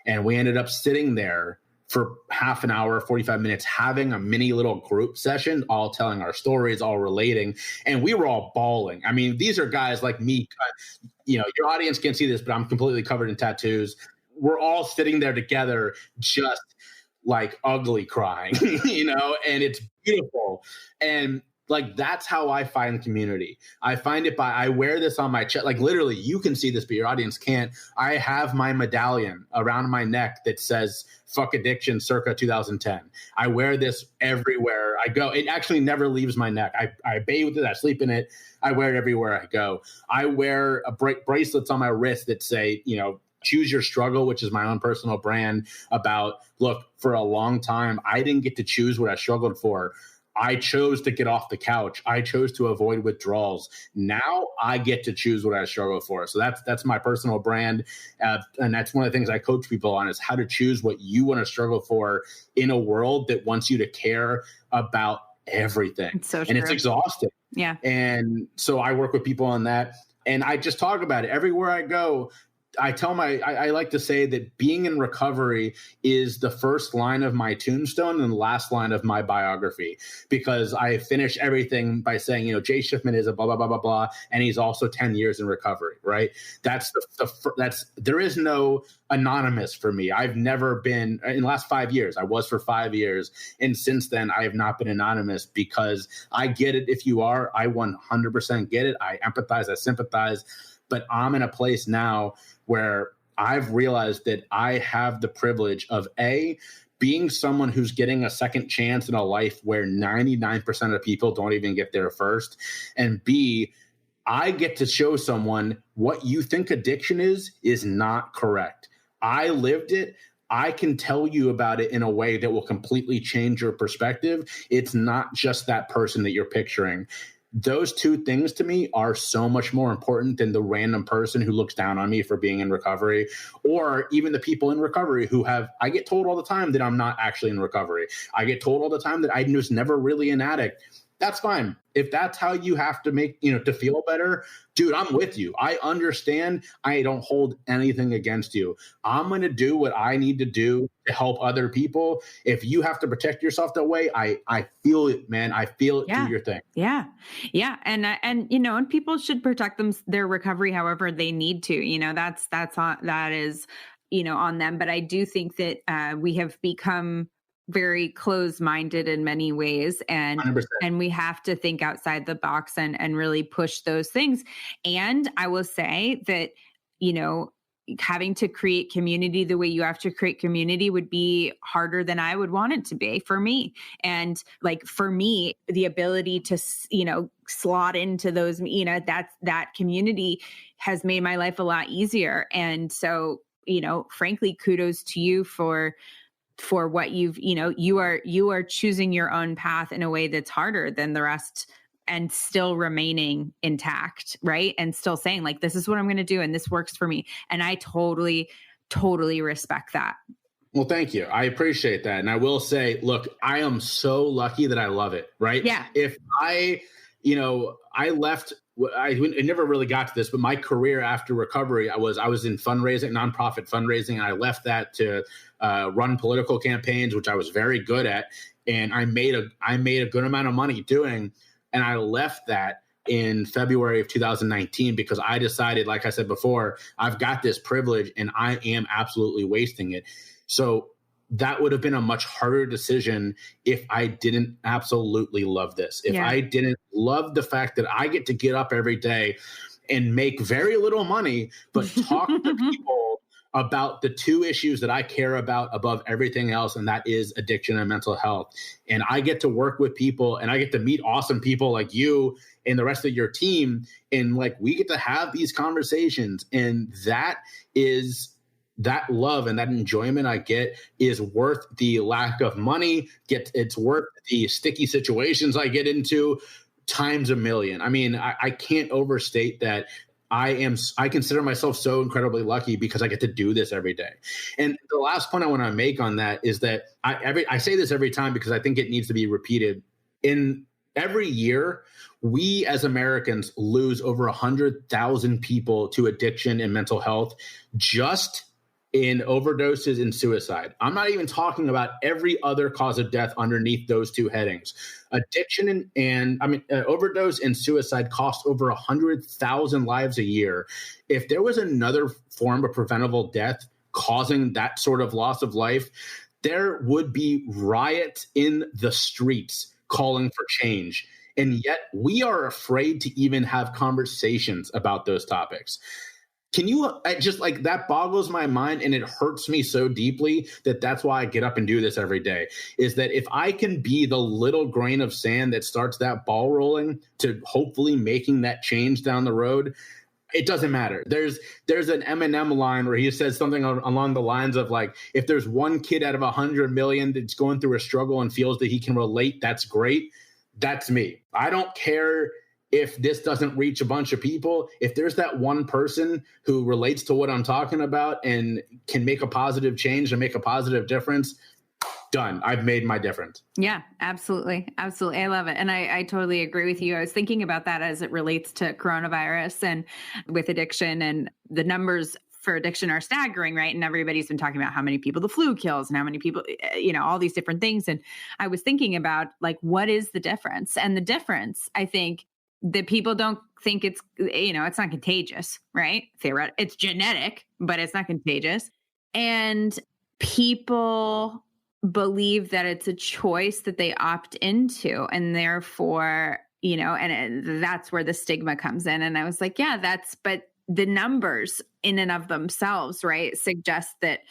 And we ended up sitting there for half an hour, 45 minutes, having a mini little group session, all telling our stories, all relating. And we were all bawling. I mean, these are guys like me. You know, your audience can't see this, but I'm completely covered in tattoos. We're all sitting there together, just like ugly crying, you know, and it's beautiful. And like, that's how I find community. I find it I wear this on my chest. Like literally, you can see this, but your audience can't. I have my medallion around my neck that says fuck addiction circa 2010. I wear this everywhere I go. It actually never leaves my neck. I bathe with it. I sleep in it. I wear it everywhere I go. I wear bracelets on my wrist that say, you know, choose your struggle, which is my own personal brand about, look, for a long time, I didn't get to choose what I struggled for. I chose to get off the couch. I chose to avoid withdrawals. Now I get to choose what I struggle for. So that's my personal brand. And that's one of the things I coach people on is how to choose what you want to struggle for in a world that wants you to care about everything.
It's so
and
true.
It's exhausting.
Yeah.
And so I work with people on that. And I just talk about it everywhere I go. I like to say that being in recovery is the first line of my tombstone and the last line of my biography, because I finish everything by saying, you know, Jay Shifman is a blah, blah, blah, blah, blah. And he's also 10 years in recovery, right? There is no anonymous for me. I've never been in the last 5 years. I was for 5 years. And since then, I have not been anonymous because I get it. If you are, I 100% get it. I empathize, I sympathize, but I'm in a place now where I've realized that I have the privilege of being someone who's getting a second chance in a life where 99% of people don't even get there first. And B, I get to show someone what you think addiction is not correct. I lived it. I can tell you about it in a way that will completely change your perspective. It's not just that person that you're picturing. Those two things to me are so much more important than the random person who looks down on me for being in recovery, or even the people in recovery I get told all the time that I'm not actually in recovery. I get told all the time that I was never really an addict. That's fine. If that's how you have to make, to feel better, dude, I'm with you. I understand. I don't hold anything against you. I'm going to do what I need to do to help other people. If you have to protect yourself that way, I feel it, man. I feel it. Do your thing.
Yeah. Yeah. And people should protect their recovery however they need to, that is, on them. But I do think that we have become very closed-minded in many ways, and
100%.
And we have to think outside the box and really push those things. And I will say that, having to create community the way you have to create community would be harder than I would want it to be for me. And like, for me, the ability to, slot into those, that community has made my life a lot easier. And so, frankly, kudos to you for what you are choosing your own path in a way that's harder than the rest and still remaining intact, right? And still saying like, this is what I'm going to do. And this works for me. And I totally, totally respect that.
Well, thank you. I appreciate that. And I will say, look, I am so lucky that I love it, right?
Yeah.
If I left I never really got to this, but my career after recovery, I was in fundraising, nonprofit fundraising, and I left that to run political campaigns, which I was very good at, and I made a good amount of money doing, and I left that in February of 2019 because I decided, like I said before, I've got this privilege and I am absolutely wasting it. So that would have been a much harder decision if I didn't absolutely love this. If I didn't love the fact that I get to get up every day and make very little money, but talk to people about the two issues that I care about above everything else, and that is addiction and mental health. And I get to work with people and I get to meet awesome people like you and the rest of your team. And like, we get to have these conversations, and that love and that enjoyment I get is worth the lack of money. It's worth the sticky situations I get into times a million. I mean, I can't overstate that. I consider myself so incredibly lucky because I get to do this every day. And the last point I want to make on that is that I say this every time because I think it needs to be repeated. In every year, we as Americans lose over 100,000 people to addiction and mental health just in overdoses and suicide. I'm not even talking about every other cause of death underneath those two headings. Addiction and overdose and suicide cost over 100,000 lives a year. If there was another form of preventable death causing that sort of loss of life, there would be riots in the streets calling for change. And yet we are afraid to even have conversations about those topics. Can you just like, that boggles my mind, and it hurts me so deeply that's why I get up and do this every day, is that if I can be the little grain of sand that starts that ball rolling to hopefully making that change down the road, it doesn't matter. There's an Eminem line where he says something along the lines of like, if there's one kid out of 100 million that's going through a struggle and feels that he can relate, that's great. That's me. I don't care if this doesn't reach a bunch of people. If there's that one person who relates to what I'm talking about and can make a positive change and make a positive difference, done. I've made my difference.
Yeah, absolutely. Absolutely. I love it. And I totally agree with you. I was thinking about that as it relates to coronavirus and with addiction, and the numbers for addiction are staggering, right? And everybody's been talking about how many people the flu kills and how many people, all these different things. And I was thinking about like, what is the difference? And the difference, I think, that people don't think it's not contagious, right? It's genetic, but it's not contagious. And people believe that it's a choice that they opt into, and therefore, and that's where the stigma comes in. And I was like, but the numbers in and of themselves, right, suggest that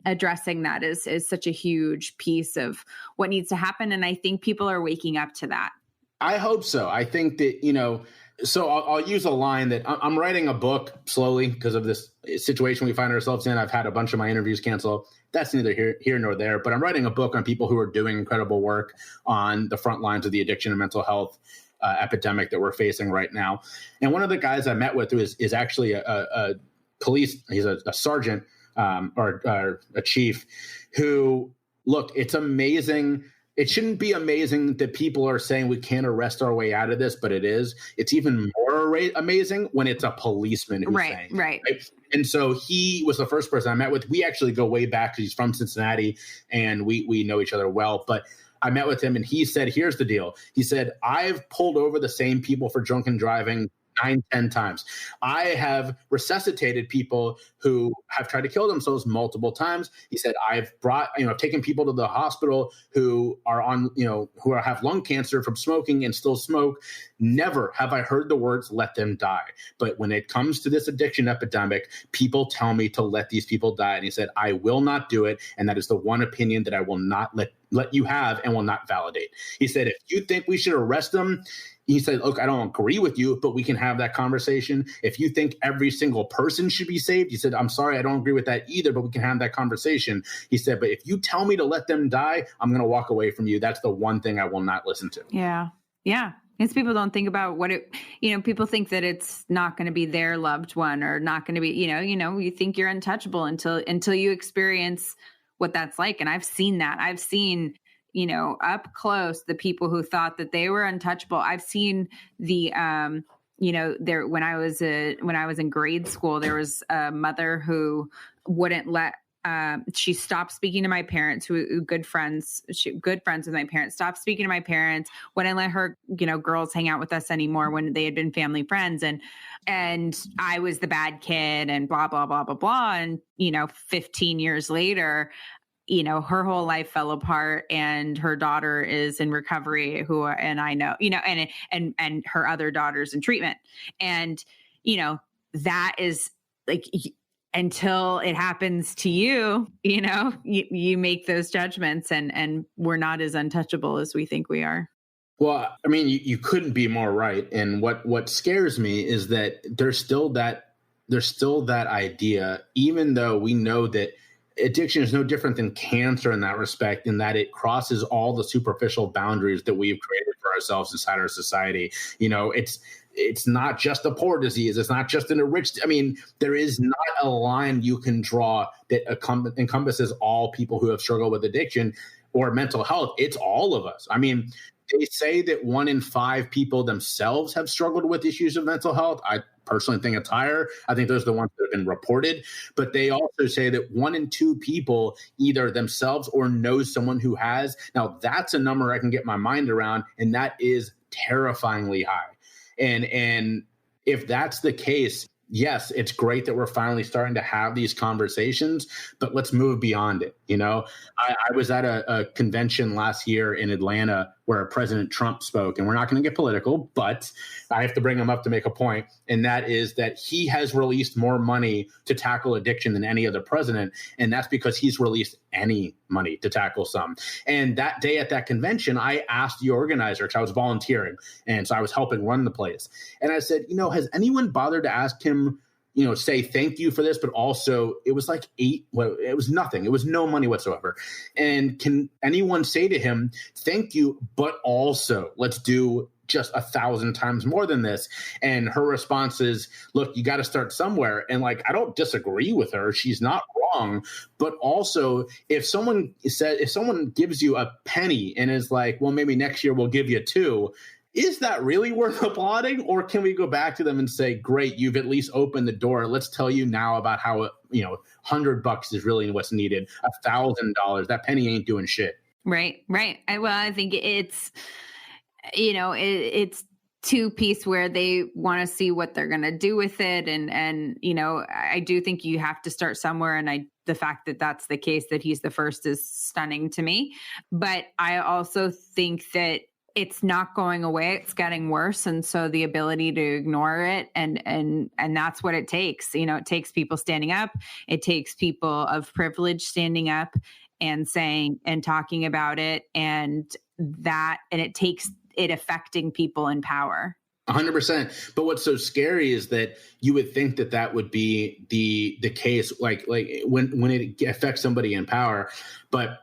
addressing that is such a huge piece of what needs to happen. And I think people are waking up to that.
I hope so. I think that, so I'll use a line that I'm writing a book slowly because of this situation we find ourselves in. I've had a bunch of my interviews cancel. That's neither here nor there, but I'm writing a book on people who are doing incredible work on the front lines of the addiction and mental health epidemic that we're facing right now. And one of the guys I met with is actually a police, he's a sergeant or a chief who, look, it's amazing. It shouldn't be amazing that people are saying we can't arrest our way out of this, but it is. It's even more amazing when it's a policeman who's saying it, right? And so he was the first person I met with. We actually go way back because he's from Cincinnati and we know each other well. But I met with him and he said, here's the deal. He said, I've pulled over the same people for drunken driving 9-10 times. I have resuscitated people who have tried to kill themselves multiple times. He said, I've taken people to the hospital who are on, who have lung cancer from smoking and still smoke. Never have I heard the words, let them die. But when it comes to this addiction epidemic, people tell me to let these people die. And he said, I will not do it. And that is the one opinion that I will not let you have and will not validate. He said, if you think we should arrest them, he said, look, I don't agree with you, but we can have that conversation. If you think every single person should be saved, he said, I'm sorry, I don't agree with that either, but we can have that conversation. He said, but if you tell me to let them die, I'm going to walk away from you. That's the one thing I will not listen to.
Yeah. Yeah. Because people don't think about people think that it's not going to be their loved one or not going to be, you think you're untouchable until you experience what that's like. And I've seen that. I've seen up close, the people who thought that they were untouchable. I've seen the there when I was in grade school, there was a mother who wouldn't let. She stopped speaking to my parents, who good friends with my parents, stopped speaking to my parents, wouldn't let her, girls hang out with us anymore when they had been family friends. And I was the bad kid and blah, blah, blah, blah, blah. And, 15 years later, her whole life fell apart, and her daughter is in recovery, and I know, and her other daughter's in treatment. And, that is like, until it happens to you, you make those judgments, and we're not as untouchable as we think we are.
Well, I mean, you couldn't be more right. And what scares me is that there's still that idea, even though we know that addiction is no different than cancer in that respect, in that it crosses all the superficial boundaries that we've created for ourselves inside our society. It's not just a poor disease. It's not just an enriched. I mean, there is not a line you can draw that encompasses all people who have struggled with addiction or mental health. It's all of us. I mean, they say that 1 in 5 people themselves have struggled with issues of mental health. I personally think it's higher. I think those are the ones that have been reported. But they also say that 1 in 2 people either themselves or knows someone who has. Now, that's a number I can get my mind around, and that is terrifyingly high. And if that's the case, yes, it's great that we're finally starting to have these conversations, but let's move beyond it. I was at a convention last year in Atlanta where President Trump spoke, and we're not going to get political, but I have to bring him up to make a point. And that is that he has released more money to tackle addiction than any other president. And that's because he's released any money to tackle some. And that day at that convention, I asked the organizer, because I was volunteering, and so I was helping run the place. And I said, has anyone bothered to ask him, say thank you for this, but also it was like it was nothing. It was no money whatsoever. And can anyone say to him, thank you, but also let's do just 1,000 times more than this? And her response is, look, you got to start somewhere. And I don't disagree with her. She's not wrong. But also, if someone gives you a penny and is like, well, maybe next year we'll give you 2, is that really worth applauding? Or can we go back to them and say, great, you've at least opened the door. Let's tell you now about how, $100 is really what's needed. $1,000, that penny ain't doing shit.
Right. I think it's, it's 2-piece where they want to see what they're going to do with it. And, I do think you have to start somewhere. And the fact that that's the case, that he's the first, is stunning to me. But I also think that it's not going away. It's getting worse. And so the ability to ignore it, and that's what it takes. It takes people standing up. It takes people of privilege standing up and saying and talking about it, and it takes it affecting people in power.
100%. But what's so scary is that you would think that would be the case, like when it affects somebody in power. But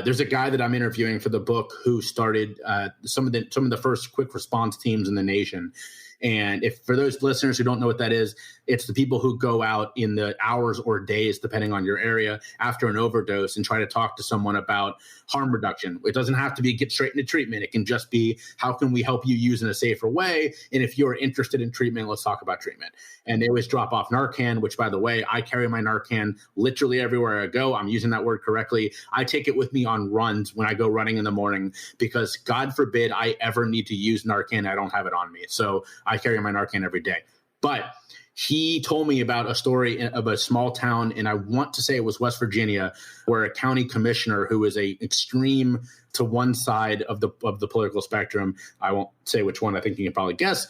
there's a guy that I'm interviewing for the book who started some of the first quick response teams in the nation. And if for those listeners who don't know what that is, it's the people who go out in the hours or days, depending on your area, after an overdose and try to talk to someone about harm reduction. It doesn't have to be get straight into treatment. It can just be, how can we help you use in a safer way? And if you're interested in treatment, let's talk about treatment. And they always drop off Narcan, which, by the way, I carry my Narcan literally everywhere I go. I'm using that word correctly. I take it with me on runs when I go running in the morning, because God forbid I ever need to use Narcan. I don't have it on me. So I carry my Narcan every day. But he told me about a story of a small town, and I want to say it was West Virginia, where a county commissioner who is a extreme to one side of the political spectrum, I won't say which one, I think you can probably guess,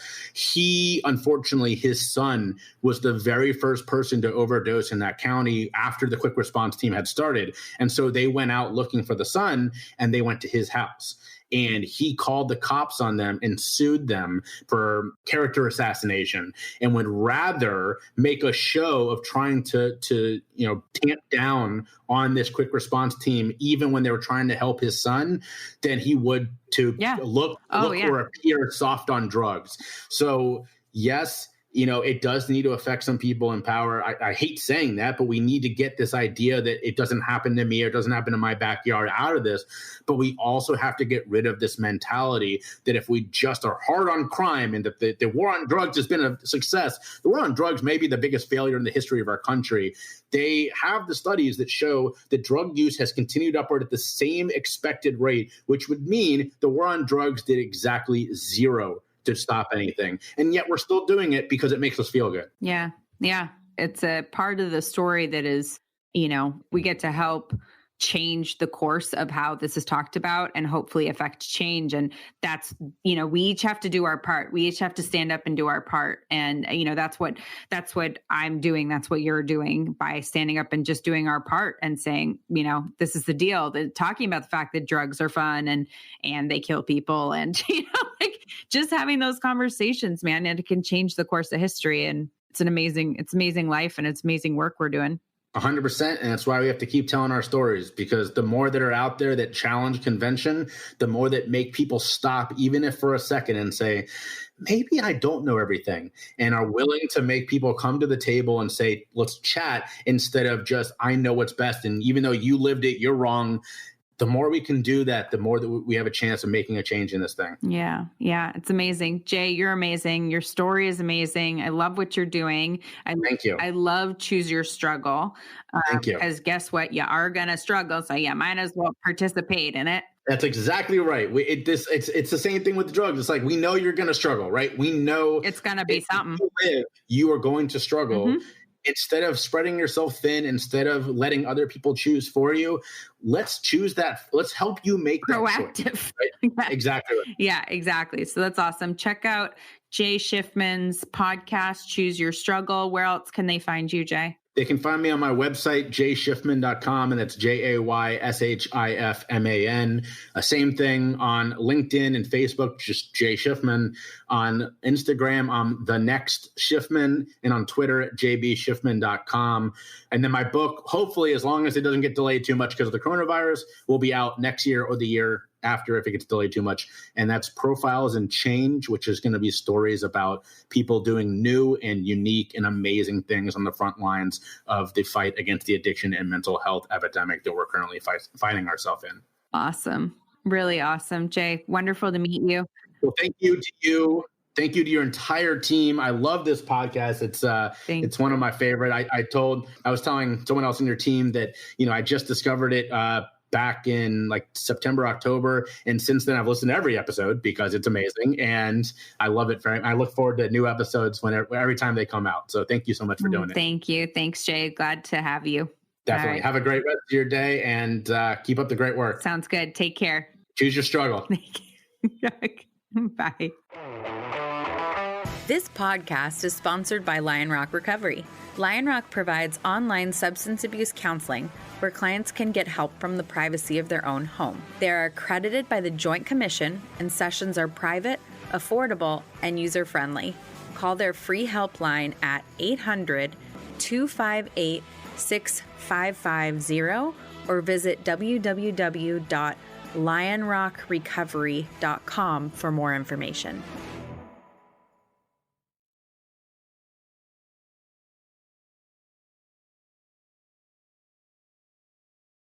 unfortunately, his son was the very first person to overdose in that county after the quick response team had started. And so they went out looking for the son, and they went to his house. And he called the cops on them and sued them for character assassination, and would rather make a show of trying to tamp down on this quick response team, even when they were trying to help his son, than he would to look or appear soft on drugs. So yes, it does need to affect some people in power. I hate saying that, but we need to get this idea that it doesn't happen to me or it doesn't happen in my backyard out of this. But we also have to get rid of this mentality that if we just are hard on crime and that the war on drugs has been a success, the war on drugs may be the biggest failure in the history of our country. They have the studies that show that drug use has continued upward at the same expected rate, which would mean the war on drugs did exactly zero to stop anything. And yet we're still doing it because it makes us feel good.
Yeah. Yeah. It's a part of the story that is, we get to help change the course of how this is talked about and hopefully affect change. And that's, we each have to do our part. We each have to stand up and do our part. And, that's what I'm doing. That's what you're doing by standing up and just doing our part and saying, this is the deal. Talking about the fact that drugs are fun and they kill people and, just having those conversations, man, and it can change the course of history. And it's amazing life and it's amazing work we're doing.
100%. And that's why we have to keep telling our stories, because the more that are out there that challenge convention, the more that make people stop, even if for a second, and say, maybe I don't know everything, and are willing to make people come to the table and say, let's chat, instead of just, I know what's best. And even though you lived it, you're wrong. The more we can do that, the more that we have a chance of making a change in this thing.
Yeah. Yeah. It's amazing. Jay, you're amazing. Your story is amazing. I love what you're doing.
Thank you.
I love Choose Your Struggle.
Thank you.
Because guess what? You are going to struggle. So might as well participate in it.
That's exactly right. It's the same thing with the drugs. It's like, we know you're going to struggle, right? We know
it's going to be something.
You are going to struggle.
Mm-hmm.
Instead of spreading yourself thin, instead of letting other people choose for you, let's choose that. Let's help you make
proactive.
That choice, right?
Yeah.
Exactly. Right.
Yeah, exactly. So that's awesome. Check out Jay Shifman's podcast, Choose Your Struggle. Where else can they find you, Jay?
They can find me on my website, jayshifman.com, and that's JayShifman. Same thing on LinkedIn and Facebook, just Jay Shifman. On Instagram, I'm The Next Shifman, and on Twitter at jbshifman.com. And then my book, hopefully, as long as it doesn't get delayed too much because of the coronavirus, will be out next year or the year after if it gets delayed too much. And that's Profiles in Change, which is going to be stories about people doing new and unique and amazing things on the front lines of the fight against the addiction and mental health epidemic that we're currently finding ourselves in.
Awesome. Really awesome. Jay, wonderful to meet you.
Well, thank you to you. Thank you to your entire team. I love this podcast. It's one of my favorite. I was telling someone else in your team that, I just discovered it back in like September, October. And since then I've listened to every episode because it's amazing. And I love it. I look forward to new episodes every time they come out. So thank you so much for doing it.
Thank you. Thanks, Jay. Glad to have you.
Definitely.
Right.
Have a great rest of your day and keep up the great work.
Sounds good. Take care.
Choose your struggle.
Bye.
This podcast is sponsored by Lion Rock Recovery. Lion Rock provides online substance abuse counseling where clients can get help from the privacy of their own home. They are accredited by the Joint Commission, and sessions are private, affordable, and user-friendly. Call their free helpline at 800-258-6550 or visit www.lionrockrecovery.com for more information.